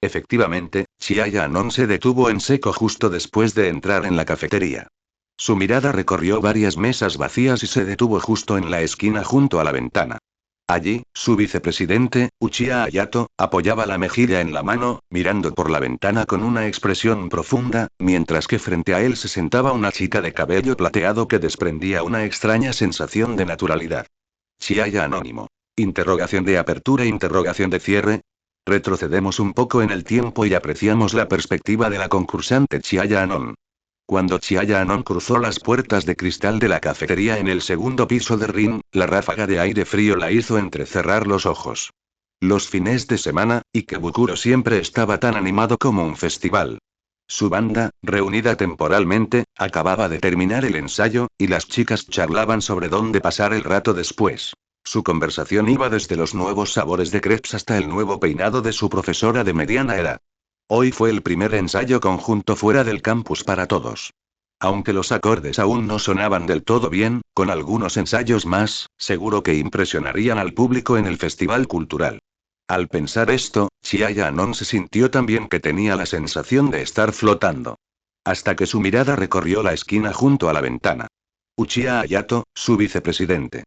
Efectivamente, Chia-Anon se detuvo en seco justo después de entrar en la cafetería. Su mirada recorrió varias mesas vacías y se detuvo justo en la esquina junto a la ventana. Allí, su vicepresidente, Uchiha Hayato, apoyaba la mejilla en la mano, mirando por la ventana con una expresión profunda, mientras que frente a él se sentaba una chica de cabello plateado que desprendía una extraña sensación de naturalidad. Chiaya anónimo. Interrogación de apertura, interrogación de cierre. Retrocedemos un poco en el tiempo y apreciamos la perspectiva de la concursante Chiaya Anon. Cuando Chiaya Anon cruzó las puertas de cristal de la cafetería en el segundo piso de Rin, la ráfaga de aire frío la hizo entrecerrar los ojos. Los fines de semana, Ikebukuro siempre estaba tan animado como un festival. Su banda, reunida temporalmente, acababa de terminar el ensayo, y las chicas charlaban sobre dónde pasar el rato después. Su conversación iba desde los nuevos sabores de crepes hasta el nuevo peinado de su profesora de mediana edad. Hoy fue el primer ensayo conjunto fuera del campus para todos. Aunque los acordes aún no sonaban del todo bien, con algunos ensayos más, seguro que impresionarían al público en el festival cultural. Al pensar esto, Chiaya Anon se sintió también que tenía la sensación de estar flotando. Hasta que su mirada recorrió la esquina junto a la ventana. Uchiha Hayato, su vicepresidente.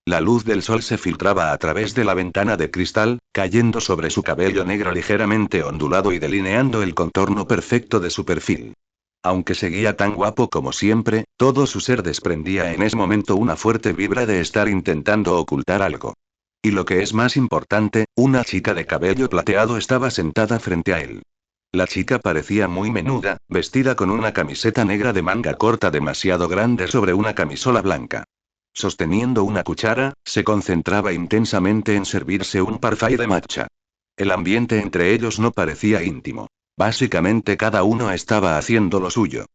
La luz del sol se filtraba a través de la ventana de cristal, cayendo sobre su cabello negro ligeramente ondulado y delineando el contorno perfecto de su perfil. Aunque seguía tan guapo como siempre, todo su ser desprendía en ese momento una fuerte vibra de estar intentando ocultar algo. Y lo que es más importante, una chica de cabello plateado estaba sentada frente a él. La chica parecía muy menuda, vestida con una camiseta negra de manga corta demasiado grande sobre una camisola blanca. Sosteniendo una cuchara, se concentraba intensamente en servirse un parfait de matcha. El ambiente entre ellos no parecía íntimo. Básicamente cada uno estaba haciendo lo suyo.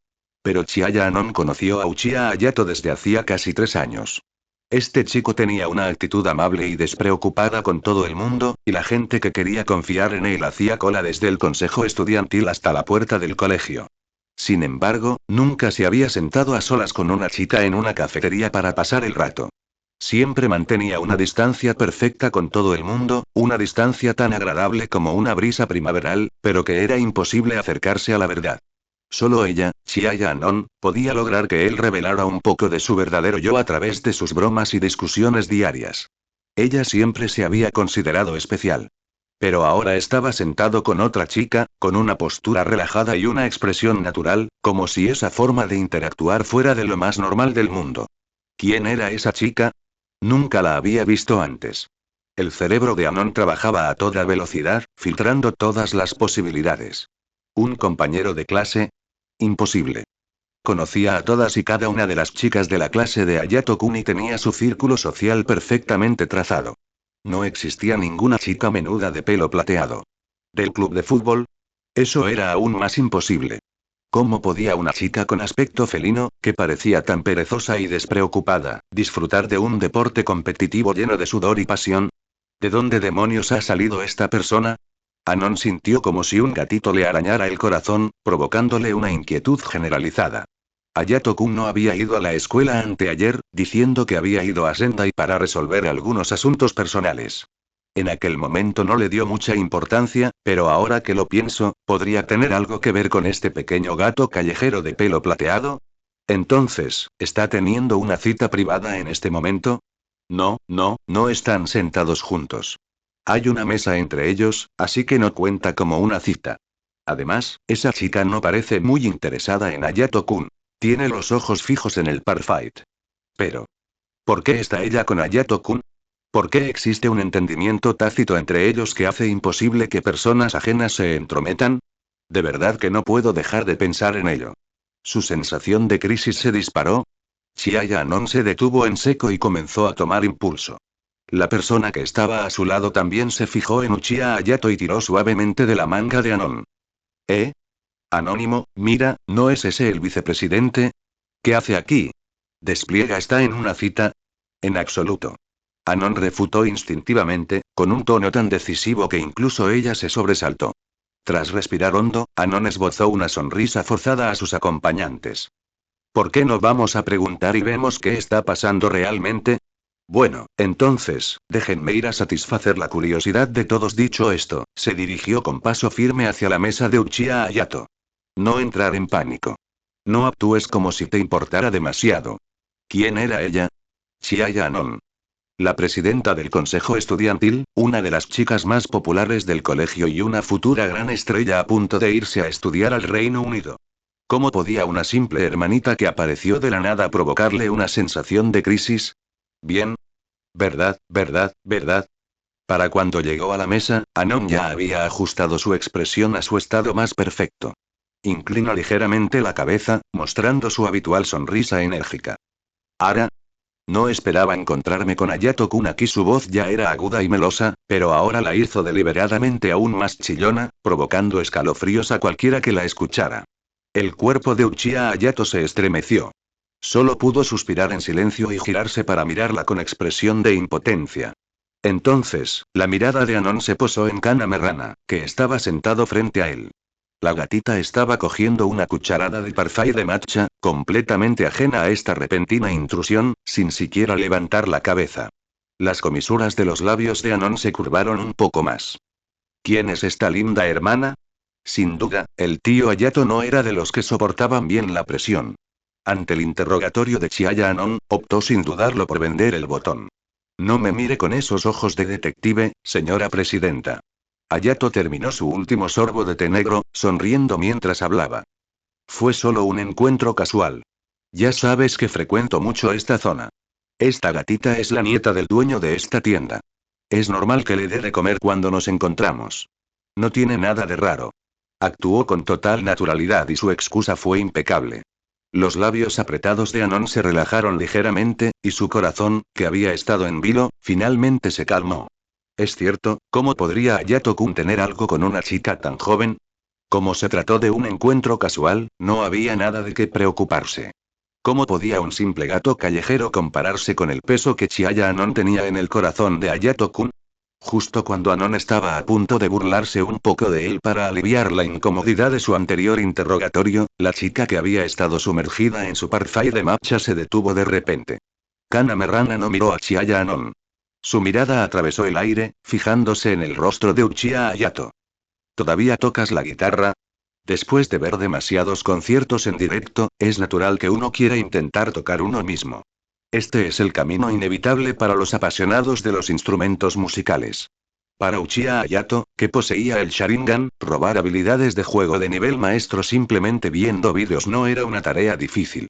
Pero Chiaya Anon conoció a Uchiha Hayato desde hacía casi 3 años. Este chico tenía una actitud amable y despreocupada con todo el mundo, y la gente que quería confiar en él hacía cola desde el consejo estudiantil hasta la puerta del colegio. Sin embargo, nunca se había sentado a solas con una chica en una cafetería para pasar el rato. Siempre mantenía una distancia perfecta con todo el mundo, una distancia tan agradable como una brisa primaveral, pero que era imposible acercarse a la verdad. Solo ella, Chiaya Anon, podía lograr que él revelara un poco de su verdadero yo a través de sus bromas y discusiones diarias. Ella siempre se había considerado especial. Pero ahora estaba sentado con otra chica, con una postura relajada y una expresión natural, como si esa forma de interactuar fuera de lo más normal del mundo. ¿Quién era esa chica? Nunca la había visto antes. El cerebro de Anon trabajaba a toda velocidad, filtrando todas las posibilidades. ¿Un compañero de clase? Imposible. Conocía a todas y cada una de las chicas de la clase de Hayato-kun y tenía su círculo social perfectamente trazado. No existía ninguna chica menuda de pelo plateado. ¿Del club de fútbol? Eso era aún más imposible. ¿Cómo podía una chica con aspecto felino, que parecía tan perezosa y despreocupada, disfrutar de un deporte competitivo lleno de sudor y pasión? ¿De dónde demonios ha salido esta persona? Anon sintió como si un gatito le arañara el corazón, provocándole una inquietud generalizada. Hayato-kun no había ido a la escuela anteayer, diciendo que había ido a Sendai para resolver algunos asuntos personales. En aquel momento no le dio mucha importancia, pero ahora que lo pienso, ¿podría tener algo que ver con este pequeño gato callejero de pelo plateado? Entonces, ¿está teniendo una cita privada en este momento? No, no, no están sentados juntos. Hay una mesa entre ellos, así que no cuenta como una cita. Además, esa chica no parece muy interesada en Hayato-kun. Tiene los ojos fijos en el parfait. Pero, ¿por qué está ella con Hayato-kun? ¿Por qué existe un entendimiento tácito entre ellos que hace imposible que personas ajenas se entrometan? De verdad que no puedo dejar de pensar en ello. Su sensación de crisis se disparó. Chiaya Anon se detuvo en seco y comenzó a tomar impulso. La persona que estaba a su lado también se fijó en Uchiha Hayato y tiró suavemente de la manga de Anon. ¿Eh? Anónimo, mira, ¿no es ese el vicepresidente? ¿Qué hace aquí? ¿Despliega está en una cita? En absoluto. Anon refutó instintivamente, con un tono tan decisivo que incluso ella se sobresaltó. Tras respirar hondo, Anon esbozó una sonrisa forzada a sus acompañantes. ¿Por qué no vamos a preguntar y vemos qué está pasando realmente? Bueno, entonces, déjenme ir a satisfacer la curiosidad de todos. Dicho esto, se dirigió con paso firme hacia la mesa de Uchiha Hayato. No entrar en pánico. No actúes como si te importara demasiado. ¿Quién era ella? Chiaya Anon. La presidenta del consejo estudiantil, una de las chicas más populares del colegio y una futura gran estrella a punto de irse a estudiar al Reino Unido. ¿Cómo podía una simple hermanita que apareció de la nada provocarle una sensación de crisis? Bien. ¿Verdad, verdad, verdad? Para cuando llegó a la mesa, Anon ya había ajustado su expresión a su estado más perfecto. Inclinó ligeramente la cabeza, mostrando su habitual sonrisa enérgica. Ara. No esperaba encontrarme con Hayato-kun aquí. Su voz ya era aguda y melosa, pero ahora la hizo deliberadamente aún más chillona, provocando escalofríos a cualquiera que la escuchara. El cuerpo de Uchiha Hayato se estremeció. Solo pudo suspirar en silencio y girarse para mirarla con expresión de impotencia. Entonces, la mirada de Anon se posó en Kanamerana, que estaba sentado frente a él. La gatita estaba cogiendo una cucharada de parfait de matcha, completamente ajena a esta repentina intrusión, sin siquiera levantar la cabeza. Las comisuras de los labios de Anon se curvaron un poco más. ¿Quién es esta linda hermana? Sin duda, el tío Hayato no era de los que soportaban bien la presión. Ante el interrogatorio de Chiaya Anon, optó sin dudarlo por vender el botón. No me mire con esos ojos de detective, señora presidenta. Hayato terminó su último sorbo de té negro, sonriendo mientras hablaba. Fue solo un encuentro casual. Ya sabes que frecuento mucho esta zona. Esta gatita es la nieta del dueño de esta tienda. Es normal que le dé de comer cuando nos encontramos. No tiene nada de raro. Actuó con total naturalidad y su excusa fue impecable. Los labios apretados de Anon se relajaron ligeramente, y su corazón, que había estado en vilo, finalmente se calmó. Es cierto, ¿cómo podría Hayato-kun tener algo con una chica tan joven? Como se trató de un encuentro casual, no había nada de qué preocuparse. ¿Cómo podía un simple gato callejero compararse con el peso que Chiaya Anon tenía en el corazón de Hayato-kun? Justo cuando Anon estaba a punto de burlarse un poco de él para aliviar la incomodidad de su anterior interrogatorio, la chica que había estado sumergida en su parfait de matcha se detuvo de repente. Kanamerana no miró a Chiaya Anon. Su mirada atravesó el aire, fijándose en el rostro de Uchiha Hayato. ¿Todavía tocas la guitarra? Después de ver demasiados conciertos en directo, es natural que uno quiera intentar tocar uno mismo. Este es el camino inevitable para los apasionados de los instrumentos musicales. Para Uchiha Hayato, que poseía el Sharingan, robar habilidades de juego de nivel maestro simplemente viendo vídeos no era una tarea difícil.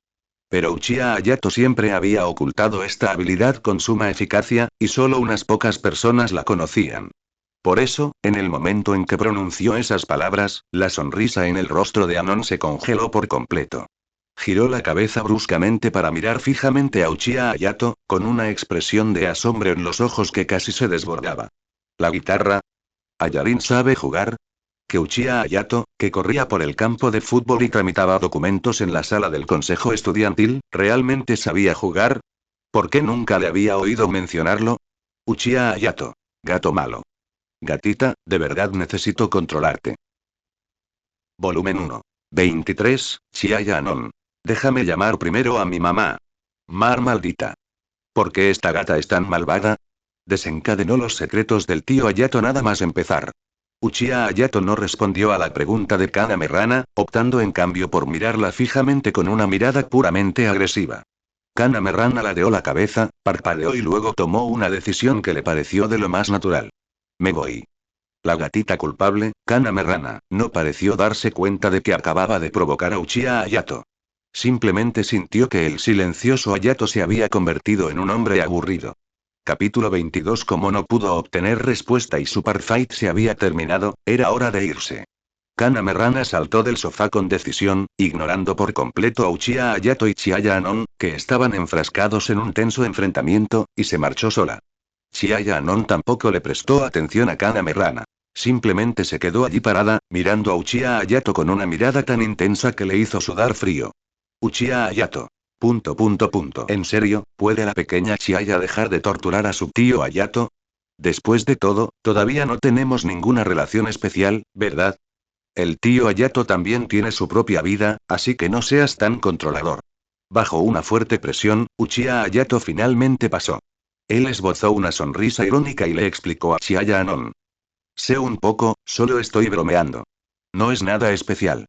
Pero Uchiha Hayato siempre había ocultado esta habilidad con suma eficacia, y solo unas pocas personas la conocían. Por eso, en el momento en que pronunció esas palabras, la sonrisa en el rostro de Anon se congeló por completo. Giró la cabeza bruscamente para mirar fijamente a Uchiha Hayato, con una expresión de asombro en los ojos que casi se desbordaba. ¿La guitarra? ¿Ayarin sabe jugar? Que Uchiha Hayato, que corría por el campo de fútbol y tramitaba documentos en la sala del consejo estudiantil, ¿realmente sabía jugar? ¿Por qué nunca le había oído mencionarlo? Uchiha Hayato. Gato malo. Gatita, de verdad necesito controlarte. Volumen 1. 23, Chiaya Anon. Déjame llamar primero a mi mamá. Mar maldita. ¿Por qué esta gata es tan malvada? Desencadenó los secretos del tío Hayato nada más empezar. Uchiha Hayato no respondió a la pregunta de Kanamerana, optando en cambio por mirarla fijamente con una mirada puramente agresiva. Kanamerana ladeó la cabeza, parpadeó y luego tomó una decisión que le pareció de lo más natural. Me voy. La gatita culpable, Kanamerana, no pareció darse cuenta de que acababa de provocar a Uchiha Hayato. Simplemente sintió que el silencioso Hayato se había convertido en un hombre aburrido. Capítulo 22. Como no pudo obtener respuesta y su parfight se había terminado, era hora de irse. Kanamerana saltó del sofá con decisión, ignorando por completo a Uchiha Hayato y Chiaya Anon, que estaban enfrascados en un tenso enfrentamiento, y se marchó sola. Chiaya Anon tampoco le prestó atención a Kanamerana. Simplemente se quedó allí parada, mirando a Uchiha Hayato con una mirada tan intensa que le hizo sudar frío. Uchiha Hayato. ¿En serio, puede la pequeña Chiaya dejar de torturar a su tío Hayato? Después de todo, todavía no tenemos ninguna relación especial, ¿verdad? El tío Hayato también tiene su propia vida, así que no seas tan controlador. Bajo una fuerte presión, Uchiha Hayato finalmente pasó. Él esbozó una sonrisa irónica y le explicó a Chiaya Anon. Sé un poco, solo estoy bromeando. No es nada especial.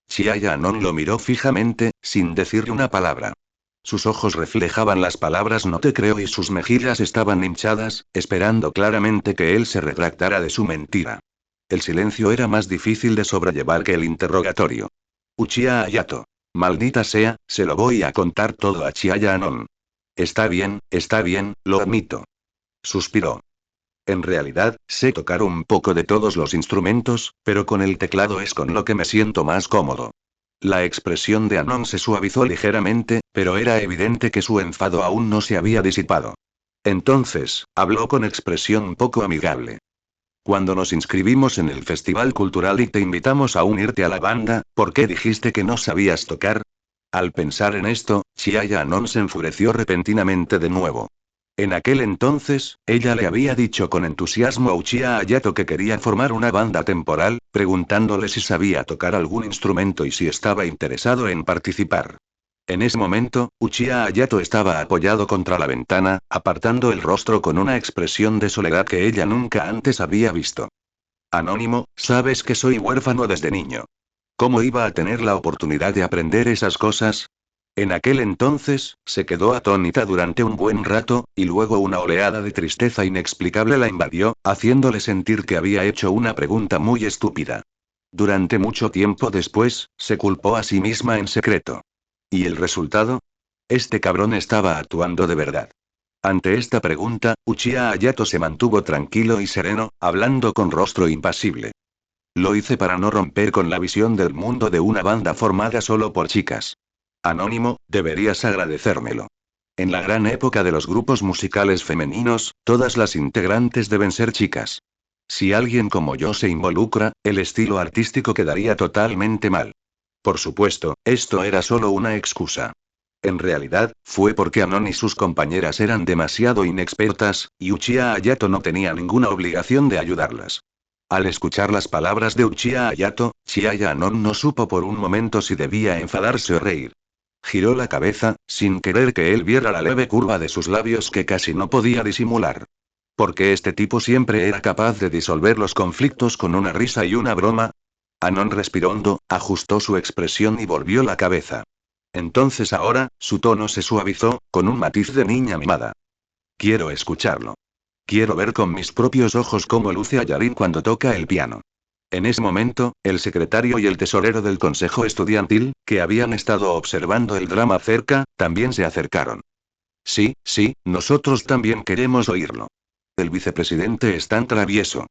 Chiaya Anon lo miró fijamente, sin decirle una palabra. Sus ojos reflejaban las palabras no te creo y sus mejillas estaban hinchadas, esperando claramente que él se retractara de su mentira. El silencio era más difícil de sobrellevar que el interrogatorio. Uchiha Hayato. Maldita sea, se lo voy a contar todo a Chiaya Anon. Está bien, lo admito. Suspiró. En realidad, sé tocar un poco de todos los instrumentos, pero con el teclado es con lo que me siento más cómodo. La expresión de Anon se suavizó ligeramente, pero era evidente que su enfado aún no se había disipado. Entonces, habló con expresión poco amigable. Cuando nos inscribimos en el Festival Cultural y te invitamos a unirte a la banda, ¿por qué dijiste que no sabías tocar? Al pensar en esto, Chiaya Anon se enfureció repentinamente de nuevo. En aquel entonces, ella le había dicho con entusiasmo a Uchiha Hayato que quería formar una banda temporal, preguntándole si sabía tocar algún instrumento y si estaba interesado en participar. En ese momento, Uchiha Hayato estaba apoyado contra la ventana, apartando el rostro con una expresión de soledad que ella nunca antes había visto. Anónimo, sabes que soy huérfano desde niño. ¿Cómo iba a tener la oportunidad de aprender esas cosas? En aquel entonces, se quedó atónita durante un buen rato, y luego una oleada de tristeza inexplicable la invadió, haciéndole sentir que había hecho una pregunta muy estúpida. Durante mucho tiempo después, se culpó a sí misma en secreto. ¿Y el resultado? Este cabrón estaba actuando de verdad. Ante esta pregunta, Uchiha Hayato se mantuvo tranquilo y sereno, hablando con rostro impasible. Lo hice para no romper con la visión del mundo de una banda formada solo por chicas. Anónimo, deberías agradecérmelo. En la gran época de los grupos musicales femeninos, todas las integrantes deben ser chicas. Si alguien como yo se involucra, el estilo artístico quedaría totalmente mal. Por supuesto, esto era solo una excusa. En realidad, fue porque Anon y sus compañeras eran demasiado inexpertas, y Uchiha Hayato no tenía ninguna obligación de ayudarlas. Al escuchar las palabras de Uchiha Hayato, Chiaya Anon no supo por un momento si debía enfadarse o reír. Giró la cabeza, sin querer que él viera la leve curva de sus labios que casi no podía disimular. Porque este tipo siempre era capaz de disolver los conflictos con una risa y una broma. Anon respiró hondo, ajustó su expresión y volvió la cabeza. Entonces ahora, su tono se suavizó, con un matiz de niña mimada. Quiero escucharlo. Quiero ver con mis propios ojos cómo luce Ayarin cuando toca el piano. En ese momento, el secretario y el tesorero del consejo estudiantil, que habían estado observando el drama cerca, también se acercaron. Sí, nosotros también queremos oírlo. El vicepresidente es tan travieso.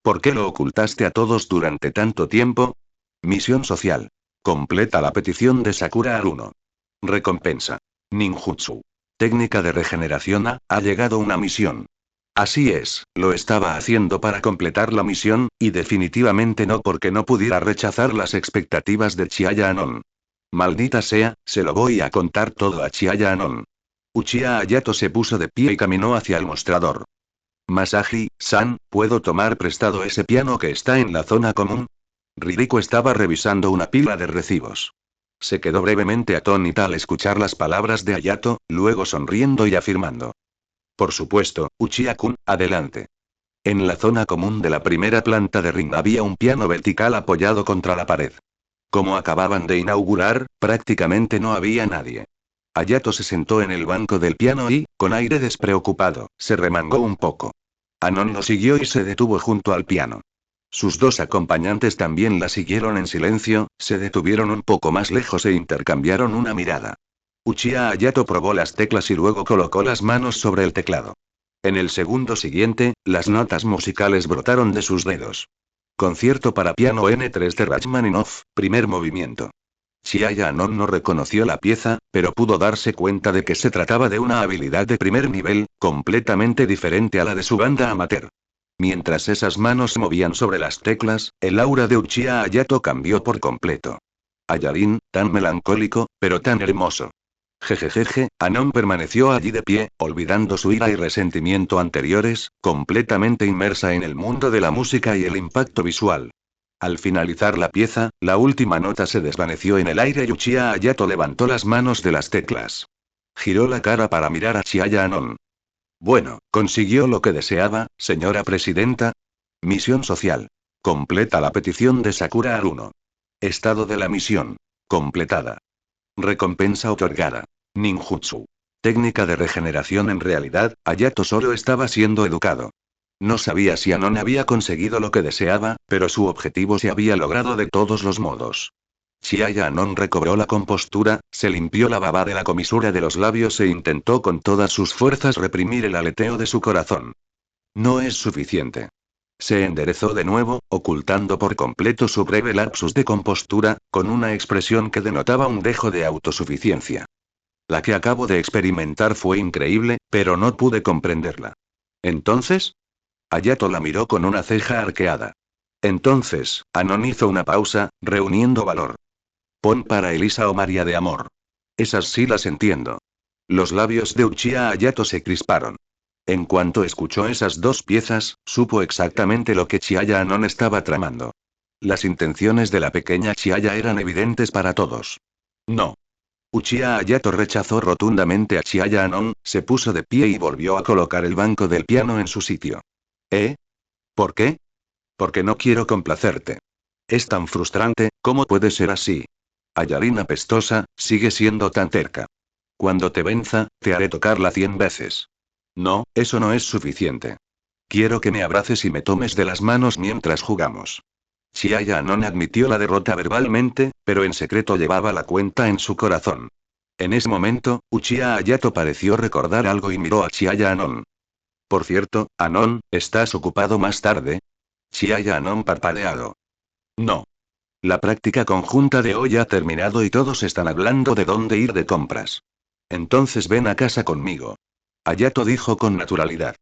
¿Por qué lo ocultaste a todos durante tanto tiempo? Misión social. Completa la petición de Sakura Haruno. Recompensa. Ninjutsu. Técnica de regeneración ha llegado una misión. Así es, lo estaba haciendo para completar la misión, y definitivamente no porque no pudiera rechazar las expectativas de Chiaya Anon. Maldita sea, se lo voy a contar todo a Chiaya Anon. Uchiha Hayato se puso de pie y caminó hacia el mostrador. Masaji-san, ¿puedo tomar prestado ese piano que está en la zona común? Ririko estaba revisando una pila de recibos. Se quedó brevemente atónita al escuchar las palabras de Hayato, luego sonriendo y afirmando. Por supuesto, Uchiha-kun, adelante. En la zona común de la primera planta de Ring había un piano vertical apoyado contra la pared. Como acababan de inaugurar, prácticamente no había nadie. Hayato se sentó en el banco del piano y, con aire despreocupado, se remangó un poco. Anon lo siguió y se detuvo junto al piano. Sus dos acompañantes también la siguieron en silencio, se detuvieron un poco más lejos e intercambiaron una mirada. Uchiha Hayato probó las teclas y luego colocó las manos sobre el teclado. En el segundo siguiente, las notas musicales brotaron de sus dedos. Concierto para piano N3 de Rachmaninoff, primer movimiento. Chiaya Anon no reconoció la pieza, pero pudo darse cuenta de que se trataba de una habilidad de primer nivel, completamente diferente a la de su banda amateur. Mientras esas manos se movían sobre las teclas, el aura de Uchiha Hayato cambió por completo. Ayarin, tan melancólico, pero tan hermoso. Jejejeje, Anon permaneció allí de pie, olvidando su ira y resentimiento anteriores, completamente inmersa en el mundo de la música y el impacto visual. Al finalizar la pieza, la última nota se desvaneció en el aire y Uchiha Hayato levantó las manos de las teclas. Giró la cara para mirar a Chiaya Anon. Bueno, consiguió lo que deseaba, señora presidenta. Misión social. Completa la petición de Sakura Haruno. Estado de la misión. Completada. Recompensa otorgada. Ninjutsu. Técnica de regeneración. En realidad, Hayato solo estaba siendo educado. No sabía si Anon había conseguido lo que deseaba, pero su objetivo se había logrado de todos los modos. Chiaya Anon recobró la compostura, se limpió la baba de la comisura de los labios e intentó con todas sus fuerzas reprimir el aleteo de su corazón. No es suficiente. Se enderezó de nuevo, ocultando por completo su breve lapsus de compostura, con una expresión que denotaba un dejo de autosuficiencia. La que acabo de experimentar fue increíble, pero no pude comprenderla. ¿Entonces? Hayato la miró con una ceja arqueada. Entonces, Anon hizo una pausa, reuniendo valor. Pon para Elisa o María de Amor. Esas sí las entiendo. Los labios de Uchiha Hayato se crisparon. En cuanto escuchó esas dos piezas, supo exactamente lo que Chiaya Anon estaba tramando. Las intenciones de la pequeña Chiaya eran evidentes para todos. No. Uchiha Hayato rechazó rotundamente a Chiaya Anon, se puso de pie y volvió a colocar el banco del piano en su sitio. ¿Eh? ¿Por qué? Porque no quiero complacerte. Es tan frustrante, ¿cómo puede ser así? Ayarin apestosa, sigue siendo tan terca. Cuando te venza, te haré tocarla 100 veces. No, eso no es suficiente. Quiero que me abraces y me tomes de las manos mientras jugamos. Chiaya Anon admitió la derrota verbalmente, pero en secreto llevaba la cuenta en su corazón. En ese momento, Uchiha Hayato pareció recordar algo y miró a Chiaya Anon. Por cierto, Anon, ¿estás ocupado más tarde? Chiaya Anon parpadeado. No. La práctica conjunta de hoy ha terminado y todos están hablando de dónde ir de compras. Entonces ven a casa conmigo. Hayato dijo con naturalidad.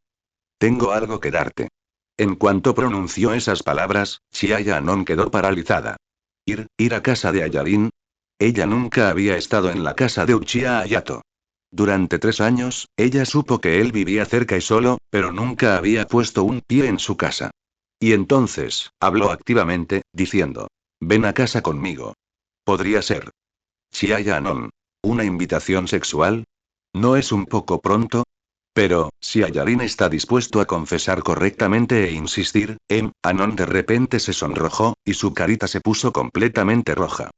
Tengo algo que darte. En cuanto pronunció esas palabras, Chiaya Anon quedó paralizada. Ir a casa de Ayarin. Ella nunca había estado en la casa de Uchiha Hayato. Durante 3 años, ella supo que él vivía cerca y solo, pero nunca había puesto un pie en su casa. Y entonces, habló activamente, diciendo. Ven a casa conmigo. Podría ser. Chiaya Anon. ¿Una invitación sexual? ¿No es un poco pronto? Pero, si Ayarin está dispuesto a confesar correctamente e insistir, Anon de repente se sonrojó, y su carita se puso completamente roja.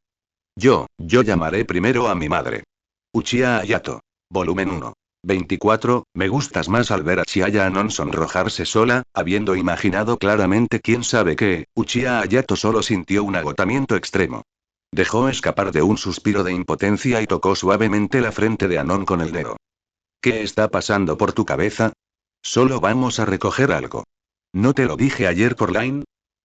Yo llamaré primero a mi madre. Uchiha Hayato. Volumen 1. 24, me gustas más al ver a Chiaya Anon sonrojarse sola, habiendo imaginado claramente quién sabe qué, Uchiha Hayato solo sintió un agotamiento extremo. Dejó escapar de un suspiro de impotencia y tocó suavemente la frente de Anon con el dedo. ¿Qué está pasando por tu cabeza? Solo vamos a recoger algo. ¿No te lo dije ayer por Line?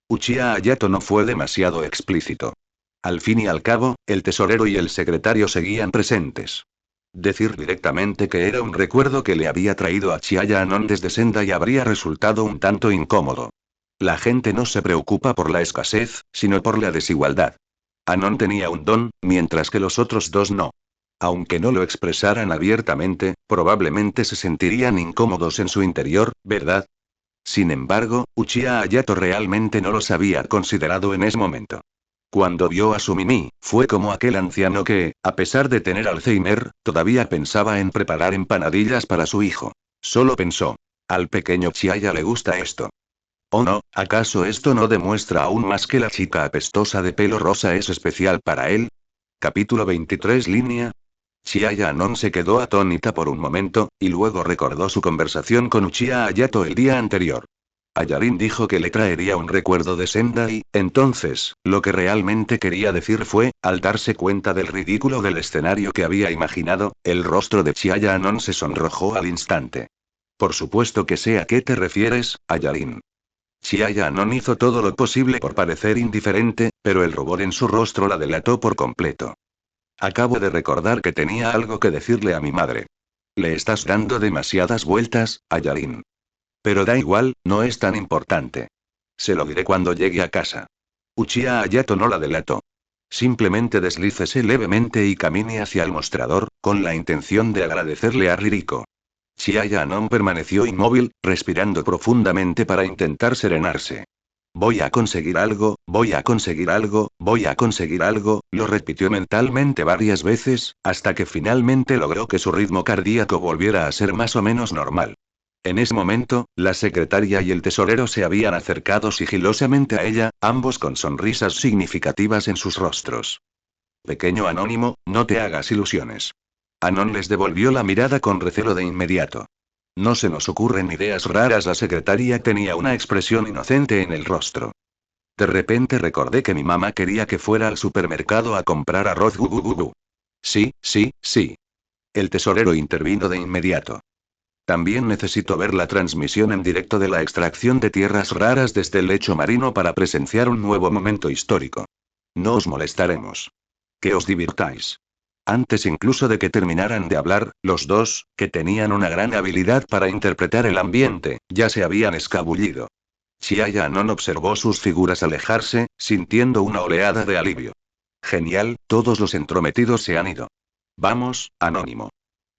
Uchiha Hayato no fue demasiado explícito. Al fin y al cabo, el tesorero y el secretario seguían presentes. Decir directamente que era un recuerdo que le había traído a Chiaya Anon desde Sendai habría resultado un tanto incómodo. La gente no se preocupa por la escasez, sino por la desigualdad. Anon tenía un don, mientras que los otros dos no. Aunque no lo expresaran abiertamente, probablemente se sentirían incómodos en su interior, ¿verdad? Sin embargo, Uchiha Hayato realmente no los había considerado en ese momento. Cuando vio a su Mimi, fue como aquel anciano que, a pesar de tener Alzheimer, todavía pensaba en preparar empanadillas para su hijo. Solo pensó. Al pequeño Chiaya le gusta esto. ¿O no? ¿Acaso esto no demuestra aún más que la chica apestosa de pelo rosa es especial para él? Capítulo 23 línea. Chiaya Anon se quedó atónita por un momento, y luego recordó su conversación con Uchiha Hayato el día anterior. Ayarin dijo que le traería un recuerdo de Sendai, entonces, lo que realmente quería decir fue, al darse cuenta del ridículo del escenario que había imaginado, el rostro de Chiaya Anon se sonrojó al instante. Por supuesto que sé a qué te refieres, Ayarin. Chiaya Anon hizo todo lo posible por parecer indiferente, pero el rubor en su rostro la delató por completo. Acabo de recordar que tenía algo que decirle a mi madre. Le estás dando demasiadas vueltas, Ayarin. Pero da igual, no es tan importante. Se lo diré cuando llegue a casa. Uchiha Hayato no la delató. Simplemente deslícese levemente y camine hacia el mostrador, con la intención de agradecerle a Ririko. Chiaya Anon permaneció inmóvil, respirando profundamente para intentar serenarse. Voy a conseguir algo, voy a conseguir algo, voy a conseguir algo, lo repitió mentalmente varias veces, hasta que finalmente logró que su ritmo cardíaco volviera a ser más o menos normal. En ese momento, la secretaria y el tesorero se habían acercado sigilosamente a ella, ambos con sonrisas significativas en sus rostros. Pequeño anónimo, no te hagas ilusiones. Anon les devolvió la mirada con recelo de inmediato. No se nos ocurren ideas raras. La secretaria tenía una expresión inocente en el rostro. De repente recordé que mi mamá quería que fuera al supermercado a comprar arroz. Sí, sí, sí. El tesorero intervino de inmediato. También necesito ver la transmisión en directo de la extracción de tierras raras desde el lecho marino para presenciar un nuevo momento histórico. No os molestaremos. Que os divirtáis. Antes incluso de que terminaran de hablar, los dos, que tenían una gran habilidad para interpretar el ambiente, ya se habían escabullido. Chiaya non observó sus figuras alejarse, sintiendo una oleada de alivio. Genial, todos los entrometidos se han ido. Vamos, anónimo.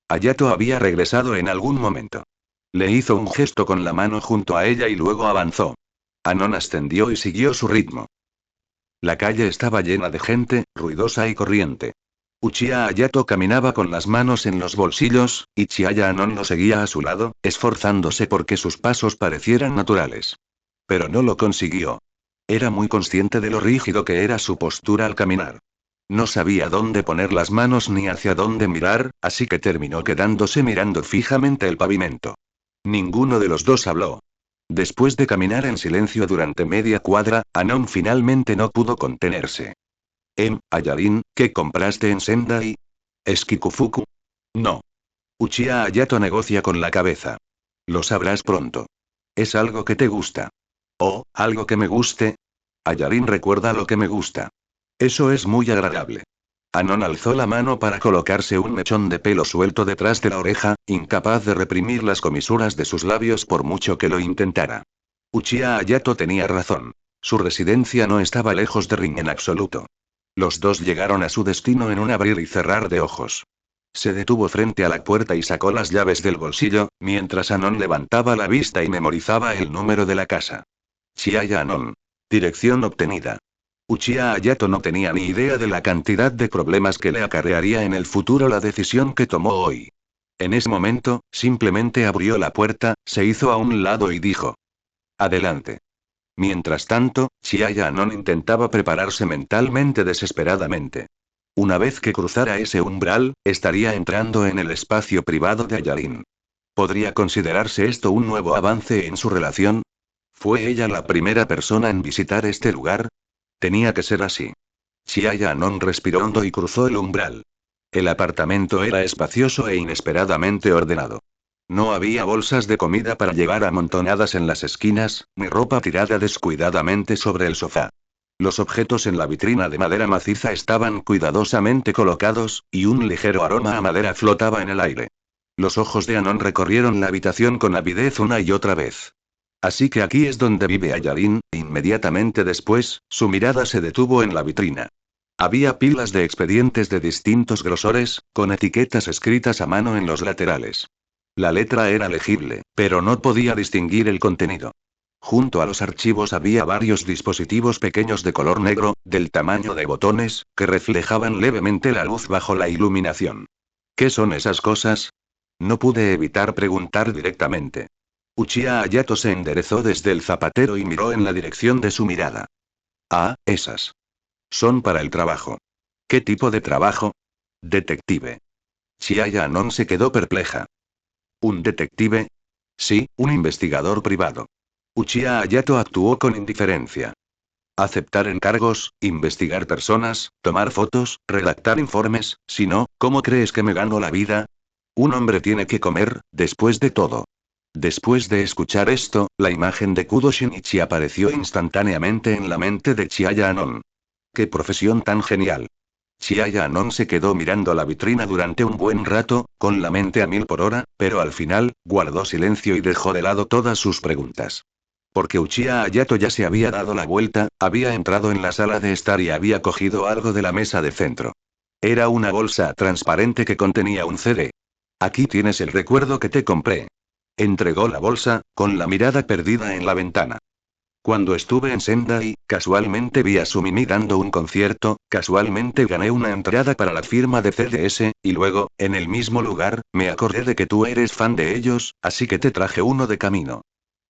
Hayato había regresado en algún momento. Le hizo un gesto con la mano junto a ella y luego avanzó. Anon ascendió y siguió su ritmo. La calle estaba llena de gente, ruidosa y corriente. Uchiha Hayato caminaba con las manos en los bolsillos, y Chiaya Anon lo seguía a su lado, esforzándose porque sus pasos parecieran naturales. Pero no lo consiguió. Era muy consciente de lo rígido que era su postura al caminar. No sabía dónde poner las manos ni hacia dónde mirar, así que terminó quedándose mirando fijamente el pavimento. Ninguno de los dos habló. Después de caminar en silencio durante media cuadra, Anon finalmente no pudo contenerse. Ayarin, ¿qué compraste en Sendai? ¿Es Kikufuku? No. Uchiha Hayato negocia con la cabeza. Lo sabrás pronto. ¿Es algo que te gusta? ¿Oh, algo que me guste? Ayarin recuerda lo que me gusta. Eso es muy agradable. Anon alzó la mano para colocarse un mechón de pelo suelto detrás de la oreja, incapaz de reprimir las comisuras de sus labios por mucho que lo intentara. Uchiha Hayato tenía razón. Su residencia no estaba lejos de Rin en absoluto. Los dos llegaron a su destino en un abrir y cerrar de ojos. Se detuvo frente a la puerta y sacó las llaves del bolsillo, mientras Anon levantaba la vista y memorizaba el número de la casa. Chiaya Anon. Dirección obtenida. Uchiha Hayato no tenía ni idea de la cantidad de problemas que le acarrearía en el futuro la decisión que tomó hoy. En ese momento, simplemente abrió la puerta, se hizo a un lado y dijo: Adelante. Mientras tanto, Chiaya Anon intentaba prepararse mentalmente desesperadamente. Una vez que cruzara ese umbral, estaría entrando en el espacio privado de Ayarin. ¿Podría considerarse esto un nuevo avance en su relación? ¿Fue ella la primera persona en visitar este lugar? Tenía que ser así. Chiaya Anon respiró hondo y cruzó el umbral. El apartamento era espacioso e inesperadamente ordenado. No había bolsas de comida para llevar amontonadas en las esquinas, ni ropa tirada descuidadamente sobre el sofá. Los objetos en la vitrina de madera maciza estaban cuidadosamente colocados, y un ligero aroma a madera flotaba en el aire. Los ojos de Anon recorrieron la habitación con avidez una y otra vez. Así que aquí es donde vive Ayarin. Inmediatamente después, su mirada se detuvo en la vitrina. Había pilas de expedientes de distintos grosores, con etiquetas escritas a mano en los laterales. La letra era legible, pero no podía distinguir el contenido. Junto a los archivos había varios dispositivos pequeños de color negro, del tamaño de botones, que reflejaban levemente la luz bajo la iluminación. ¿Qué son esas cosas? No pude evitar preguntar directamente. Uchiha Hayato se enderezó desde el zapatero y miró en la dirección de su mirada. Ah, esas. Son para el trabajo. ¿Qué tipo de trabajo? Detective. Chiaya Anon se quedó perpleja. ¿Un detective? Sí, un investigador privado. Uchiha Hayato actuó con indiferencia. Aceptar encargos, investigar personas, tomar fotos, redactar informes, si no, ¿cómo crees que me gano la vida? Un hombre tiene que comer, después de todo. Después de escuchar esto, la imagen de Kudo Shinichi apareció instantáneamente en la mente de Chiaya Anon. ¡Qué profesión tan genial! Chiaya Anon se quedó mirando la vitrina durante un buen rato, con la mente a 1000 por hora, pero al final, guardó silencio y dejó de lado todas sus preguntas. Porque Uchiha Hayato ya se había dado la vuelta, había entrado en la sala de estar y había cogido algo de la mesa de centro. Era una bolsa transparente que contenía un CD. Aquí tienes el recuerdo que te compré. Entregó la bolsa, con la mirada perdida en la ventana. Cuando estuve en Sendai, casualmente vi a Sumimi dando un concierto, casualmente gané una entrada para la firma de CDS, y luego, en el mismo lugar, me acordé de que tú eres fan de ellos, así que te traje uno de camino.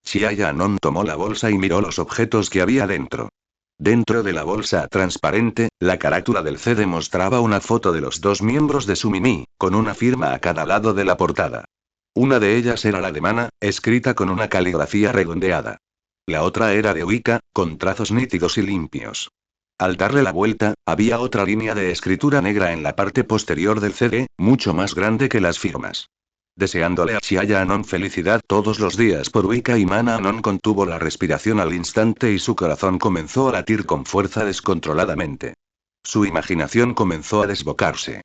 Chiaya-non tomó la bolsa y miró los objetos que había dentro. Dentro de la bolsa transparente, la carátula del CD mostraba una foto de los dos miembros de Sumimi, con una firma a cada lado de la portada. Una de ellas era la de Mana, escrita con una caligrafía redondeada. La otra era de Wicca, con trazos nítidos y limpios. Al darle la vuelta, había otra línea de escritura negra en la parte posterior del CD, mucho más grande que las firmas. Deseándole a Chiaya Anon felicidad todos los días por Wicca y Mana Anon contuvo la respiración al instante y su corazón comenzó a latir con fuerza descontroladamente. Su imaginación comenzó a desbocarse.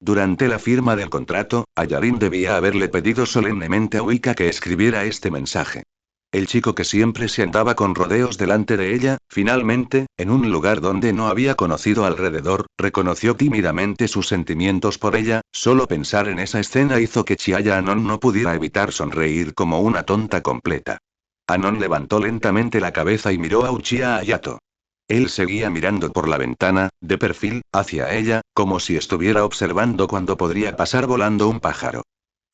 Durante la firma del contrato, Ayarin debía haberle pedido solemnemente a Wicca que escribiera este mensaje. El chico que siempre se andaba con rodeos delante de ella, finalmente, en un lugar donde no había conocido alrededor, reconoció tímidamente sus sentimientos por ella. Solo pensar en esa escena hizo que Chiaya Anon no pudiera evitar sonreír como una tonta completa. Anon levantó lentamente la cabeza y miró a Uchiha Hayato. Él seguía mirando por la ventana, de perfil, hacia ella, como si estuviera observando cuando podría pasar volando un pájaro.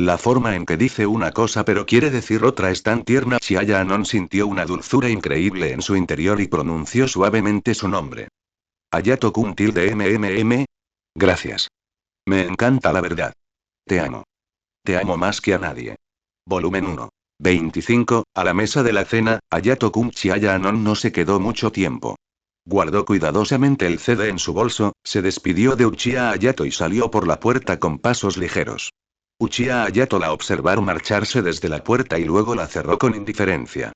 La forma en que dice una cosa pero quiere decir otra es tan tierna. Chiaya Anon sintió una dulzura increíble en su interior y pronunció suavemente su nombre. Hayato-kun tilde mmm. Gracias. Me encanta la verdad. Te amo. Te amo más que a nadie. Volumen 1. 25. A la mesa de la cena, Hayato-kun Chiaya Anon no se quedó mucho tiempo. Guardó cuidadosamente el CD en su bolso, se despidió de Uchiha Hayato y salió por la puerta con pasos ligeros. Uchiha Hayato la observaron marcharse desde la puerta y luego la cerró con indiferencia.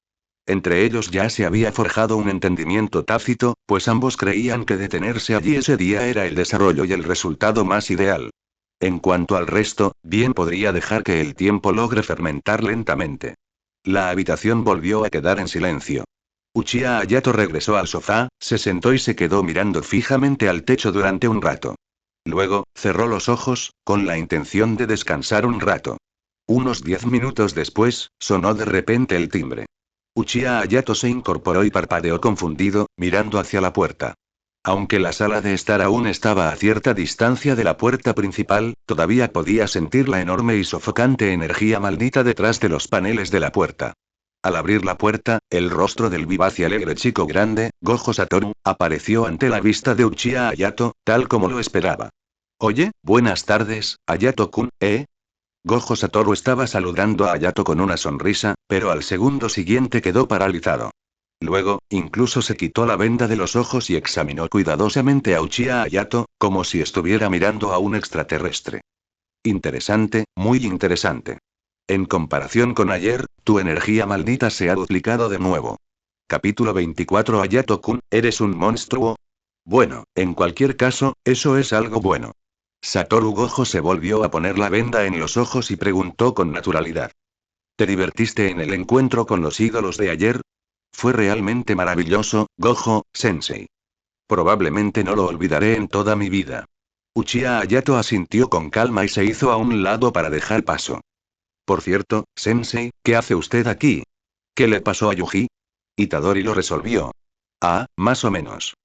Entre ellos ya se había forjado un entendimiento tácito, pues ambos creían que detenerse allí ese día era el desarrollo y el resultado más ideal. En cuanto al resto, bien podría dejar que el tiempo logre fermentar lentamente. La habitación volvió a quedar en silencio. Uchiha Hayato regresó al sofá, se sentó y se quedó mirando fijamente al techo durante un rato. Luego, cerró los ojos, con la intención de descansar un rato. Unos 10 minutos después, sonó de repente el timbre. Uchiha Hayato se incorporó y parpadeó confundido, mirando hacia la puerta. Aunque la sala de estar aún estaba a cierta distancia de la puerta principal, todavía podía sentir la enorme y sofocante energía maldita detrás de los paneles de la puerta. Al abrir la puerta, el rostro del vivaz y alegre chico grande, Gojo Satoru, apareció ante la vista de Uchiha Hayato, tal como lo esperaba. Oye, buenas tardes, Hayato-kun, ¿eh? Gojo Satoru estaba saludando a Hayato con una sonrisa, pero al segundo siguiente quedó paralizado. Luego, incluso se quitó la venda de los ojos y examinó cuidadosamente a Uchiha Hayato, como si estuviera mirando a un extraterrestre. Interesante, muy interesante. En comparación con ayer, tu energía maldita se ha duplicado de nuevo. Capítulo 24. Hayato-kun, ¿eres un monstruo? Bueno, en cualquier caso, eso es algo bueno. Satoru Gojo se volvió a poner la venda en los ojos y preguntó con naturalidad. ¿Te divertiste en el encuentro con los ídolos de ayer? Fue realmente maravilloso, Gojo-sensei. Probablemente no lo olvidaré en toda mi vida. Uchiha Hayato asintió con calma y se hizo a un lado para dejar paso. Por cierto, sensei, ¿qué hace usted aquí? ¿Qué le pasó a Yuji? Itadori lo resolvió. Ah, más o menos.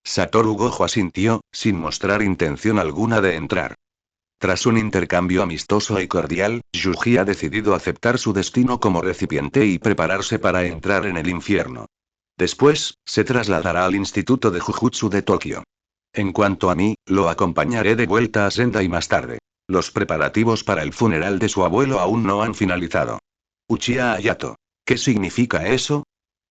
Satoru Gojo asintió, sin mostrar intención alguna de entrar. Tras un intercambio amistoso y cordial, Yuji ha decidido aceptar su destino como recipiente y prepararse para entrar en el infierno. Después, se trasladará al Instituto de Jujutsu de Tokio. En cuanto a mí, lo acompañaré de vuelta a Sendai más tarde. Los preparativos para el funeral de su abuelo aún no han finalizado. Uchiha Hayato. ¿Qué significa eso?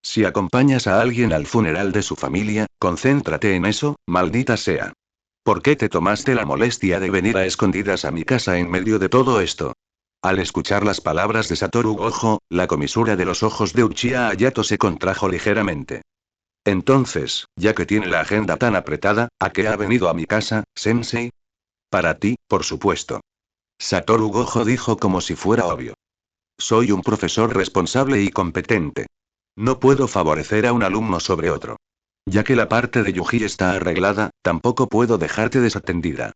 Si acompañas a alguien al funeral de su familia, concéntrate en eso, maldita sea. ¿Por qué te tomaste la molestia de venir a escondidas a mi casa en medio de todo esto? Al escuchar las palabras de Satoru Gojo, la comisura de los ojos de Uchiha Hayato se contrajo ligeramente. Entonces, ya que tiene la agenda tan apretada, ¿a qué ha venido a mi casa, sensei? Para ti, por supuesto. Satoru Gojo dijo como si fuera obvio. Soy un profesor responsable y competente. No puedo favorecer a un alumno sobre otro. Ya que la parte de Yuji está arreglada, tampoco puedo dejarte desatendida.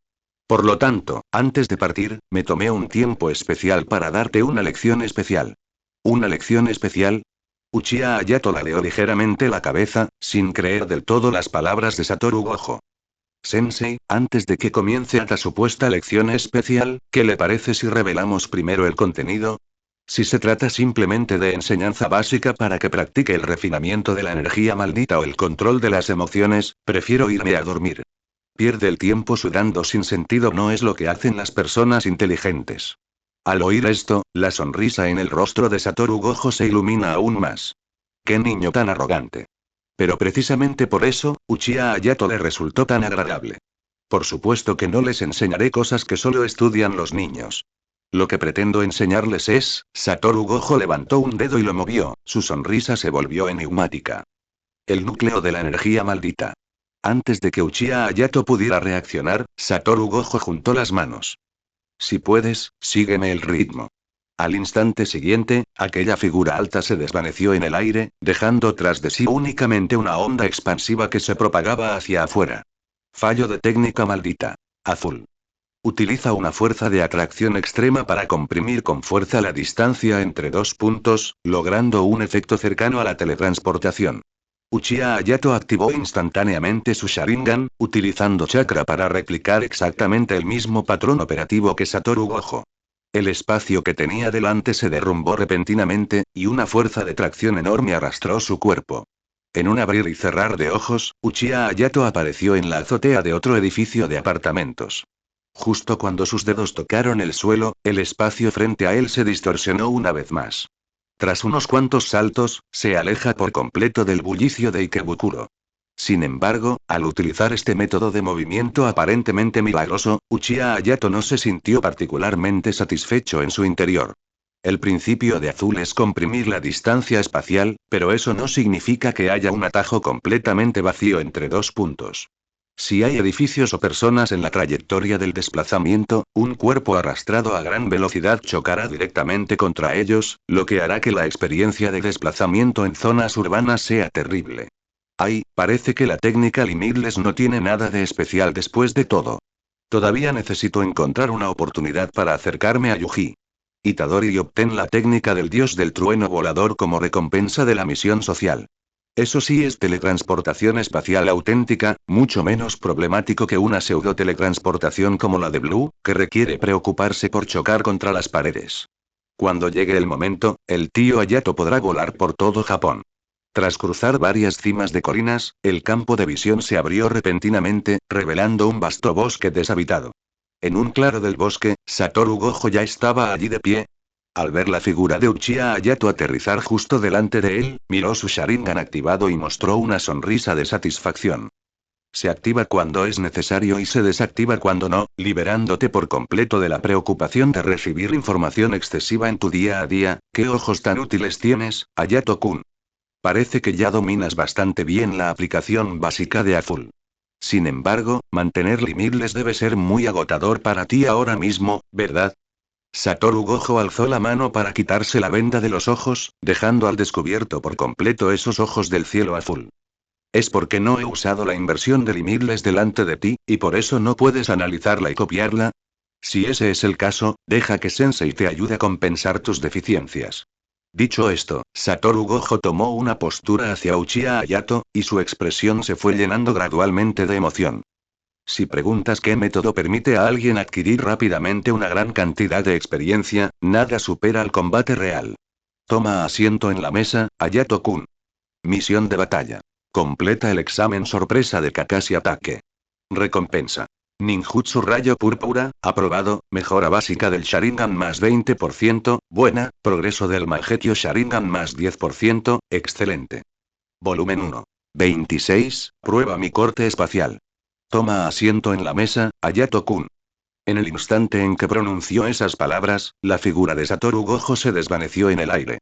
Por lo tanto, antes de partir, me tomé un tiempo especial para darte una lección especial. ¿Una lección especial? Uchiha Hayato ladeó ligeramente la cabeza, sin creer del todo las palabras de Satoru Gojo. Sensei, antes de que comience esta supuesta lección especial, ¿qué le parece si revelamos primero el contenido? Si se trata simplemente de enseñanza básica para que practique el refinamiento de la energía maldita o el control de las emociones, prefiero irme a dormir. Pierde el tiempo sudando sin sentido no es lo que hacen las personas inteligentes. Al oír esto, la sonrisa en el rostro de Satoru Gojo se ilumina aún más. ¡Qué niño tan arrogante! Pero precisamente por eso, Uchiha Hayato le resultó tan agradable. Por supuesto que no les enseñaré cosas que solo estudian los niños. Lo que pretendo enseñarles es, Satoru Gojo levantó un dedo y lo movió, su sonrisa se volvió enigmática. El núcleo de la energía maldita. Antes de que Uchiha Hayato pudiera reaccionar, Satoru Gojo juntó las manos. Si puedes, sígueme el ritmo. Al instante siguiente, aquella figura alta se desvaneció en el aire, dejando tras de sí únicamente una onda expansiva que se propagaba hacia afuera. Fallo de técnica maldita. Azul. Utiliza una fuerza de atracción extrema para comprimir con fuerza la distancia entre dos puntos, logrando un efecto cercano a la teletransportación. Uchiha Hayato activó instantáneamente su Sharingan, utilizando chakra para replicar exactamente el mismo patrón operativo que Satoru Gojo. El espacio que tenía delante se derrumbó repentinamente, y una fuerza de tracción enorme arrastró su cuerpo. En un abrir y cerrar de ojos, Uchiha Hayato apareció en la azotea de otro edificio de apartamentos. Justo cuando sus dedos tocaron el suelo, el espacio frente a él se distorsionó una vez más. Tras unos cuantos saltos, se aleja por completo del bullicio de Ikebukuro. Sin embargo, al utilizar este método de movimiento aparentemente milagroso, Uchiha Hayato no se sintió particularmente satisfecho en su interior. El principio de azul es comprimir la distancia espacial, pero eso no significa que haya un atajo completamente vacío entre dos puntos. Si hay edificios o personas en la trayectoria del desplazamiento, un cuerpo arrastrado a gran velocidad chocará directamente contra ellos, lo que hará que la experiencia de desplazamiento en zonas urbanas sea terrible. Ay, parece que la técnica Limitless no tiene nada de especial después de todo. Todavía necesito encontrar una oportunidad para acercarme a Yuji Itadori y obtén la técnica del dios del trueno volador como recompensa de la misión social. Eso sí es teletransportación espacial auténtica, mucho menos problemático que una pseudo-teletransportación como la de Blue, que requiere preocuparse por chocar contra las paredes. Cuando llegue el momento, el tío Hayato podrá volar por todo Japón. Tras cruzar varias cimas de colinas, el campo de visión se abrió repentinamente, revelando un vasto bosque deshabitado. En un claro del bosque, Satoru Gojo ya estaba allí de pie. Al ver la figura de Uchiha Hayato aterrizar justo delante de él, miró su Sharingan activado y mostró una sonrisa de satisfacción. Se activa cuando es necesario y se desactiva cuando no, liberándote por completo de la preocupación de recibir información excesiva en tu día a día. ¿Qué ojos tan útiles tienes, Hayato-kun? Parece que ya dominas bastante bien la aplicación básica de azul. Sin embargo, mantener Limitless debe ser muy agotador para ti ahora mismo, ¿verdad? Satoru Gojo alzó la mano para quitarse la venda de los ojos, dejando al descubierto por completo esos ojos del cielo azul. Es porque no he usado la inversión de Limitless delante de ti, y por eso no puedes analizarla y copiarla. Si ese es el caso, deja que Sensei te ayude a compensar tus deficiencias. Dicho esto, Satoru Gojo tomó una postura hacia Uchiha Hayato, y su expresión se fue llenando gradualmente de emoción. Si preguntas qué método permite a alguien adquirir rápidamente una gran cantidad de experiencia, nada supera al combate real. Toma asiento en la mesa, Hayato-kun. Misión de batalla. Completa el examen sorpresa de Kakashi Ataque. Recompensa. Ninjutsu Rayo Púrpura, aprobado, mejora básica del Sharingan más 20%, buena, progreso del Mangekyou Sharingan más 10%, excelente. Volumen 1. 26, prueba mi corte espacial. Toma asiento en la mesa, Hayato-kun. En el instante en que pronunció esas palabras, la figura de Satoru Gojo se desvaneció en el aire.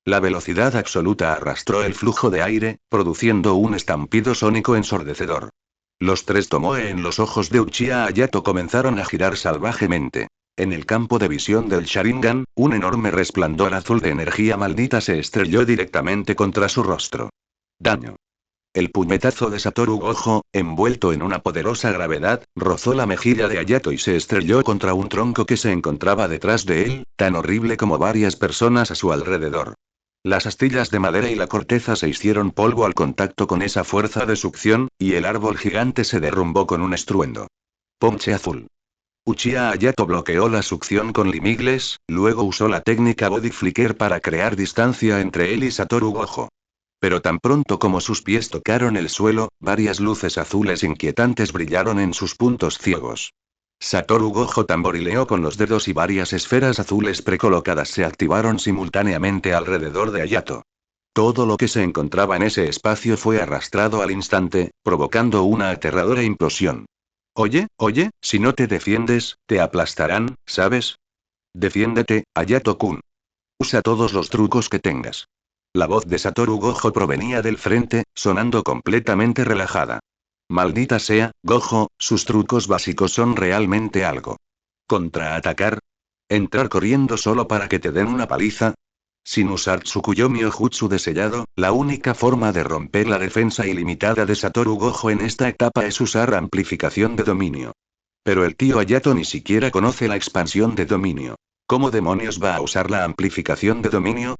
La velocidad absoluta arrastró el flujo de aire, produciendo un estampido sónico ensordecedor. Los tres tomoe en los ojos de Uchiha Hayato comenzaron a girar salvajemente. En el campo de visión del Sharingan, un enorme resplandor azul de energía maldita se estrelló directamente contra su rostro. Daño. El puñetazo de Satoru Gojo, envuelto en una poderosa gravedad, rozó la mejilla de Hayato y se estrelló contra un tronco que se encontraba detrás de él, tan horrible como varias personas a su alrededor. Las astillas de madera y la corteza se hicieron polvo al contacto con esa fuerza de succión, y el árbol gigante se derrumbó con un estruendo. Ponche azul. Uchiha Hayato bloqueó la succión con limigles, luego usó la técnica Body Flicker para crear distancia entre él y Satoru Gojo. Pero tan pronto como sus pies tocaron el suelo, varias luces azules inquietantes brillaron en sus puntos ciegos. Satoru Gojo tamborileó con los dedos y varias esferas azules precolocadas se activaron simultáneamente alrededor de Hayato. Todo lo que se encontraba en ese espacio fue arrastrado al instante, provocando una aterradora implosión. Oye, oye, si no te defiendes, te aplastarán, ¿sabes? Defiéndete, Hayato-kun. Usa todos los trucos que tengas. La voz de Satoru Gojo provenía del frente, sonando completamente relajada. Maldita sea, Gojo, sus trucos básicos son realmente algo. ¿Contraatacar? ¿Entrar corriendo solo para que te den una paliza? Sin usar Tsukuyomi o Jutsu de sellado, la única forma de romper la defensa ilimitada de Satoru Gojo en esta etapa es usar amplificación de dominio. Pero el tío Hayato ni siquiera conoce la expansión de dominio. ¿Cómo demonios va a usar la amplificación de dominio?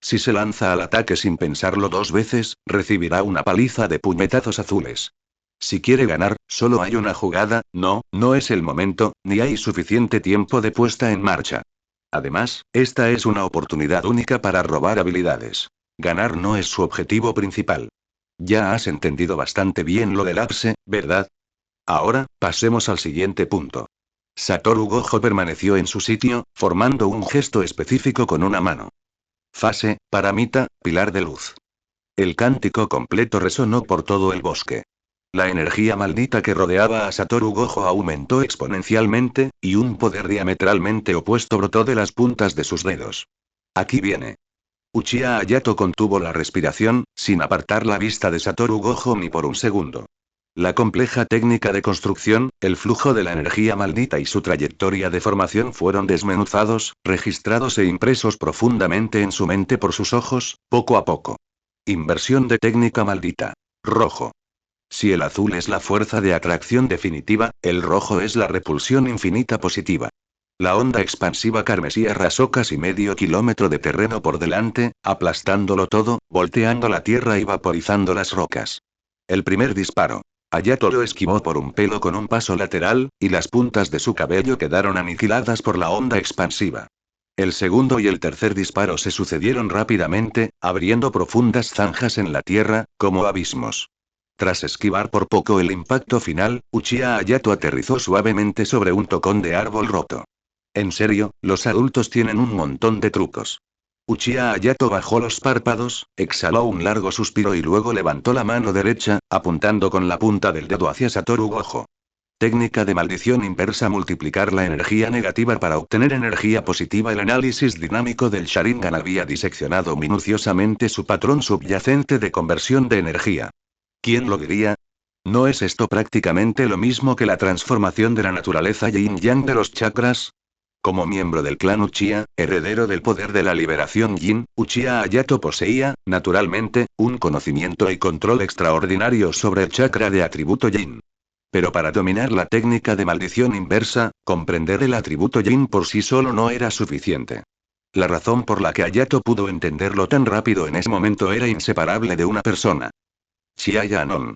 Si se lanza al ataque sin pensarlo dos veces, recibirá una paliza de puñetazos azules. Si quiere ganar, solo hay una jugada, no es el momento, ni hay suficiente tiempo de puesta en marcha. Además, esta es una oportunidad única para robar habilidades. Ganar no es su objetivo principal. Ya has entendido bastante bien lo del apse, ¿verdad? Ahora, pasemos al siguiente punto. Satoru Gojo permaneció en su sitio, formando un gesto específico con una mano. Fase, paramita, pilar de luz. El cántico completo resonó por todo el bosque. La energía maldita que rodeaba a Satoru Gojo aumentó exponencialmente, y un poder diametralmente opuesto brotó de las puntas de sus dedos. Aquí viene. Uchiha Hayato contuvo la respiración, sin apartar la vista de Satoru Gojo ni por un segundo. La compleja técnica de construcción, el flujo de la energía maldita y su trayectoria de formación fueron desmenuzados, registrados e impresos profundamente en su mente por sus ojos, poco a poco. Inversión de técnica maldita. Rojo. Si el azul es la fuerza de atracción definitiva, el rojo es la repulsión infinita positiva. La onda expansiva carmesí arrasó casi medio kilómetro de terreno por delante, aplastándolo todo, volteando la tierra y vaporizando las rocas. El primer disparo. Hayato lo esquivó por un pelo con un paso lateral, y las puntas de su cabello quedaron aniquiladas por la onda expansiva. El segundo y el tercer disparo se sucedieron rápidamente, abriendo profundas zanjas en la tierra, como abismos. Tras esquivar por poco el impacto final, Uchiha Hayato aterrizó suavemente sobre un tocón de árbol roto. En serio, los adultos tienen un montón de trucos. Uchiha Hayato bajó los párpados, exhaló un largo suspiro y luego levantó la mano derecha, apuntando con la punta del dedo hacia Satoru Gojo. Técnica de maldición inversa: multiplicar la energía negativa para obtener energía positiva. El análisis dinámico del Sharingan había diseccionado minuciosamente su patrón subyacente de conversión de energía. ¿Quién lo diría? ¿No es esto prácticamente lo mismo que la transformación de la naturaleza yin-yang de los chakras? Como miembro del clan Uchiha, heredero del poder de la liberación Yin, Uchiha Hayato poseía, naturalmente, un conocimiento y control extraordinario sobre el chakra de atributo Yin. Pero para dominar la técnica de maldición inversa, comprender el atributo Yin por sí solo no era suficiente. La razón por la que Hayato pudo entenderlo tan rápido en ese momento era inseparable de una persona. Chiaya Anon.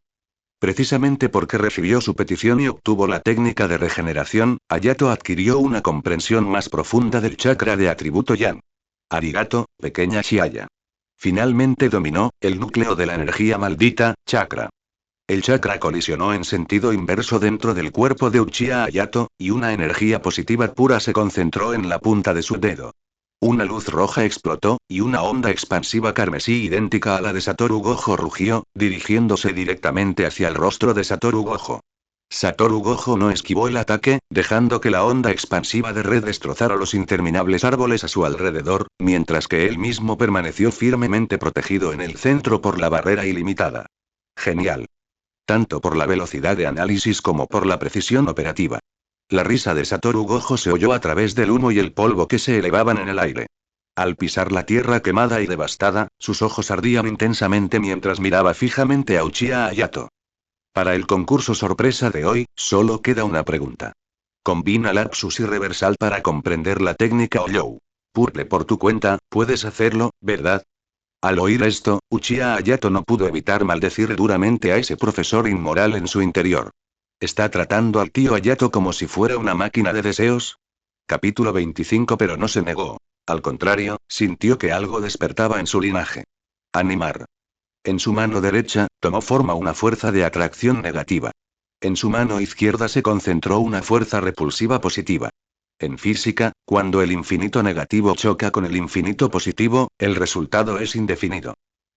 Precisamente porque recibió su petición y obtuvo la técnica de regeneración, Hayato adquirió una comprensión más profunda del chakra de atributo Yang. Arigato, pequeña Chiaya. Finalmente dominó el núcleo de la energía maldita, chakra. El chakra colisionó en sentido inverso dentro del cuerpo de Uchiha Hayato, y una energía positiva pura se concentró en la punta de su dedo. Una luz roja explotó, y una onda expansiva carmesí idéntica a la de Satoru Gojo rugió, dirigiéndose directamente hacia el rostro de Satoru Gojo. Satoru Gojo no esquivó el ataque, dejando que la onda expansiva de red destrozara los interminables árboles a su alrededor, mientras que él mismo permaneció firmemente protegido en el centro por la barrera ilimitada. Genial. Tanto por la velocidad de análisis como por la precisión operativa. La risa de Satoru Gojo se oyó a través del humo y el polvo que se elevaban en el aire. Al pisar la tierra quemada y devastada, sus ojos ardían intensamente mientras miraba fijamente a Uchiha Hayato. Para el concurso sorpresa de hoy, solo queda una pregunta. Combina lapsus y reversal para comprender la técnica Ollou. Purple por tu cuenta, puedes hacerlo, ¿verdad? Al oír esto, Uchiha Hayato no pudo evitar maldecir duramente a ese profesor inmoral en su interior. ¿Está tratando al tío Hayato como si fuera una máquina de deseos? Capítulo 25. Pero no se negó. Al contrario, sintió que algo despertaba en su linaje. Animar. En su mano derecha, tomó forma una fuerza de atracción negativa. En su mano izquierda se concentró una fuerza repulsiva positiva. En física, cuando el infinito negativo choca con el infinito positivo, el resultado es indefinido.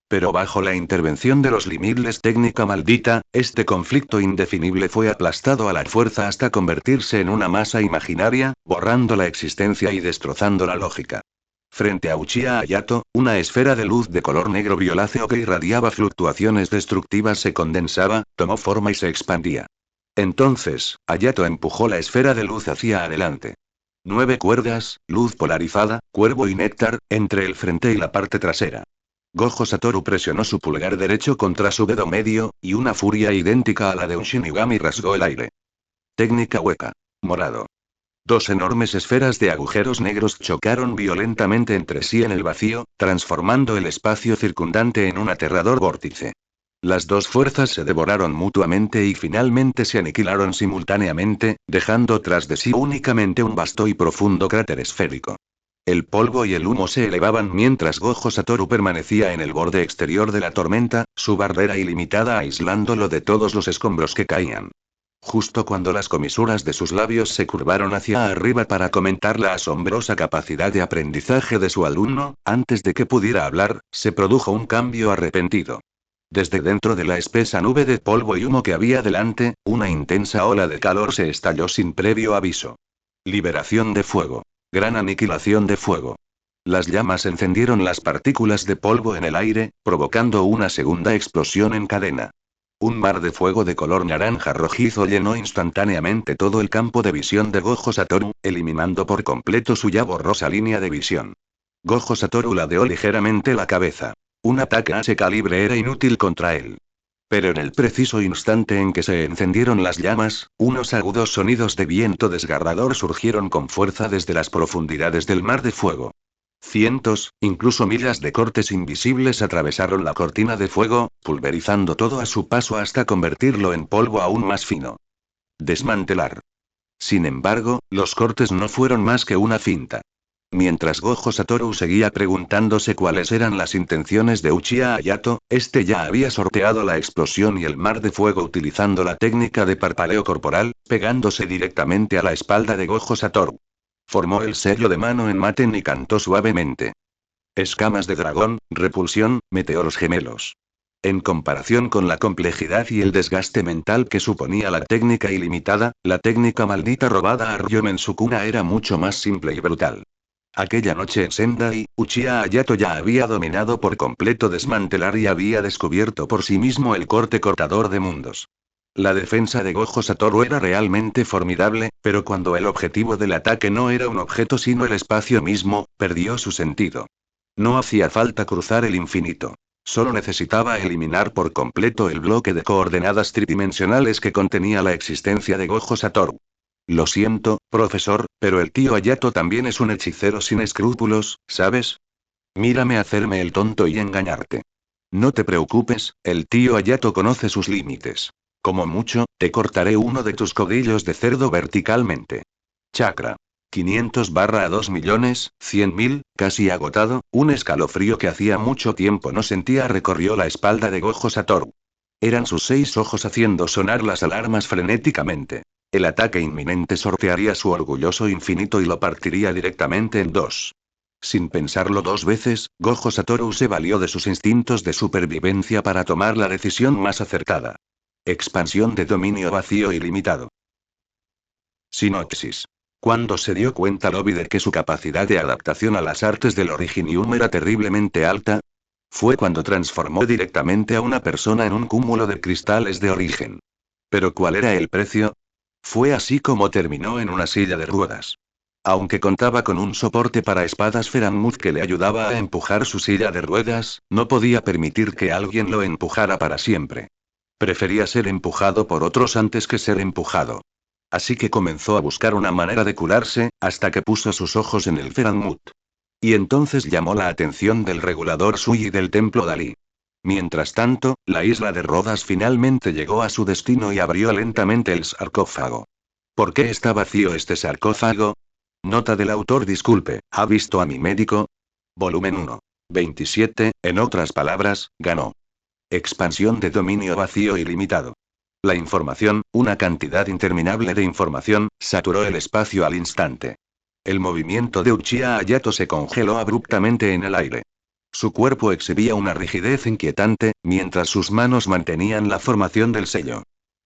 Pero bajo la intervención de los limitless técnica maldita, este conflicto indefinible fue aplastado a la fuerza hasta convertirse en una masa imaginaria, borrando la existencia y destrozando la lógica. Frente a Uchiha Hayato, una esfera de luz de color negro violáceo que irradiaba fluctuaciones destructivas se condensaba, tomó forma y se expandía. Entonces, Hayato empujó la esfera de luz hacia adelante. 9 cuerdas, luz polarizada, cuervo y néctar, entre el frente y la parte trasera. Gojo Satoru presionó su pulgar derecho contra su dedo medio, y una furia idéntica a la de un Shinigami rasgó el aire. Técnica hueca. Morado. Dos enormes esferas de agujeros negros chocaron violentamente entre sí en el vacío, transformando el espacio circundante en un aterrador vórtice. Las dos fuerzas se devoraron mutuamente y finalmente se aniquilaron simultáneamente, dejando tras de sí únicamente un vasto y profundo cráter esférico. El polvo y el humo se elevaban mientras Gojo Satoru permanecía en el borde exterior de la tormenta, su barrera ilimitada aislándolo de todos los escombros que caían. Justo cuando las comisuras de sus labios se curvaron hacia arriba para comentar la asombrosa capacidad de aprendizaje de su alumno, antes de que pudiera hablar, se produjo un cambio arrepentido. Desde dentro de la espesa nube de polvo y humo que había delante, una intensa ola de calor se estalló sin previo aviso. Liberación de fuego. Gran aniquilación de fuego. Las llamas encendieron las partículas de polvo en el aire, provocando una segunda explosión en cadena. Un mar de fuego de color naranja rojizo llenó instantáneamente todo el campo de visión de Gojo Satoru, eliminando por completo su ya borrosa línea de visión. Gojo Satoru ladeó ligeramente la cabeza. Un ataque a ese calibre era inútil contra él. Pero en el preciso instante en que se encendieron las llamas, unos agudos sonidos de viento desgarrador surgieron con fuerza desde las profundidades del mar de fuego. Cientos, incluso miles de cortes invisibles atravesaron la cortina de fuego, pulverizando todo a su paso hasta convertirlo en polvo aún más fino. Desmantelar. Sin embargo, los cortes no fueron más que una finta. Mientras Gojo Satoru seguía preguntándose cuáles eran las intenciones de Uchiha Hayato, este ya había sorteado la explosión y el mar de fuego utilizando la técnica de parpadeo corporal, pegándose directamente a la espalda de Gojo Satoru. Formó el sello de mano en Maten y cantó suavemente. Escamas de dragón, repulsión, meteoros gemelos. En comparación con la complejidad y el desgaste mental que suponía la técnica ilimitada, la técnica maldita robada a Ryomen Sukuna era mucho más simple y brutal. Aquella noche en Sendai, Uchiha Hayato ya había dominado por completo desmantelar y había descubierto por sí mismo el corte cortador de mundos. La defensa de Gojo Satoru era realmente formidable, pero cuando el objetivo del ataque no era un objeto sino el espacio mismo, perdió su sentido. No hacía falta cruzar el infinito. Solo necesitaba eliminar por completo el bloque de coordenadas tridimensionales que contenía la existencia de Gojo Satoru. Lo siento, profesor, pero el tío Hayato también es un hechicero sin escrúpulos, ¿sabes? Mírame hacerme el tonto y engañarte. No te preocupes, el tío Hayato conoce sus límites. Como mucho, te cortaré uno de tus codillos de cerdo verticalmente. Chakra. 500/2.100.000, casi agotado, un escalofrío que hacía mucho tiempo no sentía recorrió la espalda de Gojo Satoru. Eran sus 6 ojos haciendo sonar las alarmas frenéticamente. El ataque inminente sortearía su orgulloso infinito y lo partiría directamente en dos. Sin pensarlo dos veces, Gojo Satoru se valió de sus instintos de supervivencia para tomar la decisión más acertada. Expansión de dominio vacío ilimitado. Sinopsis. Cuando se dio cuenta Lobby de que su capacidad de adaptación a las artes del Originium era terriblemente alta, fue cuando transformó directamente a una persona en un cúmulo de cristales de origen. ¿Pero cuál era el precio? Fue así como terminó en una silla de ruedas. Aunque contaba con un soporte para espadas Feramuz que le ayudaba a empujar su silla de ruedas, no podía permitir que alguien lo empujara para siempre. Prefería ser empujado por otros antes que ser empujado. Así que comenzó a buscar una manera de curarse, hasta que puso sus ojos en el Feramut. Y entonces llamó la atención del regulador Sui y del templo Dalí. Mientras tanto, la isla de Rodas finalmente llegó a su destino y abrió lentamente el sarcófago. ¿Por qué está vacío este sarcófago? Nota del autor: disculpe, ¿ha visto a mi médico? Volumen 1. 27, en otras palabras, ganó. Expansión de dominio vacío ilimitado. La información, una cantidad interminable de información, saturó el espacio al instante. El movimiento de Uchiha Hayato se congeló abruptamente en el aire. Su cuerpo exhibía una rigidez inquietante, mientras sus manos mantenían la formación del sello.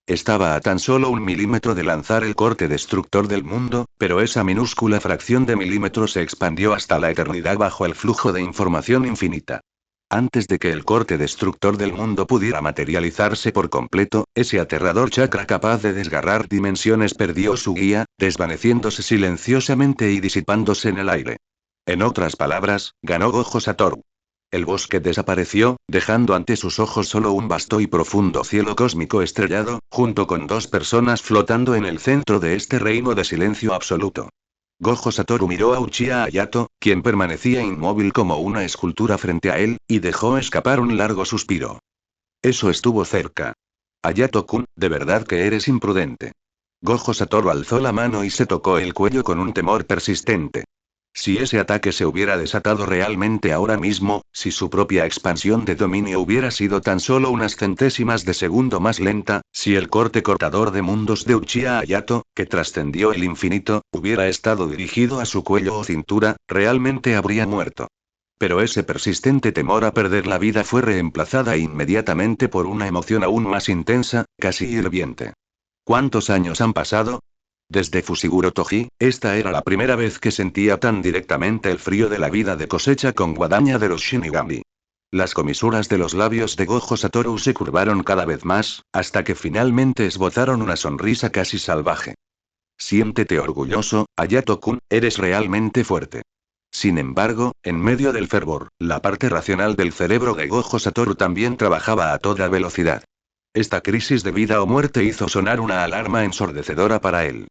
Estaba a tan solo 1 milímetro de lanzar el corte destructor del mundo, pero esa minúscula fracción de milímetro se expandió hasta la eternidad bajo el flujo de información infinita. Antes de que el corte destructor del mundo pudiera materializarse por completo, ese aterrador chakra capaz de desgarrar dimensiones perdió su guía, desvaneciéndose silenciosamente y disipándose en el aire. En otras palabras, ganó Gojo Satoru. El bosque desapareció, dejando ante sus ojos solo un vasto y profundo cielo cósmico estrellado, junto con dos personas flotando en el centro de este reino de silencio absoluto. Gojo Satoru miró a Uchiha Hayato, quien permanecía inmóvil como una escultura frente a él, y dejó escapar un largo suspiro. Eso estuvo cerca. Hayato-kun, de verdad que eres imprudente. Gojo Satoru alzó la mano y se tocó el cuello con un temor persistente. Si ese ataque se hubiera desatado realmente ahora mismo, si su propia expansión de dominio hubiera sido tan solo unas centésimas de segundo más lenta, si el corte cortador de mundos de Uchiha Hayato, que trascendió el infinito, hubiera estado dirigido a su cuello o cintura, realmente habría muerto. Pero ese persistente temor a perder la vida fue reemplazada inmediatamente por una emoción aún más intensa, casi hirviente. ¿Cuántos años han pasado? Desde Fushiguro Toji, esta era la primera vez que sentía tan directamente el frío de la vida de cosecha con guadaña de los Shinigami. Las comisuras de los labios de Gojo Satoru se curvaron cada vez más, hasta que finalmente esbozaron una sonrisa casi salvaje. Siéntete orgulloso, Hayato-kun, eres realmente fuerte. Sin embargo, en medio del fervor, la parte racional del cerebro de Gojo Satoru también trabajaba a toda velocidad. Esta crisis de vida o muerte hizo sonar una alarma ensordecedora para él.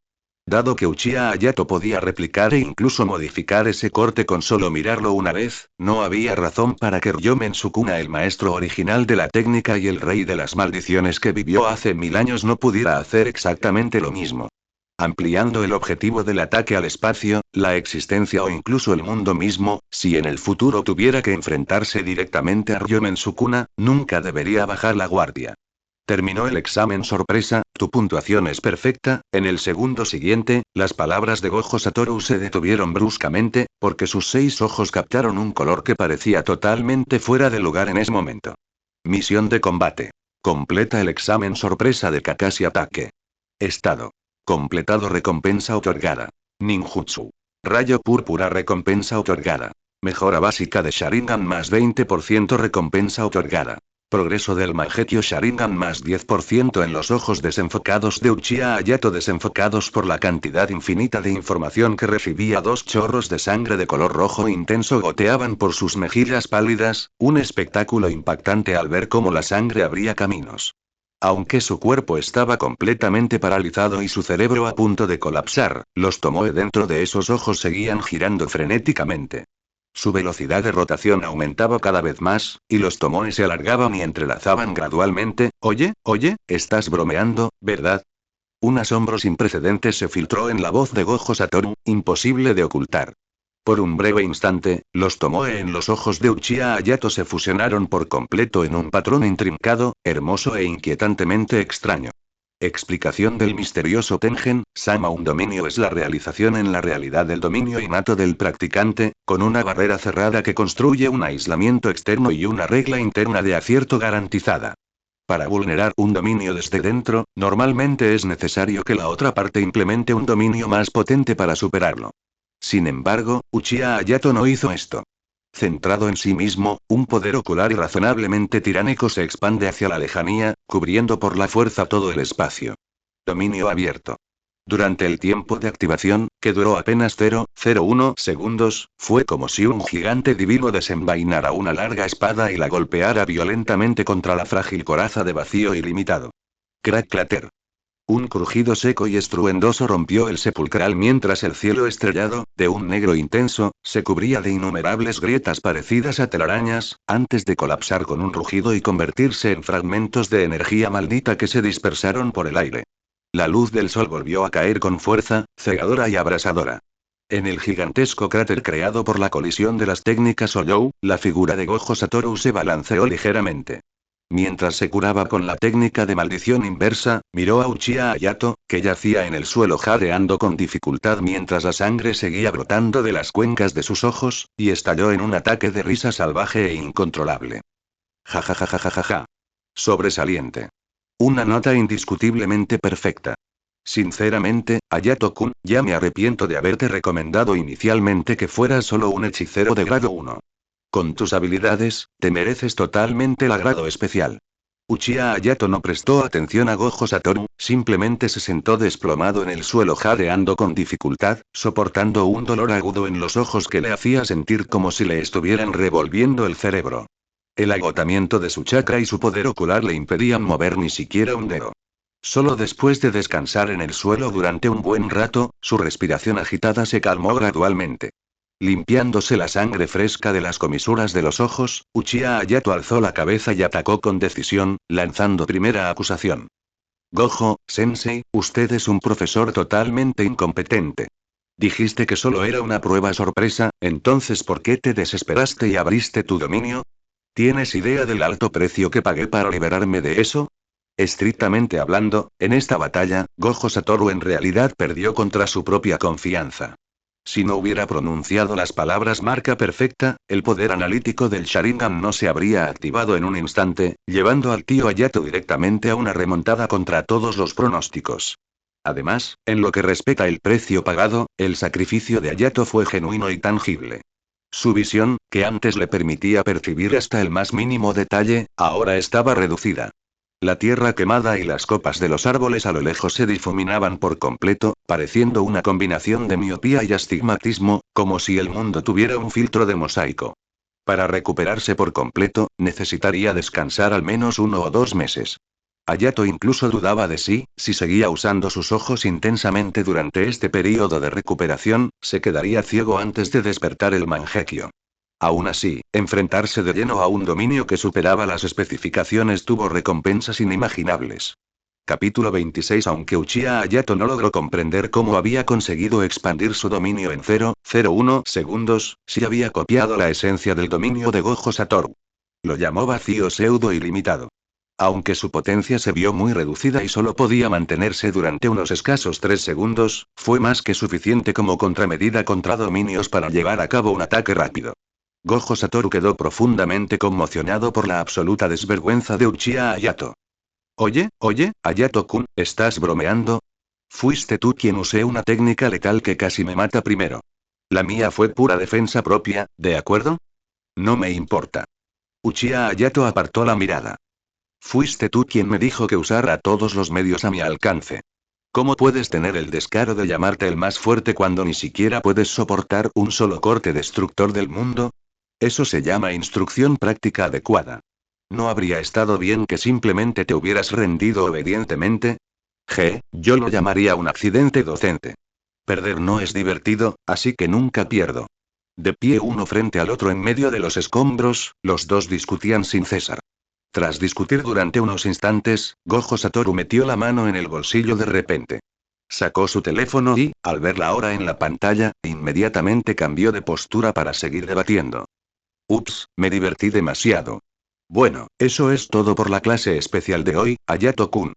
Dado que Uchiha Hayato podía replicar e incluso modificar ese corte con solo mirarlo una vez, no había razón para que Ryomen Sukuna, el maestro original de la técnica y el rey de las maldiciones que vivió hace 1000 años, no pudiera hacer exactamente lo mismo. Ampliando el objetivo del ataque al espacio, la existencia o incluso el mundo mismo, si en el futuro tuviera que enfrentarse directamente a Ryomen Sukuna, nunca debería bajar la guardia. Terminó el examen sorpresa, tu puntuación es perfecta. En el segundo siguiente, las palabras de Gojo Satoru se detuvieron bruscamente, porque sus 6 ojos captaron un color que parecía totalmente fuera de lugar en ese momento. Misión de combate. Completa el examen sorpresa de Kakashi Ataque. Estado. Completado. Recompensa otorgada. Ninjutsu. Rayo púrpura. Recompensa otorgada. Mejora básica de Sharingan más 20%. Recompensa otorgada. Progreso del Mangekyou Sharingan más 10% en los ojos desenfocados de Uchiha Hayato, desenfocados por la cantidad infinita de información que recibía. 2 chorros de sangre de color rojo intenso goteaban por sus mejillas pálidas, un espectáculo impactante al ver cómo la sangre abría caminos. Aunque su cuerpo estaba completamente paralizado y su cerebro a punto de colapsar, los tomoe dentro de esos ojos seguían girando frenéticamente. Su velocidad de rotación aumentaba cada vez más, y los tomoe se alargaban y entrelazaban gradualmente. Oye, estás bromeando, ¿verdad? Un asombro sin precedentes se filtró en la voz de Gojo Satoru, imposible de ocultar. Por un breve instante, los tomoe en los ojos de Uchiha Hayato se fusionaron por completo en un patrón intrincado, hermoso e inquietantemente extraño. Explicación del misterioso Tengen Sama. Un dominio es la realización en la realidad del dominio innato del practicante, con una barrera cerrada que construye un aislamiento externo y una regla interna de acierto garantizada. Para vulnerar un dominio desde dentro, normalmente es necesario que la otra parte implemente un dominio más potente para superarlo. Sin embargo, Uchiha Hayato no hizo esto. Centrado en sí mismo, un poder ocular irrazonablemente tiránico se expande hacia la lejanía, cubriendo por la fuerza todo el espacio. Dominio abierto. Durante el tiempo de activación, que duró apenas 0,01 segundos, fue como si un gigante divino desenvainara una larga espada y la golpeara violentamente contra la frágil coraza de vacío ilimitado. Crack clatter. Un crujido seco y estruendoso rompió el sepulcral mientras el cielo estrellado, de un negro intenso, se cubría de innumerables grietas parecidas a telarañas, antes de colapsar con un rugido y convertirse en fragmentos de energía maldita que se dispersaron por el aire. La luz del sol volvió a caer con fuerza, cegadora y abrasadora. En el gigantesco cráter creado por la colisión de las técnicas Oyou, la figura de Gojo Satoru se balanceó ligeramente. Mientras se curaba con la técnica de maldición inversa, miró a Uchiha Hayato, que yacía en el suelo jadeando con dificultad mientras la sangre seguía brotando de las cuencas de sus ojos, y estalló en un ataque de risa salvaje e incontrolable. Ja ja ja ja ja ja ja. Sobresaliente. Una nota indiscutiblemente perfecta. Sinceramente, Hayato-kun, ya me arrepiento de haberte recomendado inicialmente que fueras solo un hechicero de grado 1. Con tus habilidades, te mereces totalmente el grado especial. Uchiha Hayato no prestó atención a Gojo Satoru, simplemente se sentó desplomado en el suelo jadeando con dificultad, soportando un dolor agudo en los ojos que le hacía sentir como si le estuvieran revolviendo el cerebro. El agotamiento de su chakra y su poder ocular le impedían mover ni siquiera un dedo. Solo después de descansar en el suelo durante un buen rato, su respiración agitada se calmó gradualmente. Limpiándose la sangre fresca de las comisuras de los ojos, Uchiha Hayato alzó la cabeza y atacó con decisión, lanzando primera acusación. Gojo, sensei, usted es un profesor totalmente incompetente. Dijiste que solo era una prueba sorpresa, entonces ¿por qué te desesperaste y abriste tu dominio? ¿Tienes idea del alto precio que pagué para liberarme de eso? Estrictamente hablando, en esta batalla, Gojo Satoru en realidad perdió contra su propia confianza. Si no hubiera pronunciado las palabras marca perfecta, el poder analítico del Sharingan no se habría activado en un instante, llevando al tío Hayato directamente a una remontada contra todos los pronósticos. Además, en lo que respecta al precio pagado, el sacrificio de Hayato fue genuino y tangible. Su visión, que antes le permitía percibir hasta el más mínimo detalle, ahora estaba reducida. La tierra quemada y las copas de los árboles a lo lejos se difuminaban por completo, pareciendo una combinación de miopía y astigmatismo, como si el mundo tuviera un filtro de mosaico. Para recuperarse por completo, necesitaría descansar al menos 1 o 2 meses. Hayato incluso dudaba de sí, si seguía usando sus ojos intensamente durante este período de recuperación, se quedaría ciego antes de despertar el Mangekyo. Aún así, enfrentarse de lleno a un dominio que superaba las especificaciones tuvo recompensas inimaginables. Capítulo 26. Aunque Uchiha Hayato no logró comprender cómo había conseguido expandir su dominio en 0,01 segundos, sí había copiado la esencia del dominio de Gojo Satoru. Lo llamó vacío pseudo ilimitado. Aunque su potencia se vio muy reducida y solo podía mantenerse durante unos escasos 3 segundos, fue más que suficiente como contramedida contra dominios para llevar a cabo un ataque rápido. Gojo Satoru quedó profundamente conmocionado por la absoluta desvergüenza de Uchiha Hayato. Oye, Hayato-kun, ¿estás bromeando? Fuiste tú quien usé una técnica letal que casi me mata primero. La mía fue pura defensa propia, ¿de acuerdo? No me importa. Uchiha Hayato apartó la mirada. Fuiste tú quien me dijo que usara todos los medios a mi alcance. ¿Cómo puedes tener el descaro de llamarte el más fuerte cuando ni siquiera puedes soportar un solo corte destructor del mundo? Eso se llama instrucción práctica adecuada. ¿No habría estado bien que simplemente te hubieras rendido obedientemente? Yo lo llamaría un accidente docente. Perder no es divertido, así que nunca pierdo. De pie uno frente al otro en medio de los escombros, los dos discutían sin cesar. Tras discutir durante unos instantes, Gojo Satoru metió la mano en el bolsillo de repente. Sacó su teléfono y, al ver la hora en la pantalla, inmediatamente cambió de postura para seguir debatiendo. Ups, me divertí demasiado. Bueno, eso es todo por la clase especial de hoy, Hayato-kun.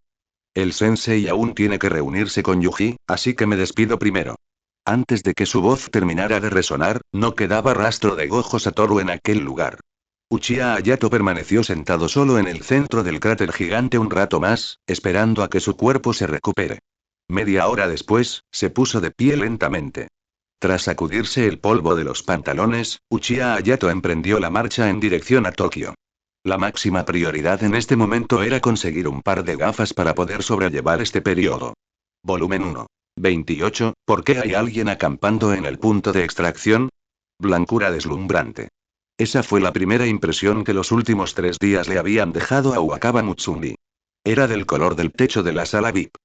El sensei aún tiene que reunirse con Yuji, así que me despido primero. Antes de que su voz terminara de resonar, no quedaba rastro de Gojo Satoru en aquel lugar. Uchiha Hayato permaneció sentado solo en el centro del cráter gigante un rato más, esperando a que su cuerpo se recupere. Media hora después, se puso de pie lentamente. Tras sacudirse el polvo de los pantalones, Uchiha Hayato emprendió la marcha en dirección a Tokio. La máxima prioridad en este momento era conseguir un par de gafas para poder sobrellevar este periodo. Volumen 1. 28. ¿Por qué hay alguien acampando en el punto de extracción? Blancura deslumbrante. Esa fue la primera impresión que los últimos 3 días le habían dejado a Uwakawa Mutsumi. Era del color del techo de la sala VIP.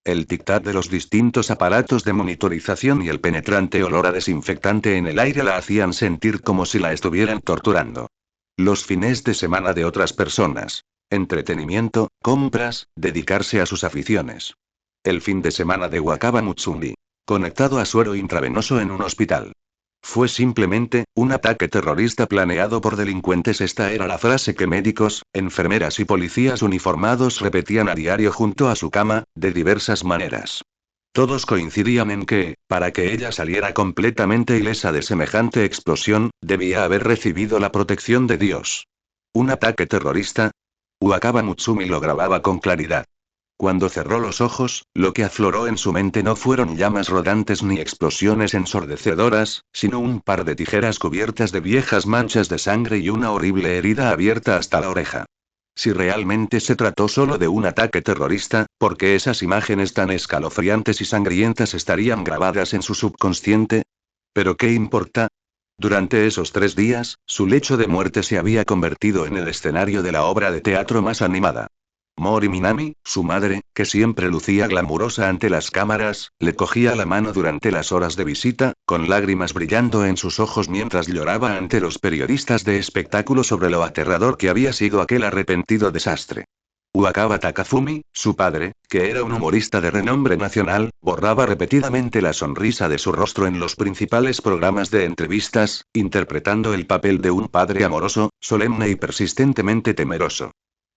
El tic-tac de los distintos aparatos de monitorización y el penetrante olor a desinfectante en el aire la hacían sentir como si la estuvieran torturando. Los fines de semana de otras personas. Entretenimiento, compras, dedicarse a sus aficiones. El fin de semana de Wakaba Mutsumi. Conectado a suero intravenoso en un hospital. Fue simplemente un ataque terrorista planeado por delincuentes. Esta era la frase que médicos, enfermeras y policías uniformados repetían a diario junto a su cama, de diversas maneras. Todos coincidían en que, para que ella saliera completamente ilesa de semejante explosión, debía haber recibido la protección de Dios. ¿Un ataque terrorista? Wakaba Mutsumi lo grababa con claridad. Cuando cerró los ojos, lo que afloró en su mente no fueron llamas rodantes ni explosiones ensordecedoras, sino un par de tijeras cubiertas de viejas manchas de sangre y una horrible herida abierta hasta la oreja. Si realmente se trató solo de un ataque terrorista, ¿por qué esas imágenes tan escalofriantes y sangrientas estarían grabadas en su subconsciente? ¿Pero qué importa? Durante esos 3 días, su lecho de muerte se había convertido en el escenario de la obra de teatro más animada. Mori Minami, su madre, que siempre lucía glamurosa ante las cámaras, le cogía la mano durante las horas de visita, con lágrimas brillando en sus ojos mientras lloraba ante los periodistas de espectáculo sobre lo aterrador que había sido aquel arrepentido desastre. Wakaba Takafumi, su padre, que era un humorista de renombre nacional, borraba repetidamente la sonrisa de su rostro en los principales programas de entrevistas, interpretando el papel de un padre amoroso, solemne y persistentemente temeroso.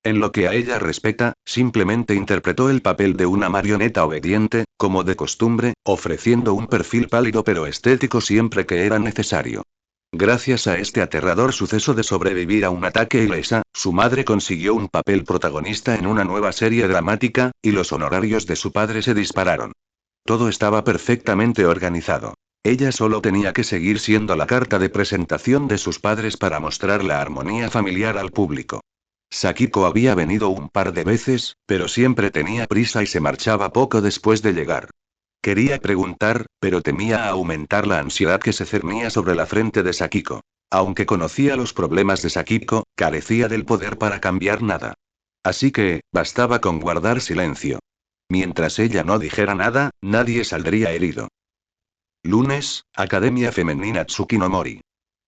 En lo que a ella respecta, simplemente interpretó el papel de una marioneta obediente, como de costumbre, ofreciendo un perfil pálido pero estético siempre que era necesario. Gracias a este aterrador suceso de sobrevivir a un ataque ilesa, su madre consiguió un papel protagonista en una nueva serie dramática, y los honorarios de su padre se dispararon. Todo estaba perfectamente organizado. Ella solo tenía que seguir siendo la carta de presentación de sus padres para mostrar la armonía familiar al público. Sakiko había venido un par de veces, pero siempre tenía prisa y se marchaba poco después de llegar. Quería preguntar, pero temía aumentar la ansiedad que se cernía sobre la frente de Sakiko. Aunque conocía los problemas de Sakiko, carecía del poder para cambiar nada. Así que, bastaba con guardar silencio. Mientras ella no dijera nada, nadie saldría herido. Lunes, Academia Femenina Tsukinomori.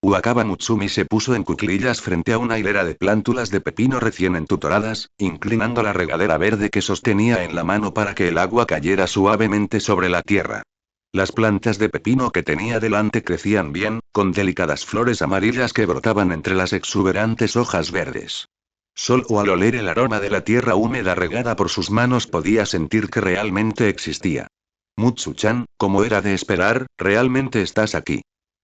Wakaba Mutsumi se puso en cuclillas frente a una hilera de plántulas de pepino recién entutoradas, inclinando la regadera verde que sostenía en la mano para que el agua cayera suavemente sobre la tierra. Las plantas de pepino que tenía delante crecían bien, con delicadas flores amarillas que brotaban entre las exuberantes hojas verdes. Solo al oler el aroma de la tierra húmeda regada por sus manos podía sentir que realmente existía. Mutsu-chan, como era de esperar, ¿realmente estás aquí?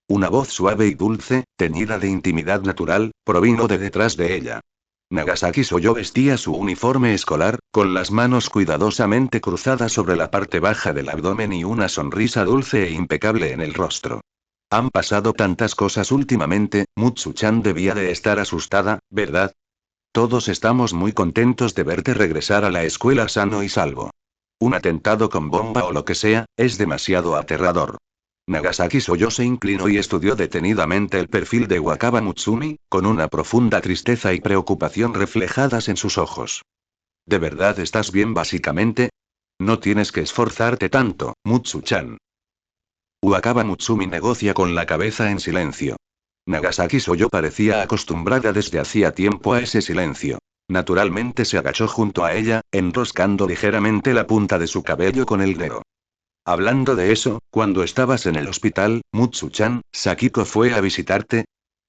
Una voz suave y dulce, teñida de intimidad natural, provino de detrás de ella. Nagasaki Soyo vestía su uniforme escolar, con las manos cuidadosamente cruzadas sobre la parte baja del abdomen y una sonrisa dulce e impecable en el rostro. Han pasado tantas cosas últimamente, Mutsu-chan debía de estar asustada, ¿verdad? Todos estamos muy contentos de verte regresar a la escuela sano y salvo. Un atentado con bomba o lo que sea, es demasiado aterrador. Nagasaki Soyo se inclinó y estudió detenidamente el perfil de Wakaba Mutsumi, con una profunda tristeza y preocupación reflejadas en sus ojos. ¿De verdad estás bien básicamente? No tienes que esforzarte tanto, Mutsu-chan. Wakaba Mutsumi negocia con la cabeza en silencio. Nagasaki Soyo parecía acostumbrada desde hacía tiempo a ese silencio. Naturalmente se agachó junto a ella, enroscando ligeramente la punta de su cabello con el dedo. Hablando de eso, cuando estabas en el hospital, Mutsu-chan, ¿Sakiko fue a visitarte?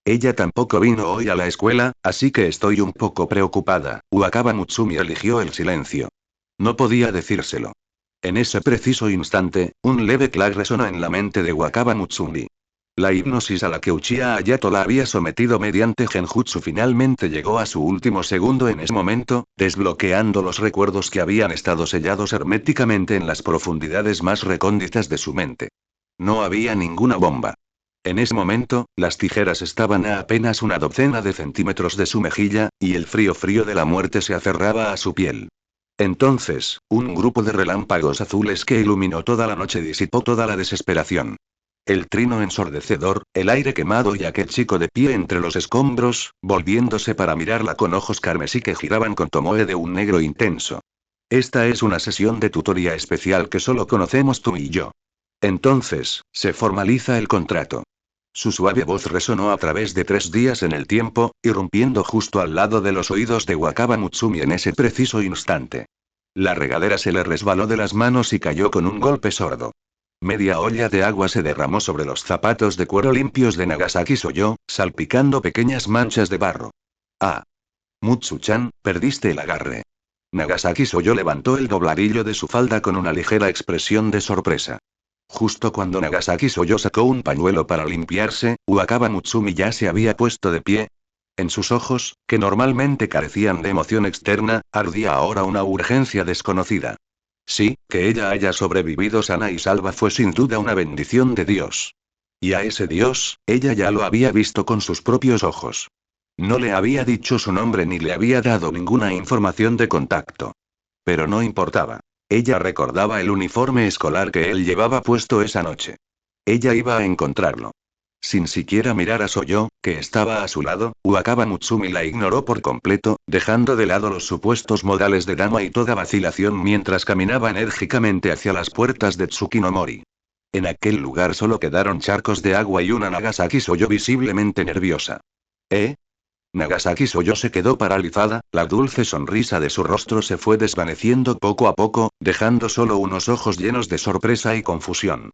Ella tampoco vino hoy a la escuela, así que estoy un poco preocupada. Wakaba Mutsumi eligió el silencio. No podía decírselo. En ese preciso instante, un leve clac resonó en la mente de Wakaba Mutsumi. La hipnosis a la que Uchiha Hayato la había sometido mediante Genjutsu finalmente llegó a su último segundo en ese momento, desbloqueando los recuerdos que habían estado sellados herméticamente en las profundidades más recónditas de su mente. No había ninguna bomba. En ese momento, las tijeras estaban a apenas una docena de centímetros de su mejilla, y el frío de la muerte se aferraba a su piel. Entonces, un grupo de relámpagos azules que iluminó toda la noche disipó toda la desesperación. El trino ensordecedor, el aire quemado y aquel chico de pie entre los escombros, volviéndose para mirarla con ojos carmesí que giraban con Tomoe de un negro intenso. Esta es una sesión de tutoría especial que solo conocemos tú y yo. Entonces, se formaliza el contrato. Su suave voz resonó a través de 3 días en el tiempo, irrumpiendo justo al lado de los oídos de Wakaba Mutsumi en ese preciso instante. La regadera se le resbaló de las manos y cayó con un golpe sordo. Media olla de agua se derramó sobre los zapatos de cuero limpios de Nagasaki Soyo, salpicando pequeñas manchas de barro. Ah. Mutsu-chan, perdiste el agarre. Nagasaki Soyo levantó el dobladillo de su falda con una ligera expresión de sorpresa. Justo cuando Nagasaki Soyo sacó un pañuelo para limpiarse, Wakaba Mutsumi ya se había puesto de pie. En sus ojos, que normalmente carecían de emoción externa, ardía ahora una urgencia desconocida. Sí, que ella haya sobrevivido sana y salva fue sin duda una bendición de Dios. Y a ese Dios, ella ya lo había visto con sus propios ojos. No le había dicho su nombre ni le había dado ninguna información de contacto. Pero no importaba. Ella recordaba el uniforme escolar que él llevaba puesto esa noche. Ella iba a encontrarlo. Sin siquiera mirar a Soyo, que estaba a su lado, Wakaba Mutsumi la ignoró por completo, dejando de lado los supuestos modales de dama y toda vacilación mientras caminaba enérgicamente hacia las puertas de Tsukinomori. En aquel lugar solo quedaron charcos de agua y una Nagasaki Soyo visiblemente nerviosa. ¿Eh? Nagasaki Soyo se quedó paralizada, la dulce sonrisa de su rostro se fue desvaneciendo poco a poco, dejando solo unos ojos llenos de sorpresa y confusión.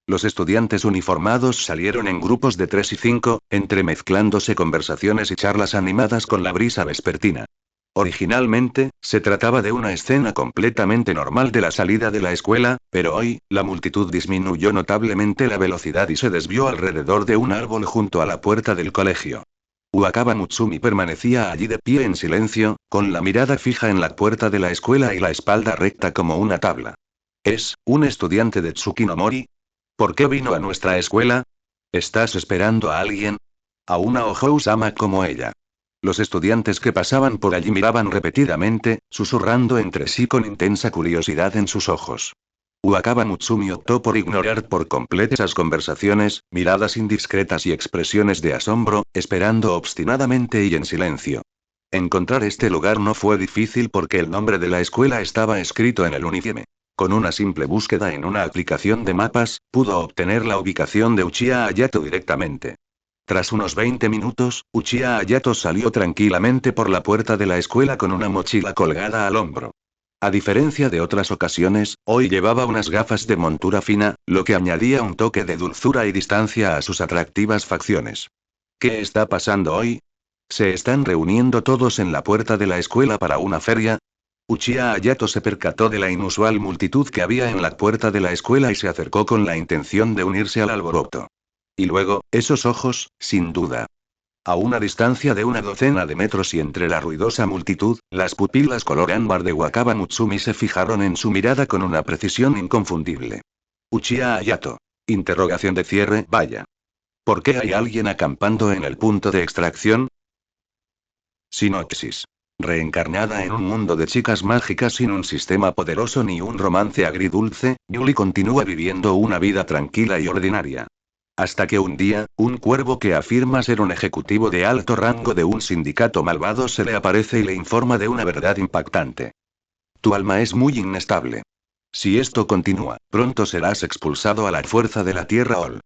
Los estudiantes uniformados salieron en grupos de 3 y 5, entremezclándose conversaciones y charlas animadas con la brisa vespertina. Originalmente, se trataba de una escena completamente normal de la salida de la escuela, pero hoy, la multitud disminuyó notablemente la velocidad y se desvió alrededor de un árbol junto a la puerta del colegio. Wakaba Mutsumi permanecía allí de pie en silencio, con la mirada fija en la puerta de la escuela y la espalda recta como una tabla. ¿Es un estudiante de Tsukinomori? ¿Por qué vino a nuestra escuela? ¿Estás esperando a alguien? A una Ohou-sama como ella. Los estudiantes que pasaban por allí miraban repetidamente, susurrando entre sí con intensa curiosidad en sus ojos. Wakaba Mutsumi optó por ignorar por completo esas conversaciones, miradas indiscretas y expresiones de asombro, esperando obstinadamente y en silencio. Encontrar este lugar no fue difícil porque el nombre de la escuela estaba escrito en el uniforme. Con una simple búsqueda en una aplicación de mapas, pudo obtener la ubicación de Uchiha Hayato directamente. Tras unos 20 minutos, Uchiha Hayato salió tranquilamente por la puerta de la escuela con una mochila colgada al hombro. A diferencia de otras ocasiones, hoy llevaba unas gafas de montura fina, lo que añadía un toque de dulzura y distancia a sus atractivas facciones. ¿Qué está pasando hoy? ¿Se están reuniendo todos en la puerta de la escuela para una feria? Uchiha Hayato se percató de la inusual multitud que había en la puerta de la escuela y se acercó con la intención de unirse al alboroto. Y luego, esos ojos, sin duda. A una distancia de una docena de metros y entre la ruidosa multitud, las pupilas color ámbar de Wakaba Mutsumi se fijaron en su mirada con una precisión inconfundible. Uchiha Hayato. Interrogación de cierre, vaya. ¿Por qué hay alguien acampando en el punto de extracción? Sinopsis. Reencarnada en un mundo de chicas mágicas sin un sistema poderoso ni un romance agridulce, Yuli continúa viviendo una vida tranquila y ordinaria. Hasta que un día, un cuervo que afirma ser un ejecutivo de alto rango de un sindicato malvado se le aparece y le informa de una verdad impactante. Tu alma es muy inestable. Si esto continúa, pronto serás expulsado a la fuerza de la Tierra Ol.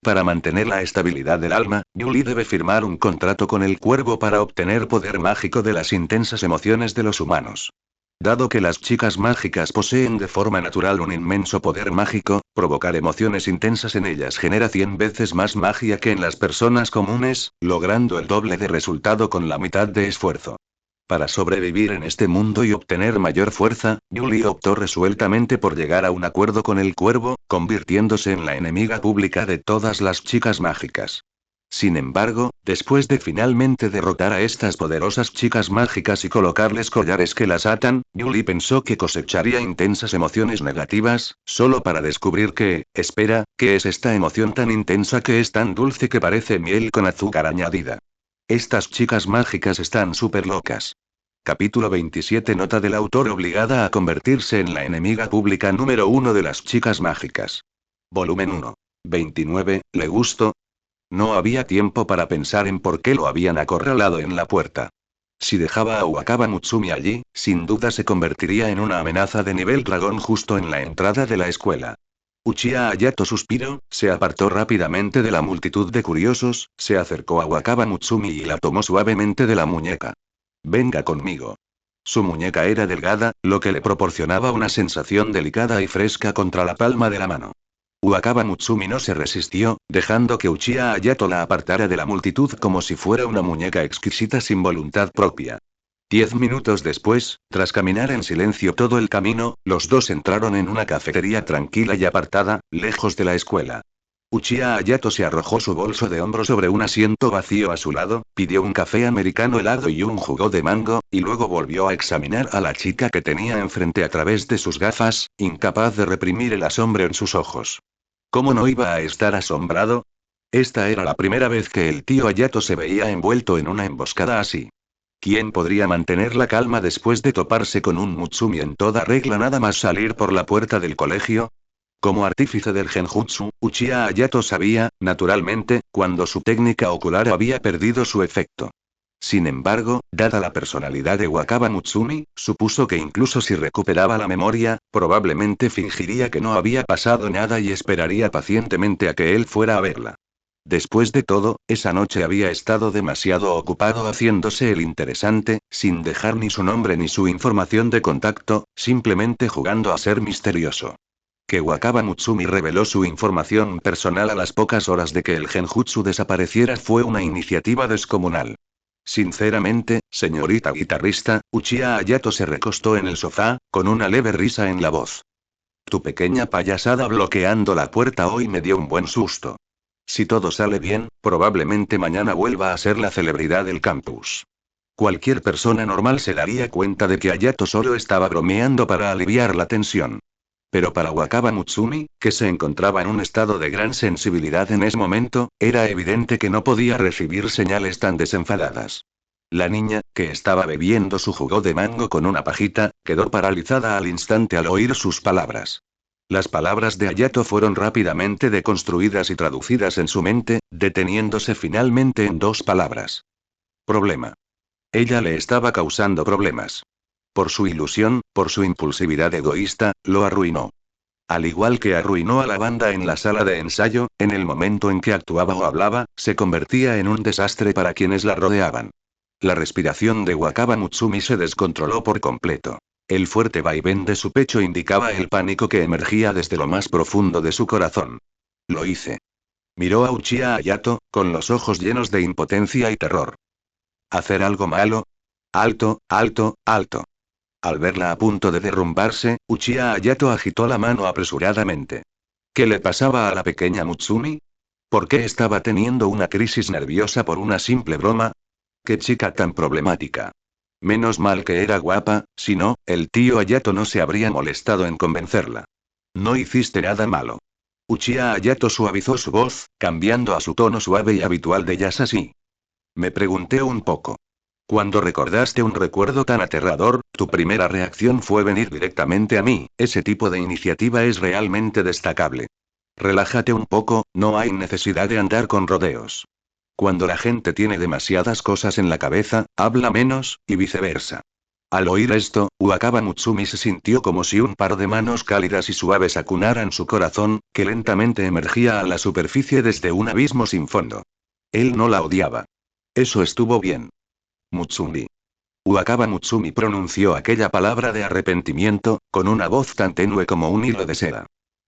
Para mantener la estabilidad del alma, Yuli debe firmar un contrato con el cuervo para obtener poder mágico de las intensas emociones de los humanos. Dado que las chicas mágicas poseen de forma natural un inmenso poder mágico, provocar emociones intensas en ellas genera 100 veces más magia que en las personas comunes, logrando el doble de resultado con la mitad de esfuerzo. Para sobrevivir en este mundo y obtener mayor fuerza, Yuli optó resueltamente por llegar a un acuerdo con el cuervo, convirtiéndose en la enemiga pública de todas las chicas mágicas. Sin embargo, después de finalmente derrotar a estas poderosas chicas mágicas y colocarles collares que las atan, Yuli pensó que cosecharía intensas emociones negativas, solo para descubrir que, espera, ¿qué es esta emoción tan intensa que es tan dulce que parece miel con azúcar añadida? Estas chicas mágicas están súper locas. Capítulo 27. Nota del autor obligada a convertirse en la enemiga pública número 1 de las chicas mágicas. Volumen 1. 29. ¿Le gustó? No había tiempo para pensar en por qué lo habían acorralado en la puerta. Si dejaba a Wakaba Mutsumi allí, sin duda se convertiría en una amenaza de nivel dragón justo en la entrada de la escuela. Uchiha Hayato suspiró, se apartó rápidamente de la multitud de curiosos, se acercó a Wakaba Mutsumi y la tomó suavemente de la muñeca. Venga conmigo. Su muñeca era delgada, lo que le proporcionaba una sensación delicada y fresca contra la palma de la mano. Wakaba Mutsumi no se resistió, dejando que Uchiha Hayato la apartara de la multitud como si fuera una muñeca exquisita sin voluntad propia. 10 minutos después, tras caminar en silencio todo el camino, los dos entraron en una cafetería tranquila y apartada, lejos de la escuela. Uchiha Hayato se arrojó su bolso de hombro sobre un asiento vacío a su lado, pidió un café americano helado y un jugo de mango, y luego volvió a examinar a la chica que tenía enfrente a través de sus gafas, incapaz de reprimir el asombro en sus ojos. ¿Cómo no iba a estar asombrado? Esta era la primera vez que el tío Hayato se veía envuelto en una emboscada así. ¿Quién podría mantener la calma después de toparse con un Mutsumi en toda regla nada más salir por la puerta del colegio? Como artífice del genjutsu, Uchiha Hayato sabía, naturalmente, cuando su técnica ocular había perdido su efecto. Sin embargo, dada la personalidad de Wakaba Mutsumi, supuso que incluso si recuperaba la memoria, probablemente fingiría que no había pasado nada y esperaría pacientemente a que él fuera a verla. Después de todo, esa noche había estado demasiado ocupado haciéndose el interesante, sin dejar ni su nombre ni su información de contacto, simplemente jugando a ser misterioso. Que Wakaba Mutsumi reveló su información personal a las pocas horas de que el genjutsu desapareciera fue una iniciativa descomunal. Sinceramente, señorita guitarrista, Uchiha Hayato se recostó en el sofá, con una leve risa en la voz. Tu pequeña payasada bloqueando la puerta hoy me dio un buen susto. Si todo sale bien, probablemente mañana vuelva a ser la celebridad del campus. Cualquier persona normal se daría cuenta de que Hayato solo estaba bromeando para aliviar la tensión. Pero para Wakaba Mutsumi, que se encontraba en un estado de gran sensibilidad en ese momento, era evidente que no podía recibir señales tan desenfadadas. La niña, que estaba bebiendo su jugo de mango con una pajita, quedó paralizada al instante al oír sus palabras. Las palabras de Hayato fueron rápidamente deconstruidas y traducidas en su mente, deteniéndose finalmente en dos palabras. Problema. Ella le estaba causando problemas. Por su ilusión, por su impulsividad egoísta, lo arruinó. Al igual que arruinó a la banda en la sala de ensayo, en el momento en que actuaba o hablaba, se convertía en un desastre para quienes la rodeaban. La respiración de Wakaba Mutsumi se descontroló por completo. El fuerte vaivén de su pecho indicaba el pánico que emergía desde lo más profundo de su corazón. Lo hice. Miró a Uchiha Hayato, con los ojos llenos de impotencia y terror. ¿Hacer algo malo? Alto, alto, alto. Al verla a punto de derrumbarse, Uchiha Hayato agitó la mano apresuradamente. ¿Qué le pasaba a la pequeña Mutsumi? ¿Por qué estaba teniendo una crisis nerviosa por una simple broma? ¡Qué chica tan problemática! Menos mal que era guapa, si no, el tío Hayato no se habría molestado en convencerla. No hiciste nada malo. Uchiha Hayato suavizó su voz, cambiando a su tono suave y habitual de Yasashi. Me pregunté un poco. Cuando recordaste un recuerdo tan aterrador, tu primera reacción fue venir directamente a mí. Ese tipo de iniciativa es realmente destacable. Relájate un poco, no hay necesidad de andar con rodeos. Cuando la gente tiene demasiadas cosas en la cabeza, habla menos, y viceversa. Al oír esto, Wakaba Mutsumi se sintió como si un par de manos cálidas y suaves acunaran su corazón, que lentamente emergía a la superficie desde un abismo sin fondo. Él no la odiaba. Eso estuvo bien. Mutsumi. Wakaba Mutsumi pronunció aquella palabra de arrepentimiento, con una voz tan tenue como un hilo de seda.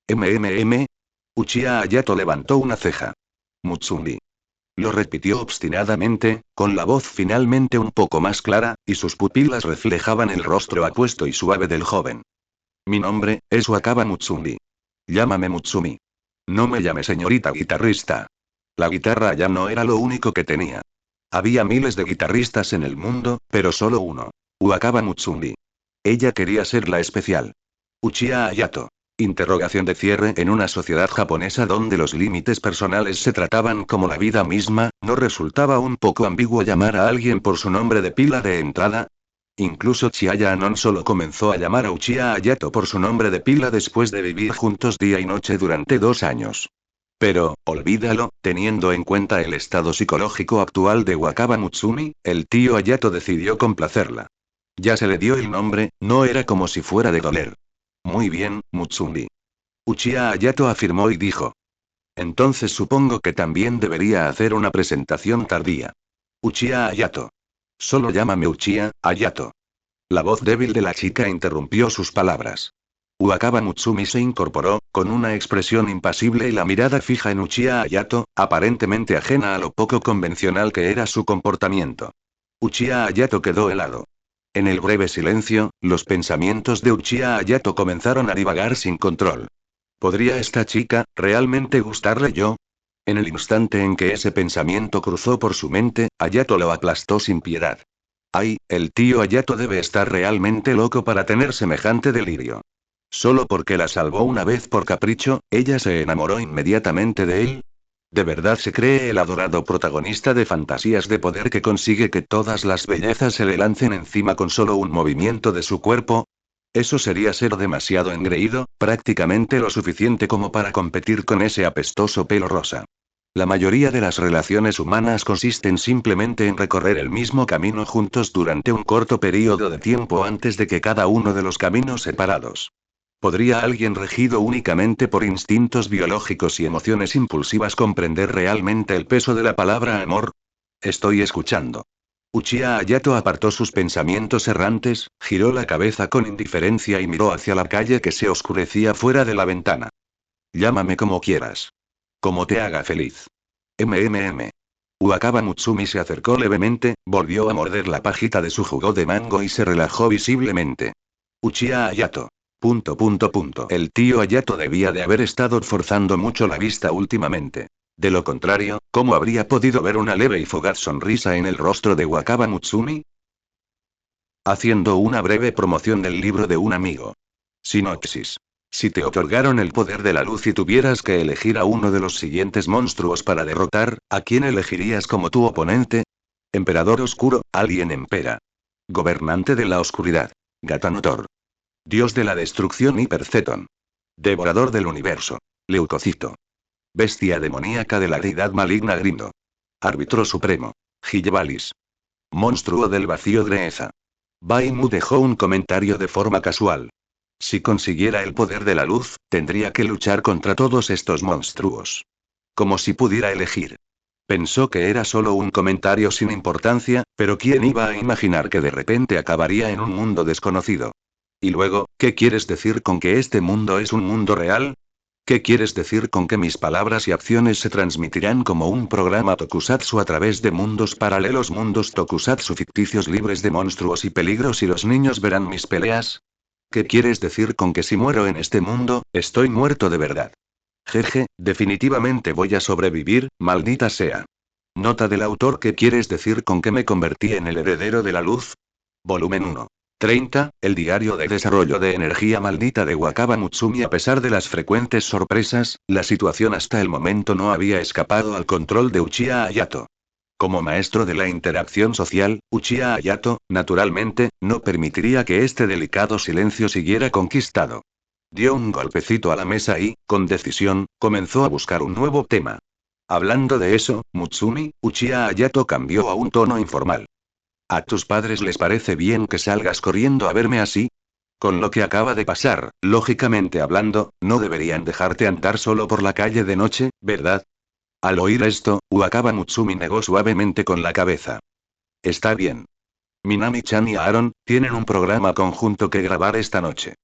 MMM. Uchiha Hayato levantó una ceja. Mutsumi. Lo repitió obstinadamente, con la voz finalmente un poco más clara, y sus pupilas reflejaban el rostro apuesto y suave del joven. Mi nombre es Wakaba Mutsumi. Llámame Mutsumi. No me llame señorita guitarrista. La guitarra ya no era lo único que tenía. Había miles de guitarristas en el mundo, pero solo uno. Wakaba Mutsumi. Ella quería ser la especial. Uchiha Hayato. Interrogación de cierre. En una sociedad japonesa donde los límites personales se trataban como la vida misma, ¿no resultaba un poco ambiguo llamar a alguien por su nombre de pila de entrada? Incluso Chiaya Anon solo comenzó a llamar a Uchiha Hayato por su nombre de pila después de vivir juntos día y noche durante 2 años. Pero, olvídalo, teniendo en cuenta el estado psicológico actual de Wakaba Mutsumi, el tío Hayato decidió complacerla. Ya se le dio el nombre, no era como si fuera de doler. Muy bien, Mutsumi. Uchiha Hayato afirmó y dijo. Entonces supongo que también debería hacer una presentación tardía. Uchiha Hayato. Solo llámame Uchiha Hayato. La voz débil de la chica interrumpió sus palabras. Wakaba Mutsumi se incorporó, con una expresión impasible y la mirada fija en Uchiha Hayato, aparentemente ajena a lo poco convencional que era su comportamiento. Uchiha Hayato quedó helado. En el breve silencio, los pensamientos de Uchiha Hayato comenzaron a divagar sin control. ¿Podría esta chica realmente gustarle yo? En el instante en que ese pensamiento cruzó por su mente, Hayato lo aplastó sin piedad. Ay, el tío Hayato debe estar realmente loco para tener semejante delirio. Solo porque la salvó una vez por capricho, ella se enamoró inmediatamente de él. ¿De verdad se cree el adorado protagonista de fantasías de poder que consigue que todas las bellezas se le lancen encima con solo un movimiento de su cuerpo? Eso sería ser demasiado engreído, prácticamente lo suficiente como para competir con ese apestoso pelo rosa. La mayoría de las relaciones humanas consisten simplemente en recorrer el mismo camino juntos durante un corto periodo de tiempo antes de que cada uno de los caminos separados. ¿Podría alguien regido únicamente por instintos biológicos y emociones impulsivas comprender realmente el peso de la palabra amor? Estoy escuchando. Uchiha Hayato apartó sus pensamientos errantes, giró la cabeza con indiferencia y miró hacia la calle que se oscurecía fuera de la ventana. Llámame como quieras. Como te haga feliz. MMM. Wakaba Mutsumi se acercó levemente, volvió a morder la pajita de su jugo de mango y se relajó visiblemente. Uchiha Hayato. El tío Hayato debía de haber estado forzando mucho la vista últimamente. De lo contrario, ¿cómo habría podido ver una leve y fugaz sonrisa en el rostro de Wakaba Mutsumi? Haciendo una breve promoción del libro de un amigo. Sinopsis. Si te otorgaron el poder de la luz y tuvieras que elegir a uno de los siguientes monstruos para derrotar, ¿a quién elegirías como tu oponente? Emperador Oscuro, Alien Empera. Gobernante de la Oscuridad. Gatanotor. Dios de la Destrucción Hiperceton. Devorador del Universo. Leucocito. Bestia demoníaca de la deidad maligna Grindo. Árbitro Supremo. Gillevalis. Monstruo del vacío Dreeza. Baimu dejó un comentario de forma casual. Si consiguiera el poder de la luz, tendría que luchar contra todos estos monstruos. Como si pudiera elegir. Pensó que era solo un comentario sin importancia, pero ¿quién iba a imaginar que de repente acabaría en un mundo desconocido? Y luego, ¿qué quieres decir con que este mundo es un mundo real? ¿Qué quieres decir con que mis palabras y acciones se transmitirán como un programa tokusatsu a través de mundos paralelos, mundos tokusatsu ficticios libres de monstruos y peligros y los niños verán mis peleas? ¿Qué quieres decir con que si muero en este mundo, estoy muerto de verdad? Jeje, definitivamente voy a sobrevivir, maldita sea. Nota del autor. ¿Qué quieres decir con que me convertí en el heredero de la luz? Volumen 1. 30, el diario de desarrollo de energía maldita de Wakaba Mutsumi. A pesar de las frecuentes sorpresas, la situación hasta el momento no había escapado al control de Uchiha Hayato. Como maestro de la interacción social, Uchiha Hayato, naturalmente, no permitiría que este delicado silencio siguiera conquistado. Dio un golpecito a la mesa y, con decisión, comenzó a buscar un nuevo tema. Hablando de eso, Mutsumi, Uchiha Hayato cambió a un tono informal. ¿A tus padres les parece bien que salgas corriendo a verme así? Con lo que acaba de pasar, lógicamente hablando, no deberían dejarte andar solo por la calle de noche, ¿verdad? Al oír esto, Wakaba Mutsumi negó suavemente con la cabeza. Está bien. Minami-chan y Aaron tienen un programa conjunto que grabar esta noche.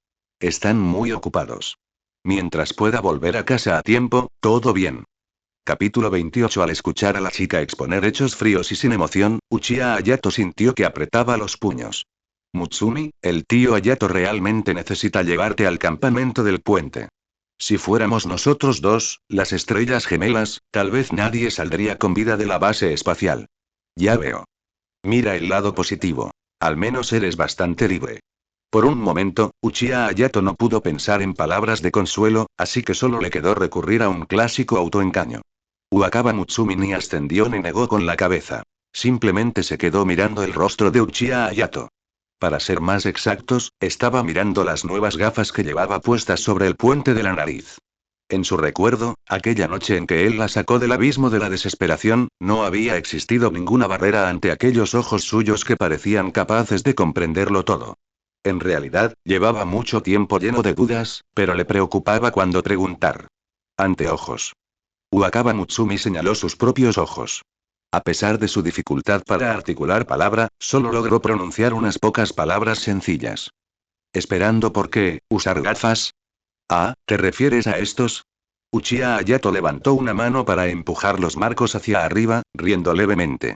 Están muy ocupados. Mientras pueda volver a casa a tiempo, todo bien. Capítulo 28. Al escuchar a la chica exponer hechos fríos y sin emoción, Uchiha Hayato sintió que apretaba los puños. Mutsumi, el tío Hayato realmente necesita llevarte al campamento del puente. Si fuéramos nosotros dos, las estrellas gemelas, tal vez nadie saldría con vida de la base espacial. Ya veo. Mira el lado positivo. Al menos eres bastante libre. Por un momento, Uchiha Hayato no pudo pensar en palabras de consuelo, así que solo le quedó recurrir a un clásico autoengaño. Wakaba Mutsumi ni ascendió ni negó con la cabeza. Simplemente se quedó mirando el rostro de Uchiha Hayato. Para ser más exactos, estaba mirando las nuevas gafas que llevaba puestas sobre el puente de la nariz. En su recuerdo, aquella noche en que él la sacó del abismo de la desesperación, no había existido ninguna barrera ante aquellos ojos suyos que parecían capaces de comprenderlo todo. En realidad, llevaba mucho tiempo lleno de dudas, pero le preocupaba cuando preguntar. Anteojos. Wakaba Mutsumi señaló sus propios ojos. A pesar de su dificultad para articular palabra, solo logró pronunciar unas pocas palabras sencillas. ¿Esperando por qué, usar gafas? Ah, ¿te refieres a estos? Uchiha Hayato levantó una mano para empujar los marcos hacia arriba, riendo levemente.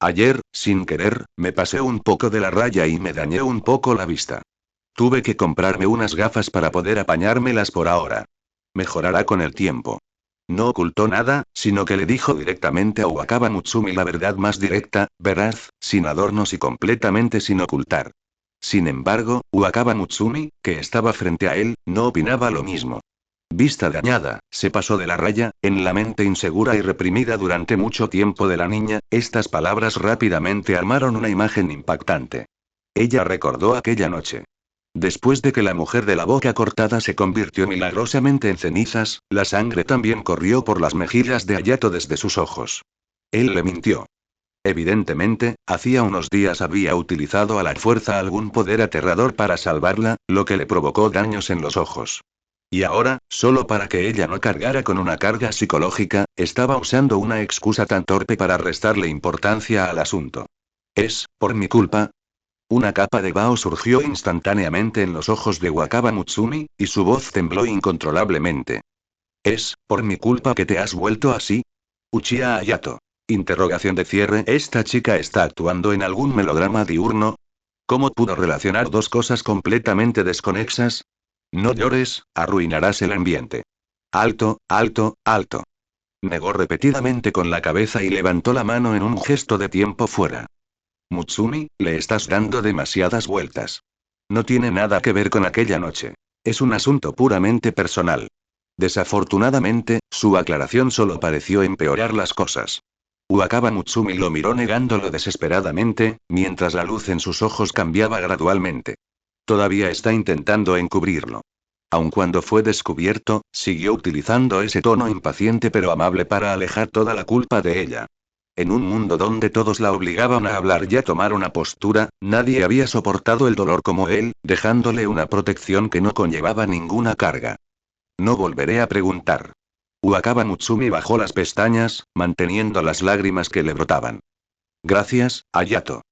Ayer, sin querer, me pasé un poco de la raya y me dañé un poco la vista. Tuve que comprarme unas gafas para poder apañármelas por ahora. Mejorará con el tiempo. No ocultó nada, sino que le dijo directamente a Wakaba Mutsumi la verdad más directa, veraz, sin adornos y completamente sin ocultar. Sin embargo, Wakaba Mutsumi, que estaba frente a él, no opinaba lo mismo. Vista dañada, se pasó de la raya, en la mente insegura y reprimida durante mucho tiempo de la niña, estas palabras rápidamente armaron una imagen impactante. Ella recordó aquella noche. Después de que la mujer de la boca cortada se convirtió milagrosamente en cenizas, la sangre también corrió por las mejillas de Hayato desde sus ojos. Él le mintió. Evidentemente, hacía unos días había utilizado a la fuerza algún poder aterrador para salvarla, lo que le provocó daños en los ojos. Y ahora, solo para que ella no cargara con una carga psicológica, estaba usando una excusa tan torpe para restarle importancia al asunto. Es, por mi culpa. Una capa de vaho surgió instantáneamente en los ojos de Wakaba Mutsumi, y su voz tembló incontrolablemente. ¿Es, por mi culpa que te has vuelto así? Uchiha Hayato. Interrogación de cierre. ¿Esta chica está actuando en algún melodrama diurno? ¿Cómo pudo relacionar dos cosas completamente desconexas? No llores, arruinarás el ambiente. Alto, alto, alto. Negó repetidamente con la cabeza y levantó la mano en un gesto de tiempo fuera. Mutsumi, le estás dando demasiadas vueltas. No tiene nada que ver con aquella noche. Es un asunto puramente personal. Desafortunadamente, su aclaración solo pareció empeorar las cosas. Wakaba Mutsumi lo miró negándolo desesperadamente, mientras la luz en sus ojos cambiaba gradualmente. Todavía está intentando encubrirlo. Aun cuando fue descubierto, siguió utilizando ese tono impaciente pero amable para alejar toda la culpa de ella. En un mundo donde todos la obligaban a hablar y a tomar una postura, nadie había soportado el dolor como él, dejándole una protección que no conllevaba ninguna carga. No volveré a preguntar. Wakaba Mutsumi bajó las pestañas, manteniendo las lágrimas que le brotaban. Gracias, Hayato.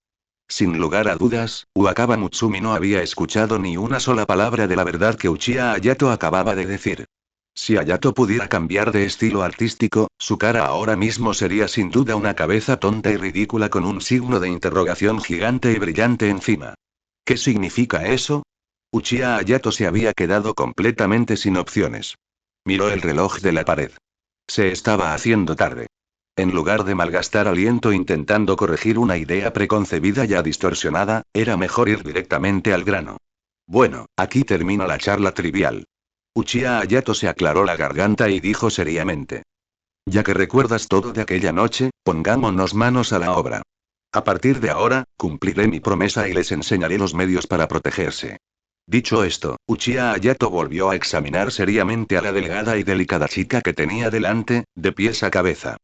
Sin lugar a dudas, Wakaba Mutsumi no había escuchado ni una sola palabra de la verdad que Uchiha Hayato acababa de decir. Si Hayato pudiera cambiar de estilo artístico, su cara ahora mismo sería sin duda una cabeza tonta y ridícula con un signo de interrogación gigante y brillante encima. ¿Qué significa eso? Uchiha Hayato se había quedado completamente sin opciones. Miró el reloj de la pared. Se estaba haciendo tarde. En lugar de malgastar aliento intentando corregir una idea preconcebida ya distorsionada, era mejor ir directamente al grano. Bueno, aquí termina la charla trivial. Uchiha Hayato se aclaró la garganta y dijo seriamente. Ya que recuerdas todo de aquella noche, pongámonos manos a la obra. A partir de ahora, cumpliré mi promesa y les enseñaré los medios para protegerse. Dicho esto, Uchiha Hayato volvió a examinar seriamente a la delgada y delicada chica que tenía delante, de pies a cabeza.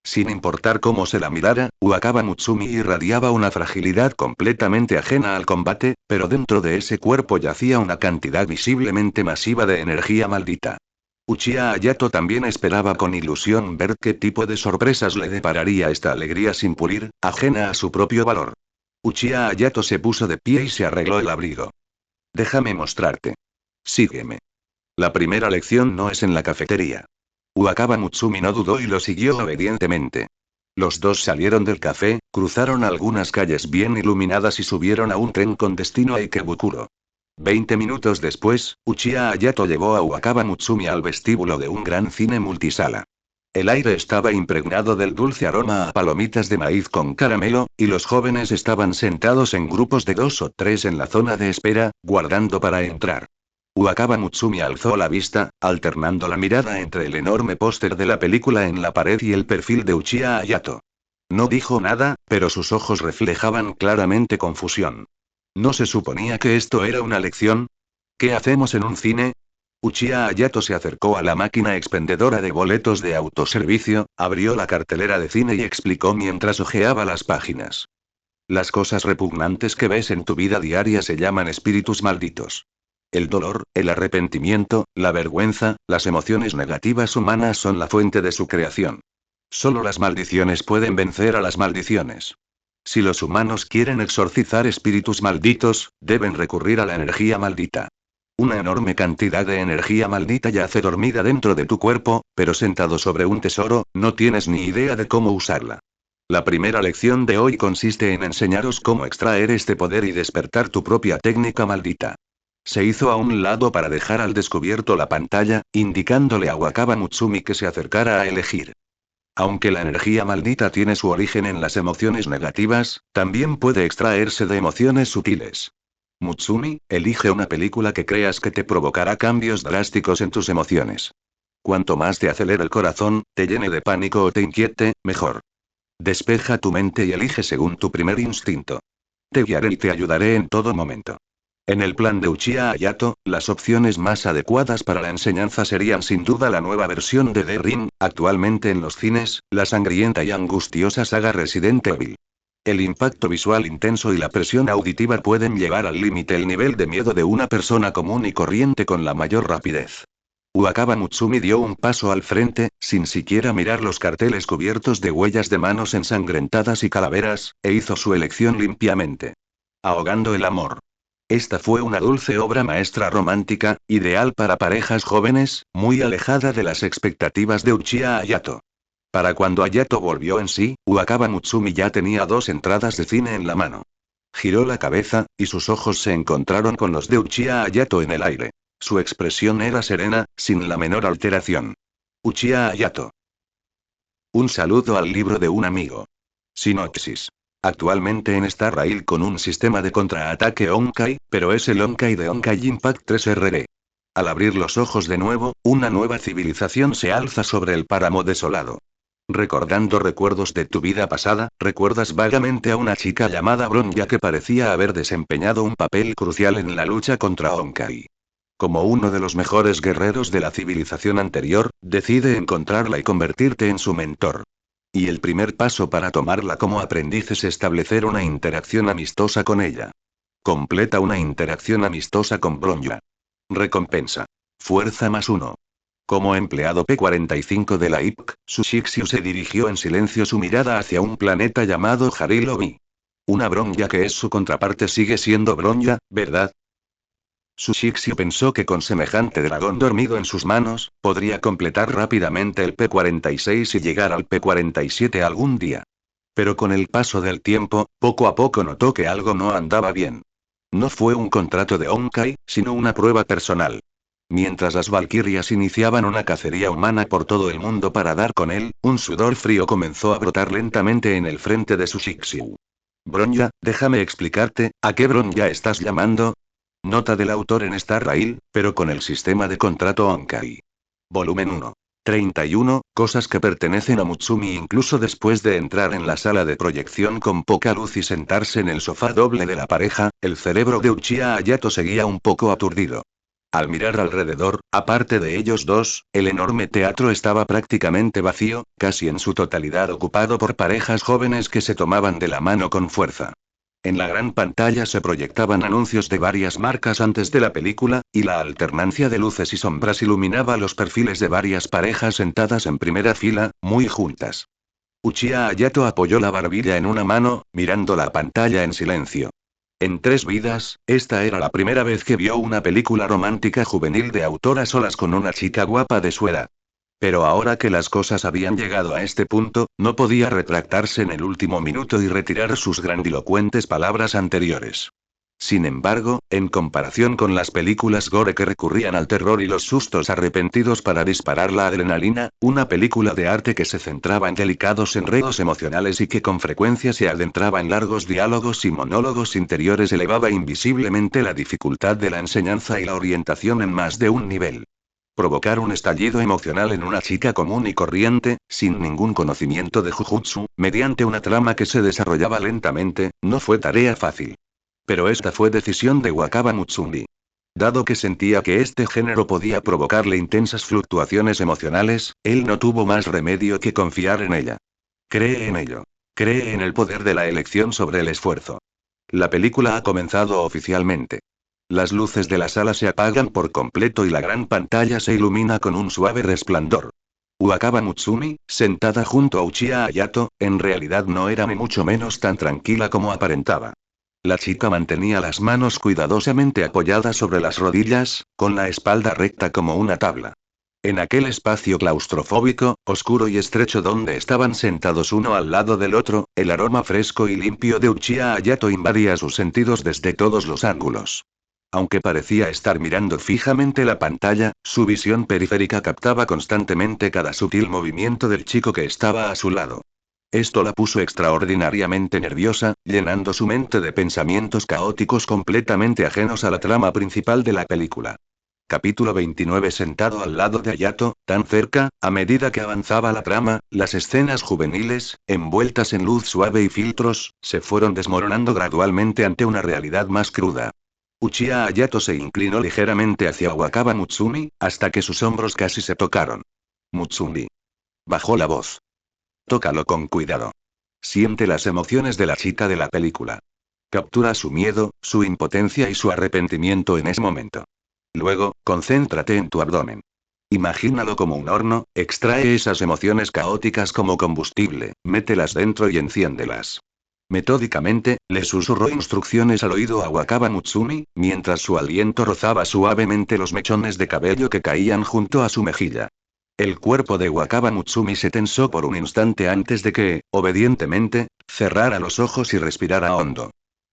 Sin importar cómo se la mirara, Wakaba Mutsumi irradiaba una fragilidad completamente ajena al combate, pero dentro de ese cuerpo yacía una cantidad visiblemente masiva de energía maldita. Uchiha Hayato también esperaba con ilusión ver qué tipo de sorpresas le depararía esta alegría sin pulir, ajena a su propio valor. Uchiha Hayato se puso de pie y se arregló el abrigo. Déjame mostrarte. Sígueme. La primera lección no es en la cafetería. Wakaba Mutsumi no dudó y lo siguió obedientemente. Los dos salieron del café, cruzaron algunas calles bien iluminadas y subieron a un tren con destino a Ikebukuro. 20 minutos después, Uchiha Hayato llevó a Wakaba Mutsumi al vestíbulo de un gran cine multisala. El aire estaba impregnado del dulce aroma a palomitas de maíz con caramelo, y los jóvenes estaban sentados en grupos de 2 o 3 en la zona de espera, guardando para entrar. Wakaba Mutsumi alzó la vista, alternando la mirada entre el enorme póster de la película en la pared y el perfil de Uchiha Hayato. No dijo nada, pero sus ojos reflejaban claramente confusión. ¿No se suponía que esto era una lección? ¿Qué hacemos en un cine? Uchiha Hayato se acercó a la máquina expendedora de boletos de autoservicio, abrió la cartelera de cine y explicó mientras hojeaba las páginas. Las cosas repugnantes que ves en tu vida diaria se llaman espíritus malditos. El dolor, el arrepentimiento, la vergüenza, las emociones negativas humanas son la fuente de su creación. Solo las maldiciones pueden vencer a las maldiciones. Si los humanos quieren exorcizar espíritus malditos, deben recurrir a la energía maldita. Una enorme cantidad de energía maldita yace dormida dentro de tu cuerpo, pero sentado sobre un tesoro, no tienes ni idea de cómo usarla. La primera lección de hoy consiste en enseñaros cómo extraer este poder y despertar tu propia técnica maldita. Se hizo a un lado para dejar al descubierto la pantalla, indicándole a Wakaba Mutsumi que se acercara a elegir. Aunque la energía maldita tiene su origen en las emociones negativas, también puede extraerse de emociones sutiles. Mutsumi, elige una película que creas que te provocará cambios drásticos en tus emociones. Cuanto más te acelere el corazón, te llene de pánico o te inquiete, mejor. Despeja tu mente y elige según tu primer instinto. Te guiaré y te ayudaré en todo momento. En el plan de Uchiha Hayato, las opciones más adecuadas para la enseñanza serían sin duda la nueva versión de The Ring, actualmente en los cines, la sangrienta y angustiosa saga Resident Evil. El impacto visual intenso y la presión auditiva pueden llevar al límite el nivel de miedo de una persona común y corriente con la mayor rapidez. Wakaba Mutsumi dio un paso al frente, sin siquiera mirar los carteles cubiertos de huellas de manos ensangrentadas y calaveras, e hizo su elección limpiamente. Ahogando el amor. Esta fue una dulce obra maestra romántica, ideal para parejas jóvenes, muy alejada de las expectativas de Uchiha Hayato. Para cuando Hayato volvió en sí, Wakaba Mutsumi ya tenía 2 entradas de cine en la mano. Giró la cabeza, y sus ojos se encontraron con los de Uchiha Hayato en el aire. Su expresión era serena, sin la menor alteración. Uchiha Hayato. Un saludo al libro de un amigo. Sinopsis. Actualmente en Star Rail con un sistema de contraataque Honkai, pero es el Honkai de Honkai Impact 3 RD. Al abrir los ojos de nuevo, una nueva civilización se alza sobre el páramo desolado. Recordando recuerdos de tu vida pasada, recuerdas vagamente a una chica llamada Bronya que parecía haber desempeñado un papel crucial en la lucha contra Honkai. Como uno de los mejores guerreros de la civilización anterior, decide encontrarla y convertirte en su mentor. Y el primer paso para tomarla como aprendiz es establecer una interacción amistosa con ella. Completa una interacción amistosa con Bronya. Recompensa. Fuerza +1. Como empleado P-45 de la IPC, Sushixiu se dirigió en silencio su mirada hacia un planeta llamado Harilobi. Una Bronya que es su contraparte sigue siendo Bronya, ¿verdad? Sushixiu pensó que con semejante dragón dormido en sus manos, podría completar rápidamente el P-46 y llegar al P-47 algún día. Pero con el paso del tiempo, poco a poco notó que algo no andaba bien. No fue un contrato de Honkai, sino una prueba personal. Mientras las valquirias iniciaban una cacería humana por todo el mundo para dar con él, un sudor frío comenzó a brotar lentamente en el frente de Sushixiu. Bronya, déjame explicarte, ¿a qué Bronya estás llamando? Nota del autor en Star Rail, pero con el sistema de contrato Honkai. Volumen 1. 31, cosas que pertenecen a Mutsumi incluso después de entrar en la sala de proyección con poca luz y sentarse en el sofá doble de la pareja, el cerebro de Uchiha Hayato seguía un poco aturdido. Al mirar alrededor, aparte de ellos dos, el enorme teatro estaba prácticamente vacío, casi en su totalidad ocupado por parejas jóvenes que se tomaban de la mano con fuerza. En la gran pantalla se proyectaban anuncios de varias marcas antes de la película, y la alternancia de luces y sombras iluminaba los perfiles de varias parejas sentadas en primera fila, muy juntas. Uchiha Hayato apoyó la barbilla en una mano, mirando la pantalla en silencio. En 3 vidas, esta era la primera vez que vio una película romántica juvenil de autor a solas con una chica guapa de su edad. Pero ahora que las cosas habían llegado a este punto, no podía retractarse en el último minuto y retirar sus grandilocuentes palabras anteriores. Sin embargo, en comparación con las películas gore que recurrían al terror y los sustos arrepentidos para disparar la adrenalina, una película de arte que se centraba en delicados enredos emocionales y que con frecuencia se adentraba en largos diálogos y monólogos interiores elevaba invisiblemente la dificultad de la enseñanza y la orientación en más de un nivel. Provocar un estallido emocional en una chica común y corriente, sin ningún conocimiento de Jujutsu, mediante una trama que se desarrollaba lentamente, no fue tarea fácil. Pero esta fue decisión de Wakaba Mutsumi. Dado que sentía que este género podía provocarle intensas fluctuaciones emocionales, él no tuvo más remedio que confiar en ella. Cree en ello. Cree en el poder de la elección sobre el esfuerzo. La película ha comenzado oficialmente. Las luces de la sala se apagan por completo y la gran pantalla se ilumina con un suave resplandor. Wakaba Mutsumi, sentada junto a Uchiha Hayato, en realidad no era ni mucho menos tan tranquila como aparentaba. La chica mantenía las manos cuidadosamente apoyadas sobre las rodillas, con la espalda recta como una tabla. En aquel espacio claustrofóbico, oscuro y estrecho donde estaban sentados uno al lado del otro, el aroma fresco y limpio de Uchiha Hayato invadía sus sentidos desde todos los ángulos. Aunque parecía estar mirando fijamente la pantalla, su visión periférica captaba constantemente cada sutil movimiento del chico que estaba a su lado. Esto la puso extraordinariamente nerviosa, llenando su mente de pensamientos caóticos completamente ajenos a la trama principal de la película. Capítulo 29. Sentado al lado de Hayato, tan cerca, a medida que avanzaba la trama, las escenas juveniles, envueltas en luz suave y filtros, se fueron desmoronando gradualmente ante una realidad más cruda. Uchiha Hayato se inclinó ligeramente hacia Wakaba Mutsumi, hasta que sus hombros casi se tocaron. Mutsumi. Bajó la voz. Tócalo con cuidado. Siente las emociones de la chica de la película. Captura su miedo, su impotencia y su arrepentimiento en ese momento. Luego, concéntrate en tu abdomen. Imagínalo como un horno, extrae esas emociones caóticas como combustible, mételas dentro y enciéndelas. Metódicamente, le susurró instrucciones al oído a Wakaba Mutsumi, mientras su aliento rozaba suavemente los mechones de cabello que caían junto a su mejilla. El cuerpo de Wakaba Mutsumi se tensó por un instante antes de que, obedientemente, cerrara los ojos y respirara hondo.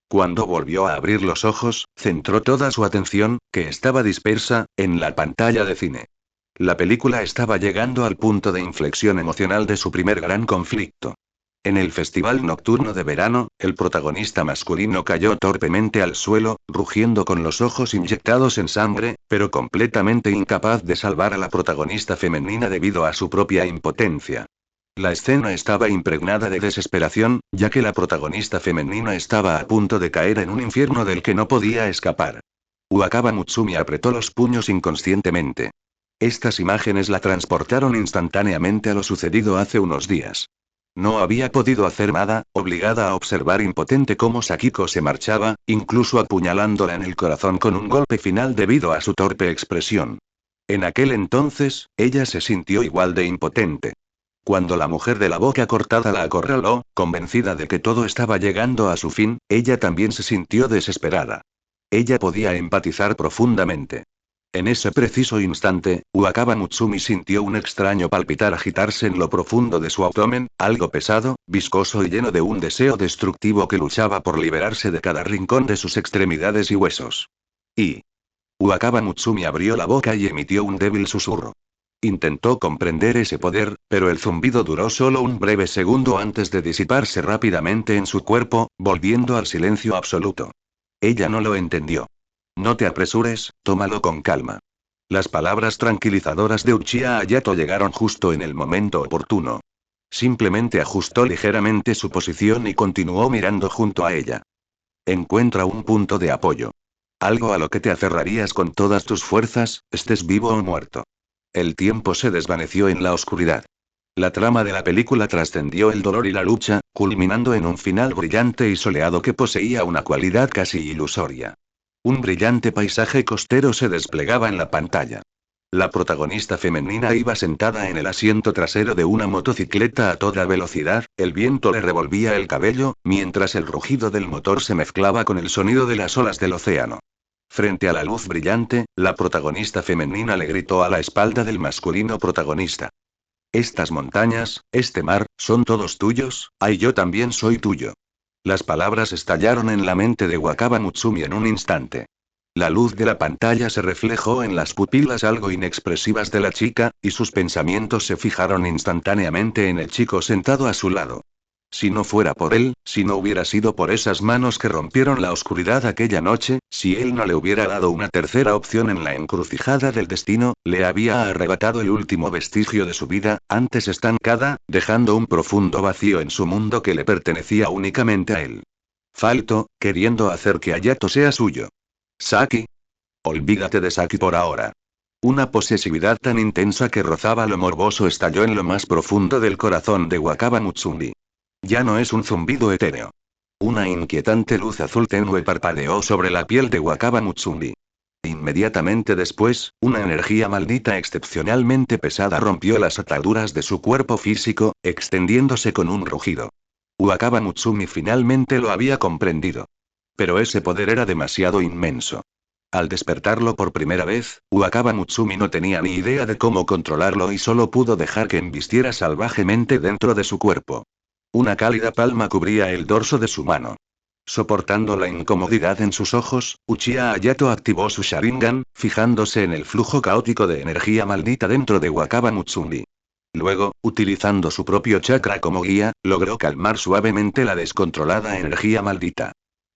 Cuando volvió a abrir los ojos, centró toda su atención, que estaba dispersa, en la pantalla de cine. La película estaba llegando al punto de inflexión emocional de su primer gran conflicto. En el festival nocturno de verano, el protagonista masculino cayó torpemente al suelo, rugiendo con los ojos inyectados en sangre, pero completamente incapaz de salvar a la protagonista femenina debido a su propia impotencia. La escena estaba impregnada de desesperación, ya que la protagonista femenina estaba a punto de caer en un infierno del que no podía escapar. Wakaba Mutsumi apretó los puños inconscientemente. Estas imágenes la transportaron instantáneamente a lo sucedido hace unos días. No había podido hacer nada, obligada a observar impotente cómo Sakiko se marchaba, incluso apuñalándola en el corazón con un golpe final debido a su torpe expresión. En aquel entonces, ella se sintió igual de impotente. Cuando la mujer de la boca cortada la acorraló, convencida de que todo estaba llegando a su fin, ella también se sintió desesperada. Ella podía empatizar profundamente. En ese preciso instante, Wakaba Mutsumi sintió un extraño palpitar agitarse en lo profundo de su abdomen, algo pesado, viscoso y lleno de un deseo destructivo que luchaba por liberarse de cada rincón de sus extremidades y huesos. Y Wakaba Mutsumi abrió la boca y emitió un débil susurro. Intentó comprender ese poder, pero el zumbido duró solo un breve segundo antes de disiparse rápidamente en su cuerpo, volviendo al silencio absoluto. Ella no lo entendió. No te apresures, tómalo con calma. Las palabras tranquilizadoras de Uchiha Hayato llegaron justo en el momento oportuno. Simplemente ajustó ligeramente su posición y continuó mirando junto a ella. Encuentra un punto de apoyo. Algo a lo que te aferrarías con todas tus fuerzas, estés vivo o muerto. El tiempo se desvaneció en la oscuridad. La trama de la película trascendió el dolor y la lucha, culminando en un final brillante y soleado que poseía una cualidad casi ilusoria. Un brillante paisaje costero se desplegaba en la pantalla. La protagonista femenina iba sentada en el asiento trasero de una motocicleta a toda velocidad, el viento le revolvía el cabello, mientras el rugido del motor se mezclaba con el sonido de las olas del océano. Frente a la luz brillante, la protagonista femenina le gritó a la espalda del masculino protagonista. Estas montañas, este mar, son todos tuyos, ay yo también soy tuyo. Las palabras estallaron en la mente de Wakaba Mutsumi en un instante. La luz de la pantalla se reflejó en las pupilas algo inexpresivas de la chica, y sus pensamientos se fijaron instantáneamente en el chico sentado a su lado. Si no fuera por él, si no hubiera sido por esas manos que rompieron la oscuridad aquella noche, si él no le hubiera dado una tercera opción en la encrucijada del destino, le había arrebatado el último vestigio de su vida, antes estancada, dejando un profundo vacío en su mundo que le pertenecía únicamente a él. Falto, queriendo hacer que Hayato sea suyo. Saki. Olvídate de Saki por ahora. Una posesividad tan intensa que rozaba lo morboso estalló en lo más profundo del corazón de Wakaba Mutsumi. Ya no es un zumbido etéreo. Una inquietante luz azul tenue parpadeó sobre la piel de Wakaba Mutsumi. Inmediatamente después, una energía maldita excepcionalmente pesada rompió las ataduras de su cuerpo físico, extendiéndose con un rugido. Wakaba Mutsumi finalmente lo había comprendido. Pero ese poder era demasiado inmenso. Al despertarlo por primera vez, Wakaba Mutsumi no tenía ni idea de cómo controlarlo y solo pudo dejar que embistiera salvajemente dentro de su cuerpo. Una cálida palma cubría el dorso de su mano. Soportando la incomodidad en sus ojos, Uchiha Hayato activó su Sharingan, fijándose en el flujo caótico de energía maldita dentro de Wakaba Mutsumi. Luego, utilizando su propio chakra como guía, logró calmar suavemente la descontrolada energía maldita.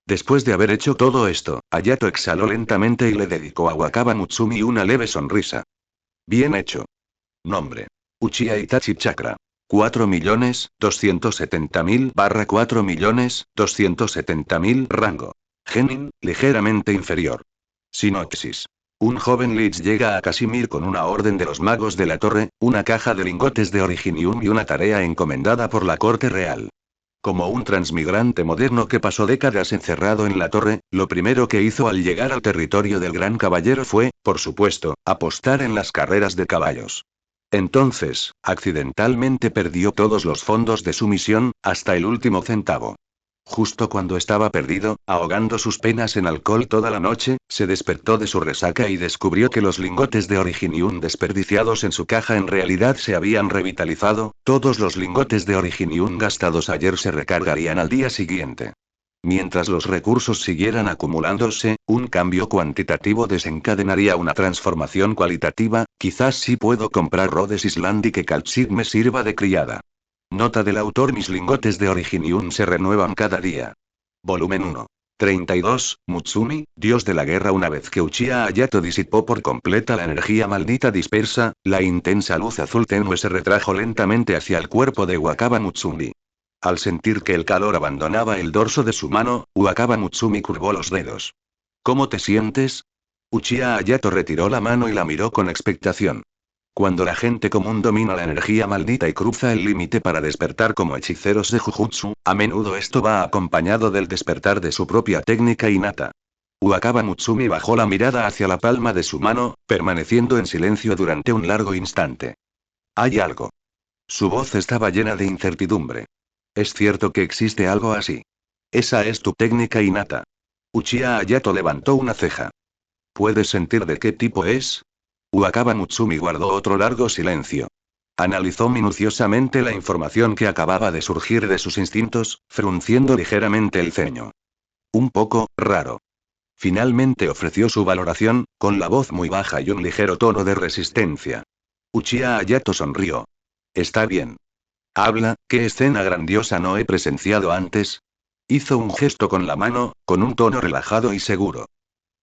Después de haber hecho todo esto, Hayato exhaló lentamente y le dedicó a Wakaba Mutsumi una leve sonrisa. Bien hecho. Nombre. Uchiha Itachi Chakra. 4.270.000/4.270.000 Rango. Genin, ligeramente inferior. Sinopsis. Un joven Lich llega a Casimir con una orden de los magos de la torre, una caja de lingotes de Originium y una tarea encomendada por la corte real. Como un transmigrante moderno que pasó décadas encerrado en la torre, lo primero que hizo al llegar al territorio del gran caballero fue, por supuesto, apostar en las carreras de caballos. Entonces, accidentalmente perdió todos los fondos de su misión, hasta el último centavo. Justo cuando estaba perdido, ahogando sus penas en alcohol toda la noche, se despertó de su resaca y descubrió que los lingotes de Originium desperdiciados en su caja en realidad se habían revitalizado, todos los lingotes de Originium gastados ayer se recargarían al día siguiente. Mientras los recursos siguieran acumulándose, un cambio cuantitativo desencadenaría una transformación cualitativa, quizás sí puedo comprar Rhodes Island y que Calcid me sirva de criada. Nota del autor: mis lingotes de Originium se renuevan cada día. Volumen 1. 32, Mutsumi, dios de la guerra. Una vez que Uchiha Hayato disipó por completa la energía maldita dispersa, la intensa luz azul tenue se retrajo lentamente hacia el cuerpo de Wakaba Mutsumi. Al sentir que el calor abandonaba el dorso de su mano, Wakaba Mutsumi curvó los dedos. ¿Cómo te sientes? Uchiha Hayato retiró la mano y la miró con expectación. Cuando la gente común domina la energía maldita y cruza el límite para despertar como hechiceros de Jujutsu, a menudo esto va acompañado del despertar de su propia técnica innata. Wakaba Mutsumi bajó la mirada hacia la palma de su mano, permaneciendo en silencio durante un largo instante. Hay algo. Su voz estaba llena de incertidumbre. ¿Es cierto que existe algo así? Esa es tu técnica innata. Uchiha Hayato levantó una ceja. ¿Puedes sentir de qué tipo es? Wakaba Mutsumi guardó otro largo silencio. Analizó minuciosamente la información que acababa de surgir de sus instintos, frunciendo ligeramente el ceño. Un poco raro. Finalmente ofreció su valoración, con la voz muy baja y un ligero tono de resistencia. Uchiha Hayato sonrió. Está bien. Habla, ¿qué escena grandiosa no he presenciado antes? Hizo un gesto con la mano, con un tono relajado y seguro.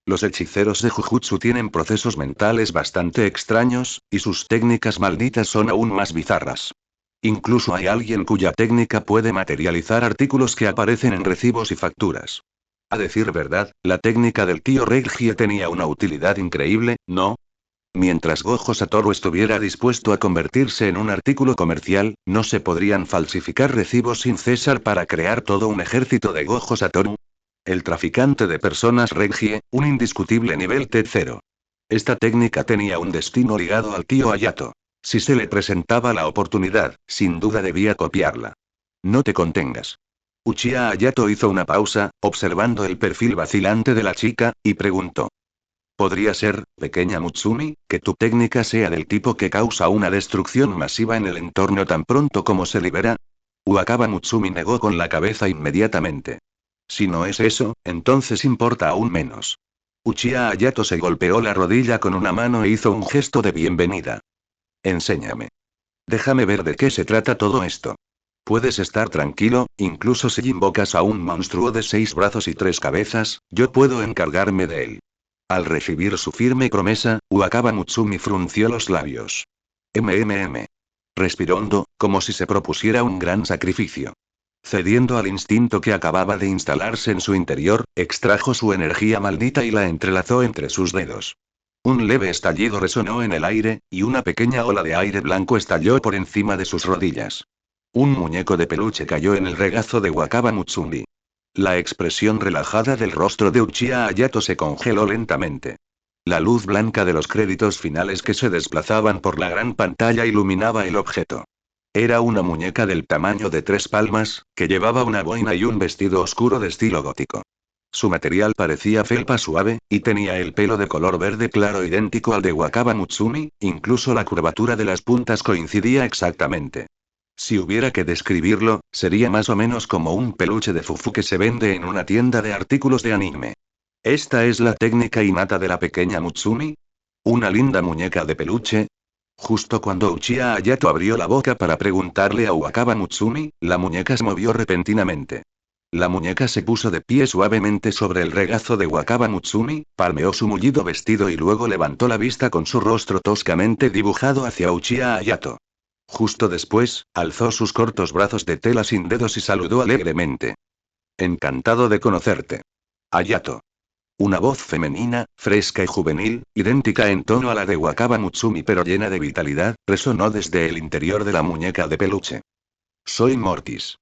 Los hechiceros de Jujutsu tienen procesos mentales bastante extraños, y sus técnicas malditas son aún más bizarras. Incluso hay alguien cuya técnica puede materializar artículos que aparecen en recibos y facturas. A decir verdad, la técnica del tío Reggie tenía una utilidad increíble, ¿no? Mientras Gojo Satoru estuviera dispuesto a convertirse en un artículo comercial, no se podrían falsificar recibos sin César para crear todo un ejército de Gojo Satoru. El traficante de personas Reggie, un indiscutible nivel T0. Esta técnica tenía un destino ligado al tío Hayato. Si se le presentaba la oportunidad, sin duda debía copiarla. No te contengas. Uchiha Hayato hizo una pausa, observando el perfil vacilante de la chica, y preguntó. ¿Podría ser, pequeña Mutsumi, que tu técnica sea del tipo que causa una destrucción masiva en el entorno tan pronto como se libera? Wakaba Mutsumi negó con la cabeza inmediatamente. Si no es eso, entonces importa aún menos. Uchiha Hayato se golpeó la rodilla con una mano e hizo un gesto de bienvenida. Enséñame. Déjame ver de qué se trata todo esto. Puedes estar tranquilo, incluso si invocas a un monstruo de 6 brazos y 3 cabezas, yo puedo encargarme de él. Al recibir su firme promesa, Wakaba Mutsumi frunció los labios. Respiró hondo, como si se propusiera un gran sacrificio. Cediendo al instinto que acababa de instalarse en su interior, extrajo su energía maldita y la entrelazó entre sus dedos. Un leve estallido resonó en el aire, y una pequeña ola de aire blanco estalló por encima de sus rodillas. Un muñeco de peluche cayó en el regazo de Wakaba Mutsumi. La expresión relajada del rostro de Uchiha Hayato se congeló lentamente. La luz blanca de los créditos finales que se desplazaban por la gran pantalla iluminaba el objeto. Era una muñeca del tamaño de 3 palmas, que llevaba una boina y un vestido oscuro de estilo gótico. Su material parecía felpa suave, y tenía el pelo de color verde claro idéntico al de Wakaba Mutsumi, incluso la curvatura de las puntas coincidía exactamente. Si hubiera que describirlo, sería más o menos como un peluche de fufu que se vende en una tienda de artículos de anime. ¿Esta es la técnica innata de la pequeña Mutsumi? ¿Una linda muñeca de peluche? Justo cuando Uchiha Hayato abrió la boca para preguntarle a Wakaba Mutsumi, la muñeca se movió repentinamente. La muñeca se puso de pie suavemente sobre el regazo de Wakaba Mutsumi, palmeó su mullido vestido y luego levantó la vista con su rostro toscamente dibujado hacia Uchiha Hayato. Justo después, alzó sus cortos brazos de tela sin dedos y saludó alegremente. Encantado de conocerte. Hayato. Una voz femenina, fresca y juvenil, idéntica en tono a la de Wakaba Mutsumi pero llena de vitalidad, resonó desde el interior de la muñeca de peluche. Soy Mortis.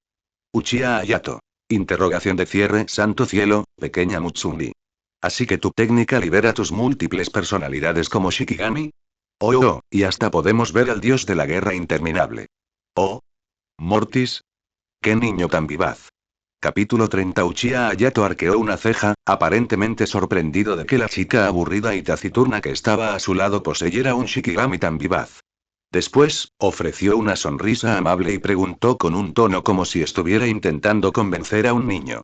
Uchiha Hayato. Interrogación de cierre, santo cielo, pequeña Mutsumi. ¿Así que tu técnica libera tus múltiples personalidades como Shikigami? Oh, y hasta podemos ver al dios de la guerra interminable. Oh, Mortis. ¡Qué niño tan vivaz! Capítulo 30. Uchiha Hayato arqueó una ceja, aparentemente sorprendido de que la chica aburrida y taciturna que estaba a su lado poseyera un Shikigami tan vivaz. Después, ofreció una sonrisa amable y preguntó con un tono como si estuviera intentando convencer a un niño.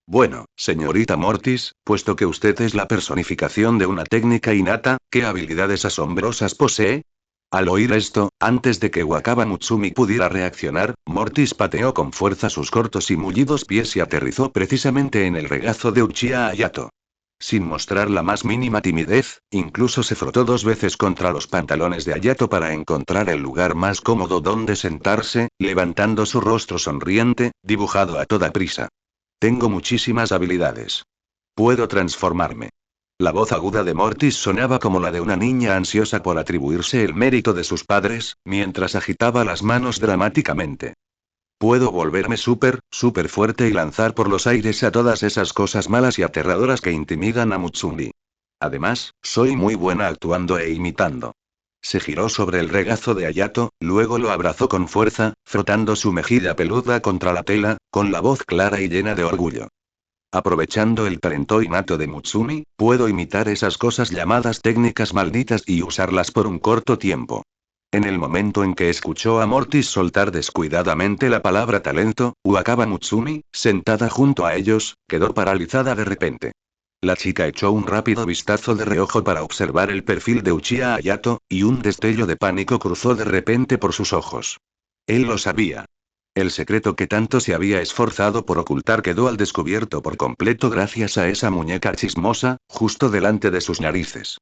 Bueno, señorita Mortis, puesto que usted es la personificación de una técnica innata, ¿qué habilidades asombrosas posee? Al oír esto, antes de que Wakaba Mutsumi pudiera reaccionar, Mortis pateó con fuerza sus cortos y mullidos pies y aterrizó precisamente en el regazo de Uchiha Hayato. Sin mostrar la más mínima timidez, incluso se frotó 2 veces contra los pantalones de Hayato para encontrar el lugar más cómodo donde sentarse, levantando su rostro sonriente, dibujado a toda prisa. Tengo muchísimas habilidades. Puedo transformarme. La voz aguda de Mortis sonaba como la de una niña ansiosa por atribuirse el mérito de sus padres, mientras agitaba las manos dramáticamente. Puedo volverme súper fuerte y lanzar por los aires a todas esas cosas malas y aterradoras que intimidan a Mutsumi. Además, soy muy buena actuando e imitando. Se giró sobre el regazo de Hayato, luego lo abrazó con fuerza, frotando su mejilla peluda contra la tela, con la voz clara y llena de orgullo. Aprovechando el talento innato de Mutsumi, puedo imitar esas cosas llamadas técnicas malditas y usarlas por un corto tiempo. En el momento en que escuchó a Mortis soltar descuidadamente la palabra talento, Wakaba Mutsumi, sentada junto a ellos, quedó paralizada de repente. La chica echó un rápido vistazo de reojo para observar el perfil de Uchiha Hayato, y un destello de pánico cruzó de repente por sus ojos. Él lo sabía. El secreto que tanto se había esforzado por ocultar quedó al descubierto por completo gracias a esa muñeca chismosa, justo delante de sus narices.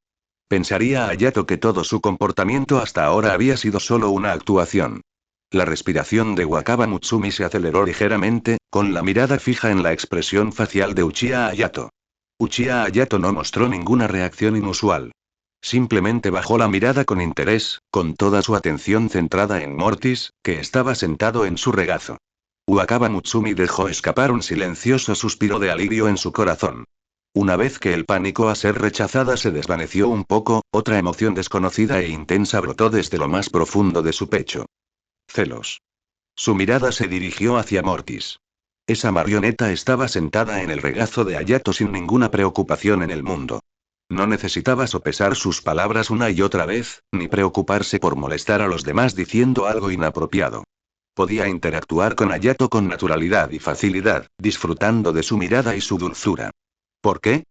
Pensaría Hayato que todo su comportamiento hasta ahora había sido solo una actuación. La respiración de Wakaba Mutsumi se aceleró ligeramente, con la mirada fija en la expresión facial de Uchiha Hayato. Uchiha Hayato no mostró ninguna reacción inusual. Simplemente bajó la mirada con interés, con toda su atención centrada en Mortis, que estaba sentado en su regazo. Wakaba Mutsumi dejó escapar un silencioso suspiro de alivio en su corazón. Una vez que el pánico a ser rechazada se desvaneció un poco, otra emoción desconocida e intensa brotó desde lo más profundo de su pecho. Celos. Su mirada se dirigió hacia Mortis. Esa marioneta estaba sentada en el regazo de Hayato sin ninguna preocupación en el mundo. No necesitaba sopesar sus palabras una y otra vez, ni preocuparse por molestar a los demás diciendo algo inapropiado. Podía interactuar con Hayato con naturalidad y facilidad, disfrutando de su mirada y su dulzura. ¿Por qué?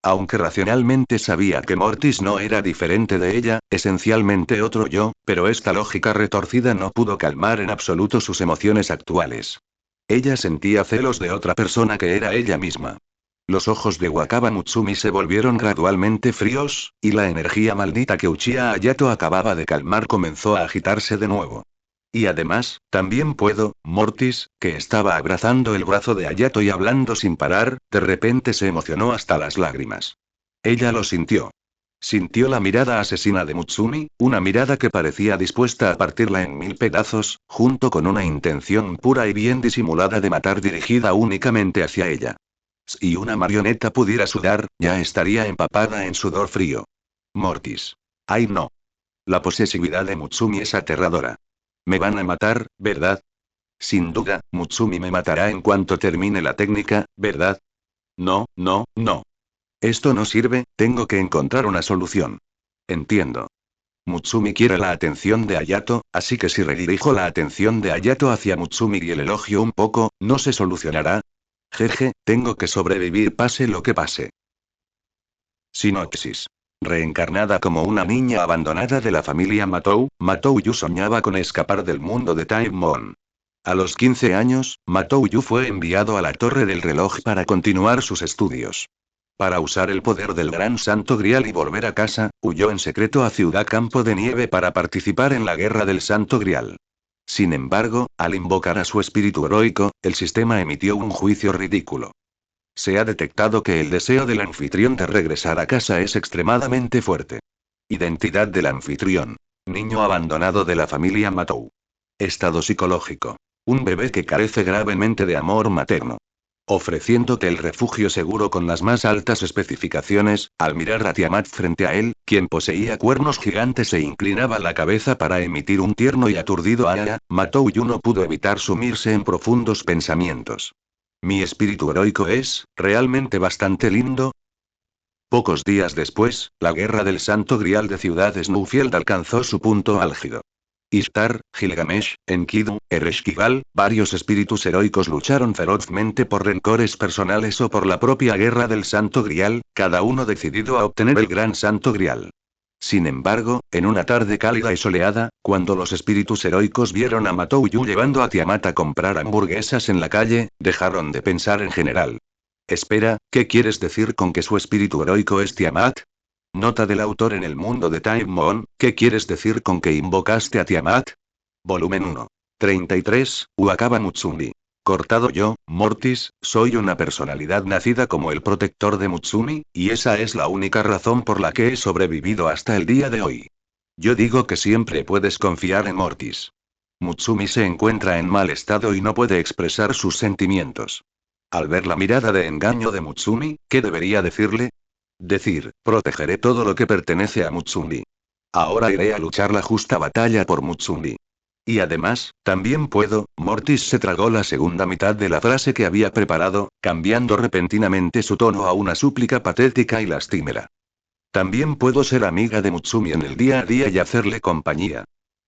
Aunque racionalmente sabía que Mortis no era diferente de ella, esencialmente otro yo, pero esta lógica retorcida no pudo calmar en absoluto sus emociones actuales. Ella sentía celos de otra persona que era ella misma. Los ojos de Wakaba Mutsumi se volvieron gradualmente fríos, y la energía maldita que Uchiha Hayato acababa de calmar comenzó a agitarse de nuevo. Y además, también puedo, Mortis, que estaba abrazando el brazo de Hayato y hablando sin parar, de repente se emocionó hasta las lágrimas. Ella lo sintió. Sintió la mirada asesina de Mutsumi, una mirada que parecía dispuesta a partirla en mil pedazos, junto con una intención pura y bien disimulada de matar dirigida únicamente hacia ella. Si una marioneta pudiera sudar, ya estaría empapada en sudor frío. Mortis. Ay no. La posesividad de Mutsumi es aterradora. Me van a matar, ¿verdad? Sin duda, Mutsumi me matará en cuanto termine la técnica, ¿verdad? No, no, no. Esto no sirve, tengo que encontrar una solución. Entiendo. Mutsumi quiere la atención de Hayato, así que si redirijo la atención de Hayato hacia Mutsumi y el elogio un poco, ¿no se solucionará? Jeje, tengo que sobrevivir pase lo que pase. Sinopsis. Reencarnada como una niña abandonada de la familia Matou, Matou-yu soñaba con escapar del mundo de Time Mon. A los 15 años, Matou-yu fue enviado a la Torre del Reloj para continuar sus estudios. Para usar el poder del Gran Santo Grial y volver a casa, huyó en secreto a Ciudad Campo de Nieve para participar en la Guerra del Santo Grial. Sin embargo, al invocar a su espíritu heroico, el sistema emitió un juicio ridículo. Se ha detectado que el deseo del anfitrión de regresar a casa es extremadamente fuerte. Identidad del anfitrión. Niño abandonado de la familia Matou. Estado psicológico. Un bebé que carece gravemente de amor materno. Ofreciéndote el refugio seguro con las más altas especificaciones, al mirar a Tiamat frente a él, quien poseía cuernos gigantes e inclinaba la cabeza para emitir un tierno y aturdido "ah", Matou-yu no pudo evitar sumirse en profundos pensamientos. Mi espíritu heroico es, realmente bastante lindo. Pocos días después, la guerra del Santo Grial de Ciudad Snowfield alcanzó su punto álgido. Ishtar, Gilgamesh, Enkidu, Ereshkigal, varios espíritus heroicos lucharon ferozmente por rencores personales o por la propia guerra del Santo Grial, cada uno decidido a obtener el Gran Santo Grial. Sin embargo, en una tarde cálida y soleada, cuando los espíritus heroicos vieron a Matou-yu llevando a Tiamat a comprar hamburguesas en la calle, dejaron de pensar en general. Espera, ¿qué quieres decir con que su espíritu heroico es Tiamat? Nota del autor en el mundo de Time Mon, ¿qué quieres decir con que invocaste a Tiamat? Volumen 1. 33, Wakaba Mutsumi. Cortado yo, Mortis, soy una personalidad nacida como el protector de Mutsumi, y esa es la única razón por la que he sobrevivido hasta el día de hoy. Yo digo que siempre puedes confiar en Mortis. Mutsumi se encuentra en mal estado y no puede expresar sus sentimientos. Al ver la mirada de engaño de Mutsumi, ¿qué debería decirle? Decir, protegeré todo lo que pertenece a Mutsumi. Ahora iré a luchar la justa batalla por Mutsumi. Y además, también puedo, Mortis se tragó la segunda mitad de la frase que había preparado, cambiando repentinamente su tono a una súplica patética y lastimera. También puedo ser amiga de Mutsumi en el día a día y hacerle compañía.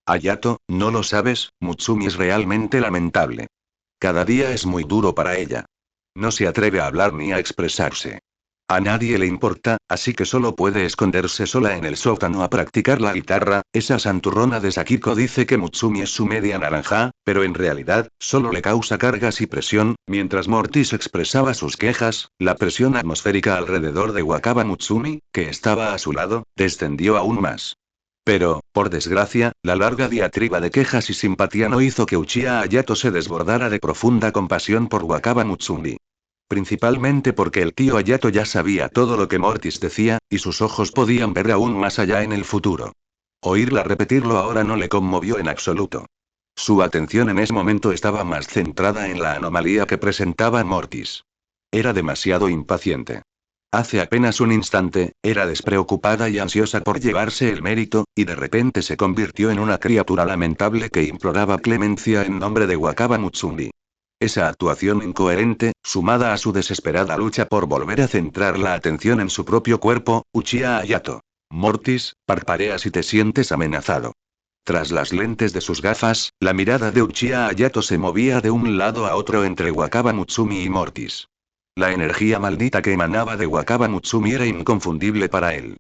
Hayato, ¿no lo sabes? Mutsumi es realmente lamentable. Cada día es muy duro para ella. No se atreve a hablar ni a expresarse. A nadie le importa, así que solo puede esconderse sola en el sótano a practicar la guitarra. Esa santurrona de Sakiko dice que Mutsumi es su media naranja, pero en realidad, solo le causa cargas y presión. Mientras Mortis expresaba sus quejas, la presión atmosférica alrededor de Wakaba Mutsumi, que estaba a su lado, descendió aún más. Pero, por desgracia, la larga diatriba de quejas y simpatía no hizo que Uchiha Hayato se desbordara de profunda compasión por Wakaba Mutsumi. Principalmente porque el tío Hayato ya sabía todo lo que Mortis decía, y sus ojos podían ver aún más allá en el futuro. Oírla repetirlo ahora no le conmovió en absoluto. Su atención en ese momento estaba más centrada en la anomalía que presentaba Mortis. Era demasiado impaciente. Hace apenas un instante, era despreocupada y ansiosa por llevarse el mérito, y de repente se convirtió en una criatura lamentable que imploraba clemencia en nombre de Wakaba Mutsumi. Esa actuación incoherente, sumada a su desesperada lucha por volver a centrar la atención en su propio cuerpo, Uchiha Hayato. Mortis, parpadeas y te sientes amenazado. Tras las lentes de sus gafas, la mirada de Uchiha Hayato se movía de un lado a otro entre Wakaba Mutsumi y Mortis. La energía maldita que emanaba de Wakaba Mutsumi era inconfundible para él.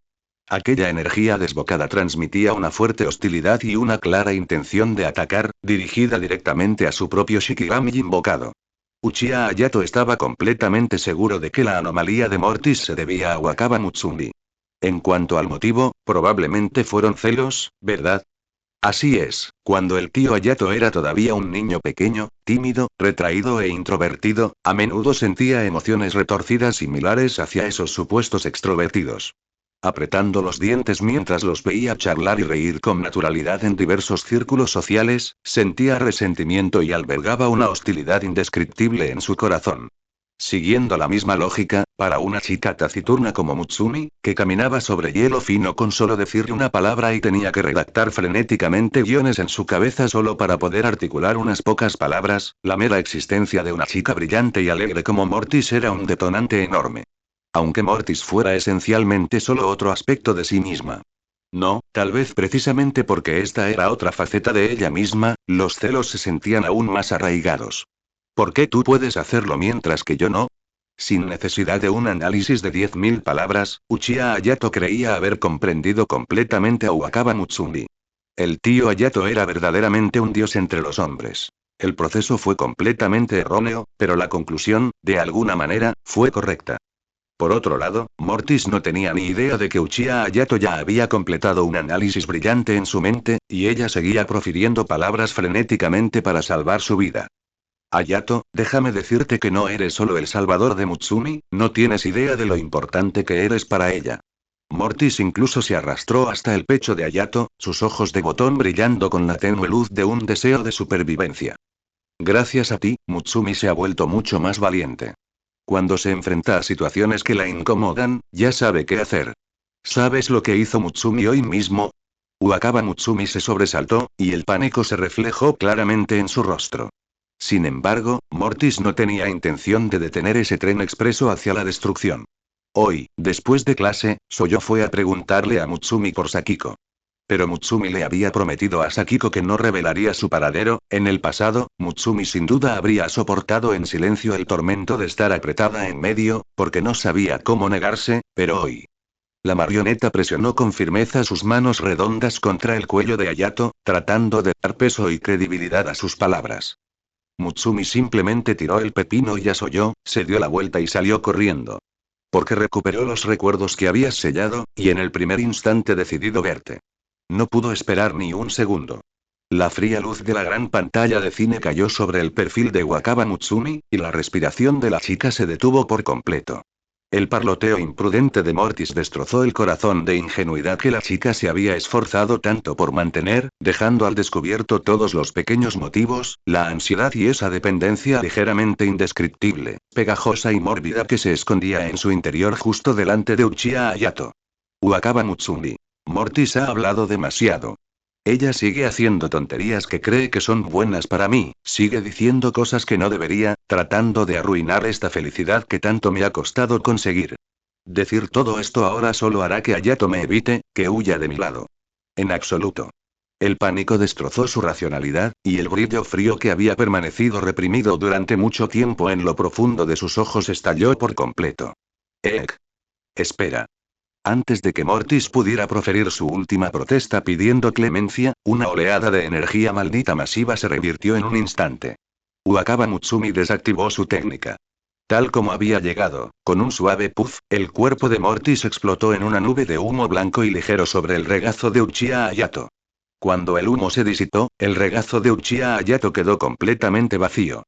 Aquella energía desbocada transmitía una fuerte hostilidad y una clara intención de atacar, dirigida directamente a su propio Shikigami invocado. Uchiha Hayato estaba completamente seguro de que la anomalía de Mortis se debía a Wakaba Mutsumi. En cuanto al motivo, probablemente fueron celos, ¿verdad? Así es, cuando el tío Hayato era todavía un niño pequeño, tímido, retraído e introvertido, a menudo sentía emociones retorcidas similares hacia esos supuestos extrovertidos. Apretando los dientes mientras los veía charlar y reír con naturalidad en diversos círculos sociales, sentía resentimiento y albergaba una hostilidad indescriptible en su corazón. Siguiendo la misma lógica, para una chica taciturna como Mutsumi, que caminaba sobre hielo fino con solo decirle una palabra y tenía que redactar frenéticamente guiones en su cabeza solo para poder articular unas pocas palabras, la mera existencia de una chica brillante y alegre como Mortis era un detonante enorme. Aunque Mortis fuera esencialmente solo otro aspecto de sí misma. No, tal vez precisamente porque esta era otra faceta de ella misma, los celos se sentían aún más arraigados. ¿Por qué tú puedes hacerlo mientras que yo no? Sin necesidad de un análisis de 10.000 palabras, Uchiha Hayato creía haber comprendido completamente a Wakaba Mutsumi. El tío Hayato era verdaderamente un dios entre los hombres. El proceso fue completamente erróneo, pero la conclusión, de alguna manera, fue correcta. Por otro lado, Mortis no tenía ni idea de que Uchiha Hayato ya había completado un análisis brillante en su mente, y ella seguía profiriendo palabras frenéticamente para salvar su vida. Hayato, déjame decirte que no eres solo el salvador de Mutsumi, no tienes idea de lo importante que eres para ella. Mortis incluso se arrastró hasta el pecho de Hayato, sus ojos de botón brillando con la tenue luz de un deseo de supervivencia. Gracias a ti, Mutsumi se ha vuelto mucho más valiente. Cuando se enfrenta a situaciones que la incomodan, ya sabe qué hacer. ¿Sabes lo que hizo Mutsumi hoy mismo? Wakaba Mutsumi se sobresaltó, y el pánico se reflejó claramente en su rostro. Sin embargo, Mortis no tenía intención de detener ese tren expreso hacia la destrucción. Hoy, después de clase, Soyo fue a preguntarle a Mutsumi por Sakiko. Pero Mutsumi le había prometido a Sakiko que no revelaría su paradero. En el pasado, Mutsumi sin duda habría soportado en silencio el tormento de estar apretada en medio, porque no sabía cómo negarse, pero hoy. La marioneta presionó con firmeza sus manos redondas contra el cuello de Hayato, tratando de dar peso y credibilidad a sus palabras. Mutsumi simplemente tiró el pepino y asolló, se dio la vuelta y salió corriendo. Porque recuperó los recuerdos que habías sellado, y en el primer instante decidido verte. No pudo esperar ni un segundo. La fría luz de la gran pantalla de cine cayó sobre el perfil de Wakaba Mutsumi, y la respiración de la chica se detuvo por completo. El parloteo imprudente de Mortis destrozó el corazón de ingenuidad que la chica se había esforzado tanto por mantener, dejando al descubierto todos los pequeños motivos, la ansiedad y esa dependencia ligeramente indescriptible, pegajosa y mórbida que se escondía en su interior justo delante de Uchiha Hayato. Wakaba Mutsumi. Mortis ha hablado demasiado. Ella sigue haciendo tonterías que cree que son buenas para mí, sigue diciendo cosas que no debería, tratando de arruinar esta felicidad que tanto me ha costado conseguir. Decir todo esto ahora solo hará que Hayato me evite, que huya de mi lado. En absoluto. El pánico destrozó su racionalidad, y el brillo frío que había permanecido reprimido durante mucho tiempo en lo profundo de sus ojos estalló por completo. Espera. Antes de que Mortis pudiera proferir su última protesta pidiendo clemencia, una oleada de energía maldita masiva se revirtió en un instante. Wakaba Mutsumi desactivó su técnica. Tal como había llegado, con un suave puff, el cuerpo de Mortis explotó en una nube de humo blanco y ligero sobre el regazo de Uchiha Hayato. Cuando el humo se disipó, el regazo de Uchiha Hayato quedó completamente vacío.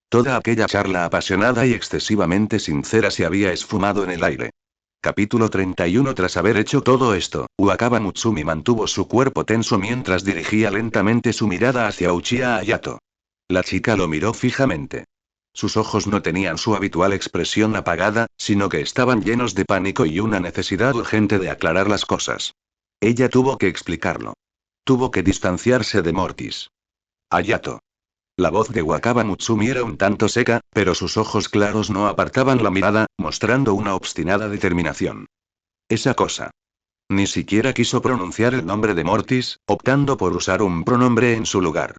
Toda aquella charla apasionada y excesivamente sincera se había esfumado en el aire. Capítulo 31. Tras haber hecho todo esto, Wakaba Mutsumi mantuvo su cuerpo tenso mientras dirigía lentamente su mirada hacia Uchiha Hayato. La chica lo miró fijamente. Sus ojos no tenían su habitual expresión apagada, sino que estaban llenos de pánico y una necesidad urgente de aclarar las cosas. Ella tuvo que explicarlo. Tuvo que distanciarse de Mortis. Hayato. La voz de Wakaba Mutsumi era un tanto seca, pero sus ojos claros no apartaban la mirada, mostrando una obstinada determinación. Esa cosa. Ni siquiera quiso pronunciar el nombre de Mortis, optando por usar un pronombre en su lugar.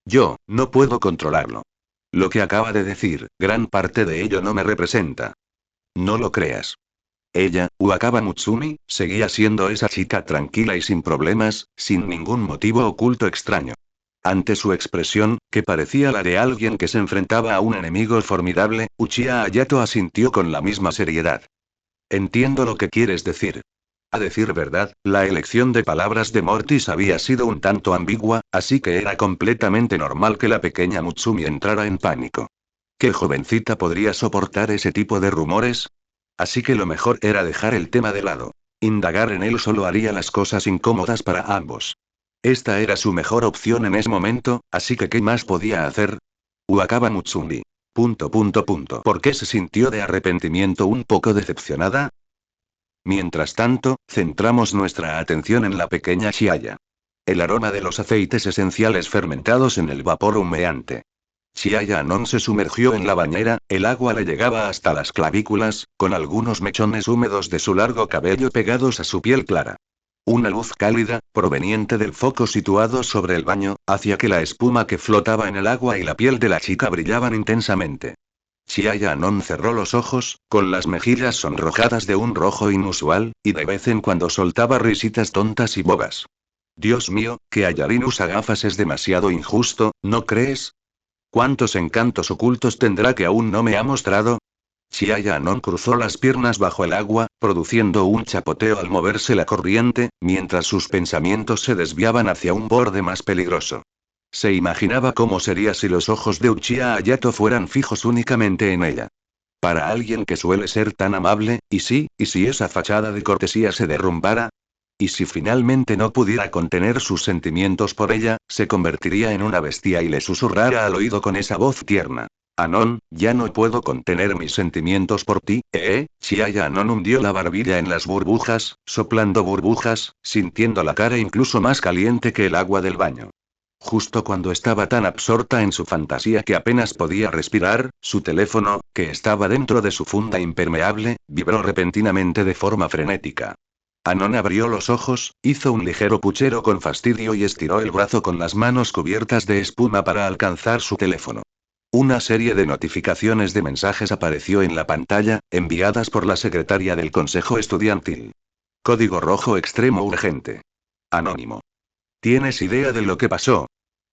Yo, no puedo controlarlo. Lo que acaba de decir, gran parte de ello no me representa. No lo creas. Ella, Wakaba Mutsumi, seguía siendo esa chica tranquila y sin problemas, sin ningún motivo oculto extraño. Ante su expresión, que parecía la de alguien que se enfrentaba a un enemigo formidable, Uchiha Hayato asintió con la misma seriedad. Entiendo lo que quieres decir. A decir verdad, la elección de palabras de Mortis había sido un tanto ambigua, así que era completamente normal que la pequeña Mutsumi entrara en pánico. ¿Qué jovencita podría soportar ese tipo de rumores? Así que lo mejor era dejar el tema de lado. Indagar en él solo haría las cosas incómodas para ambos. Esta era su mejor opción en ese momento, así que ¿qué más podía hacer? Wakaba Mutsumi. ¿Por qué se sintió de arrepentimiento un poco decepcionada? Mientras tanto, centramos nuestra atención en la pequeña Chiaya. El aroma de los aceites esenciales fermentados en el vapor humeante. Chiaya Anon se sumergió en la bañera, el agua le llegaba hasta las clavículas, con algunos mechones húmedos de su largo cabello pegados a su piel clara. Una luz cálida, proveniente del foco situado sobre el baño, hacía que la espuma que flotaba en el agua y la piel de la chica brillaban intensamente. Chiaya Anon cerró los ojos, con las mejillas sonrojadas de un rojo inusual, y de vez en cuando soltaba risitas tontas y bobas. Dios mío, que Ayarin usa gafas es demasiado injusto, ¿no crees? ¿Cuántos encantos ocultos tendrá que aún no me ha mostrado? Chiaya Anon cruzó las piernas bajo el agua, produciendo un chapoteo al moverse la corriente, mientras sus pensamientos se desviaban hacia un borde más peligroso. Se imaginaba cómo sería si los ojos de Uchiha Hayato fueran fijos únicamente en ella. Para alguien que suele ser tan amable, ¿y si esa fachada de cortesía se derrumbara? ¿Y si finalmente no pudiera contener sus sentimientos por ella, se convertiría en una bestia y le susurrara al oído con esa voz tierna? Anon, ya no puedo contener mis sentimientos por ti, ¿eh? Chiaya Anon hundió la barbilla en las burbujas, soplando burbujas, sintiendo la cara incluso más caliente que el agua del baño. Justo cuando estaba tan absorta en su fantasía que apenas podía respirar, su teléfono, que estaba dentro de su funda impermeable, vibró repentinamente de forma frenética. Anon abrió los ojos, hizo un ligero puchero con fastidio y estiró el brazo con las manos cubiertas de espuma para alcanzar su teléfono. Una serie de notificaciones de mensajes apareció en la pantalla, enviadas por la secretaria del Consejo Estudiantil. Código rojo extremo urgente. Anónimo. ¿Tienes idea de lo que pasó?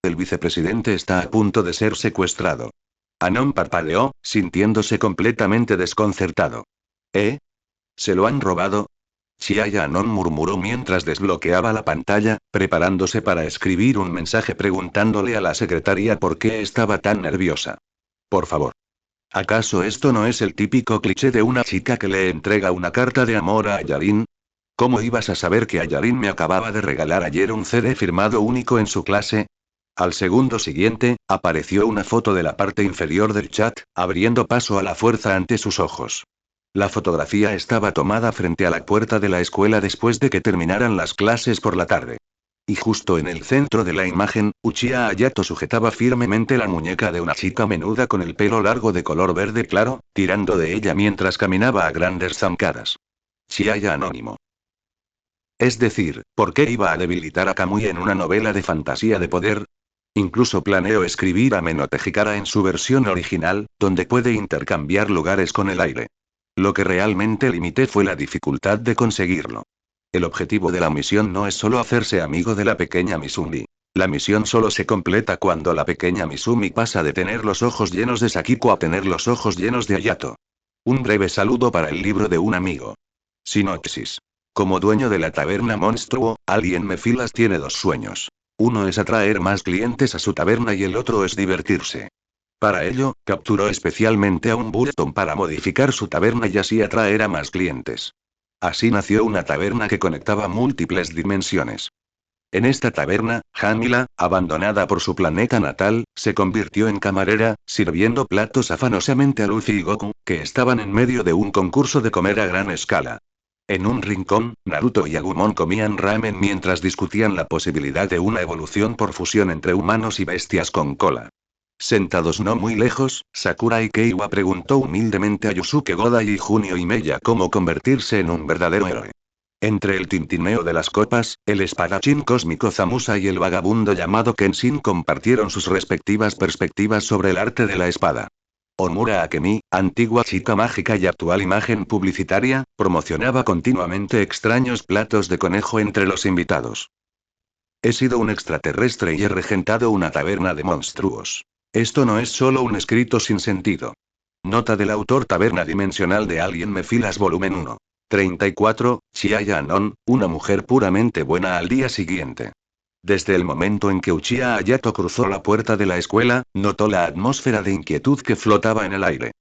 El vicepresidente está a punto de ser secuestrado. Anon parpadeó, sintiéndose completamente desconcertado. ¿Eh? ¿Se lo han robado? Chiaya Anon murmuró mientras desbloqueaba la pantalla, preparándose para escribir un mensaje preguntándole a la secretaria por qué estaba tan nerviosa. Por favor. ¿Acaso esto no es el típico cliché de una chica que le entrega una carta de amor a Ayarin? ¿Cómo ibas a saber que Ayarin me acababa de regalar ayer un CD firmado único en su clase? Al segundo siguiente, apareció una foto de la parte inferior del chat, abriendo paso a la fuerza ante sus ojos. La fotografía estaba tomada frente a la puerta de la escuela después de que terminaran las clases por la tarde. Y justo en el centro de la imagen, Uchiha Hayato sujetaba firmemente la muñeca de una chica menuda con el pelo largo de color verde claro, tirando de ella mientras caminaba a grandes zancadas. Chiaya Anónimo. Es decir, ¿por qué iba a debilitar a Kamui en una novela de fantasía de poder? Incluso planeó escribir a Menote Hikara en su versión original, donde puede intercambiar lugares con el aire. Lo que realmente limité fue la dificultad de conseguirlo. El objetivo de la misión no es solo hacerse amigo de la pequeña Misumi. La misión solo se completa cuando la pequeña Misumi pasa de tener los ojos llenos de Sakiko a tener los ojos llenos de Hayato. Un breve saludo para el libro de un amigo. Sinopsis. Como dueño de la taberna Monstruo, Alien Mefilas tiene dos sueños. Uno es atraer más clientes a su taberna y el otro es divertirse. Para ello, capturó especialmente a un Burton para modificar su taberna y así atraer a más clientes. Así nació una taberna que conectaba múltiples dimensiones. En esta taberna, Jamila, abandonada por su planeta natal, se convirtió en camarera, sirviendo platos afanosamente a Luffy y Goku, que estaban en medio de un concurso de comer a gran escala. En un rincón, Naruto y Agumon comían ramen mientras discutían la posibilidad de una evolución por fusión entre humanos y bestias con cola. Sentados no muy lejos, Sakura y Keiwa preguntó humildemente a Yusuke Godai y Junio y Meya cómo convertirse en un verdadero héroe. Entre el tintineo de las copas, el espadachín cósmico Zamusa y el vagabundo llamado Kenshin compartieron sus respectivas perspectivas sobre el arte de la espada. Omura Akemi, antigua chica mágica y actual imagen publicitaria, promocionaba continuamente extraños platos de conejo entre los invitados. He sido un extraterrestre y he regentado una taberna de monstruos. Esto no es solo un escrito sin sentido. Nota del autor Taberna Dimensional de Alien Mefilas Volumen 1. 34, Chiaya Anon, una mujer puramente buena al día siguiente. Desde el momento en que Uchiha Hayato cruzó la puerta de la escuela, notó la atmósfera de inquietud que flotaba en el aire.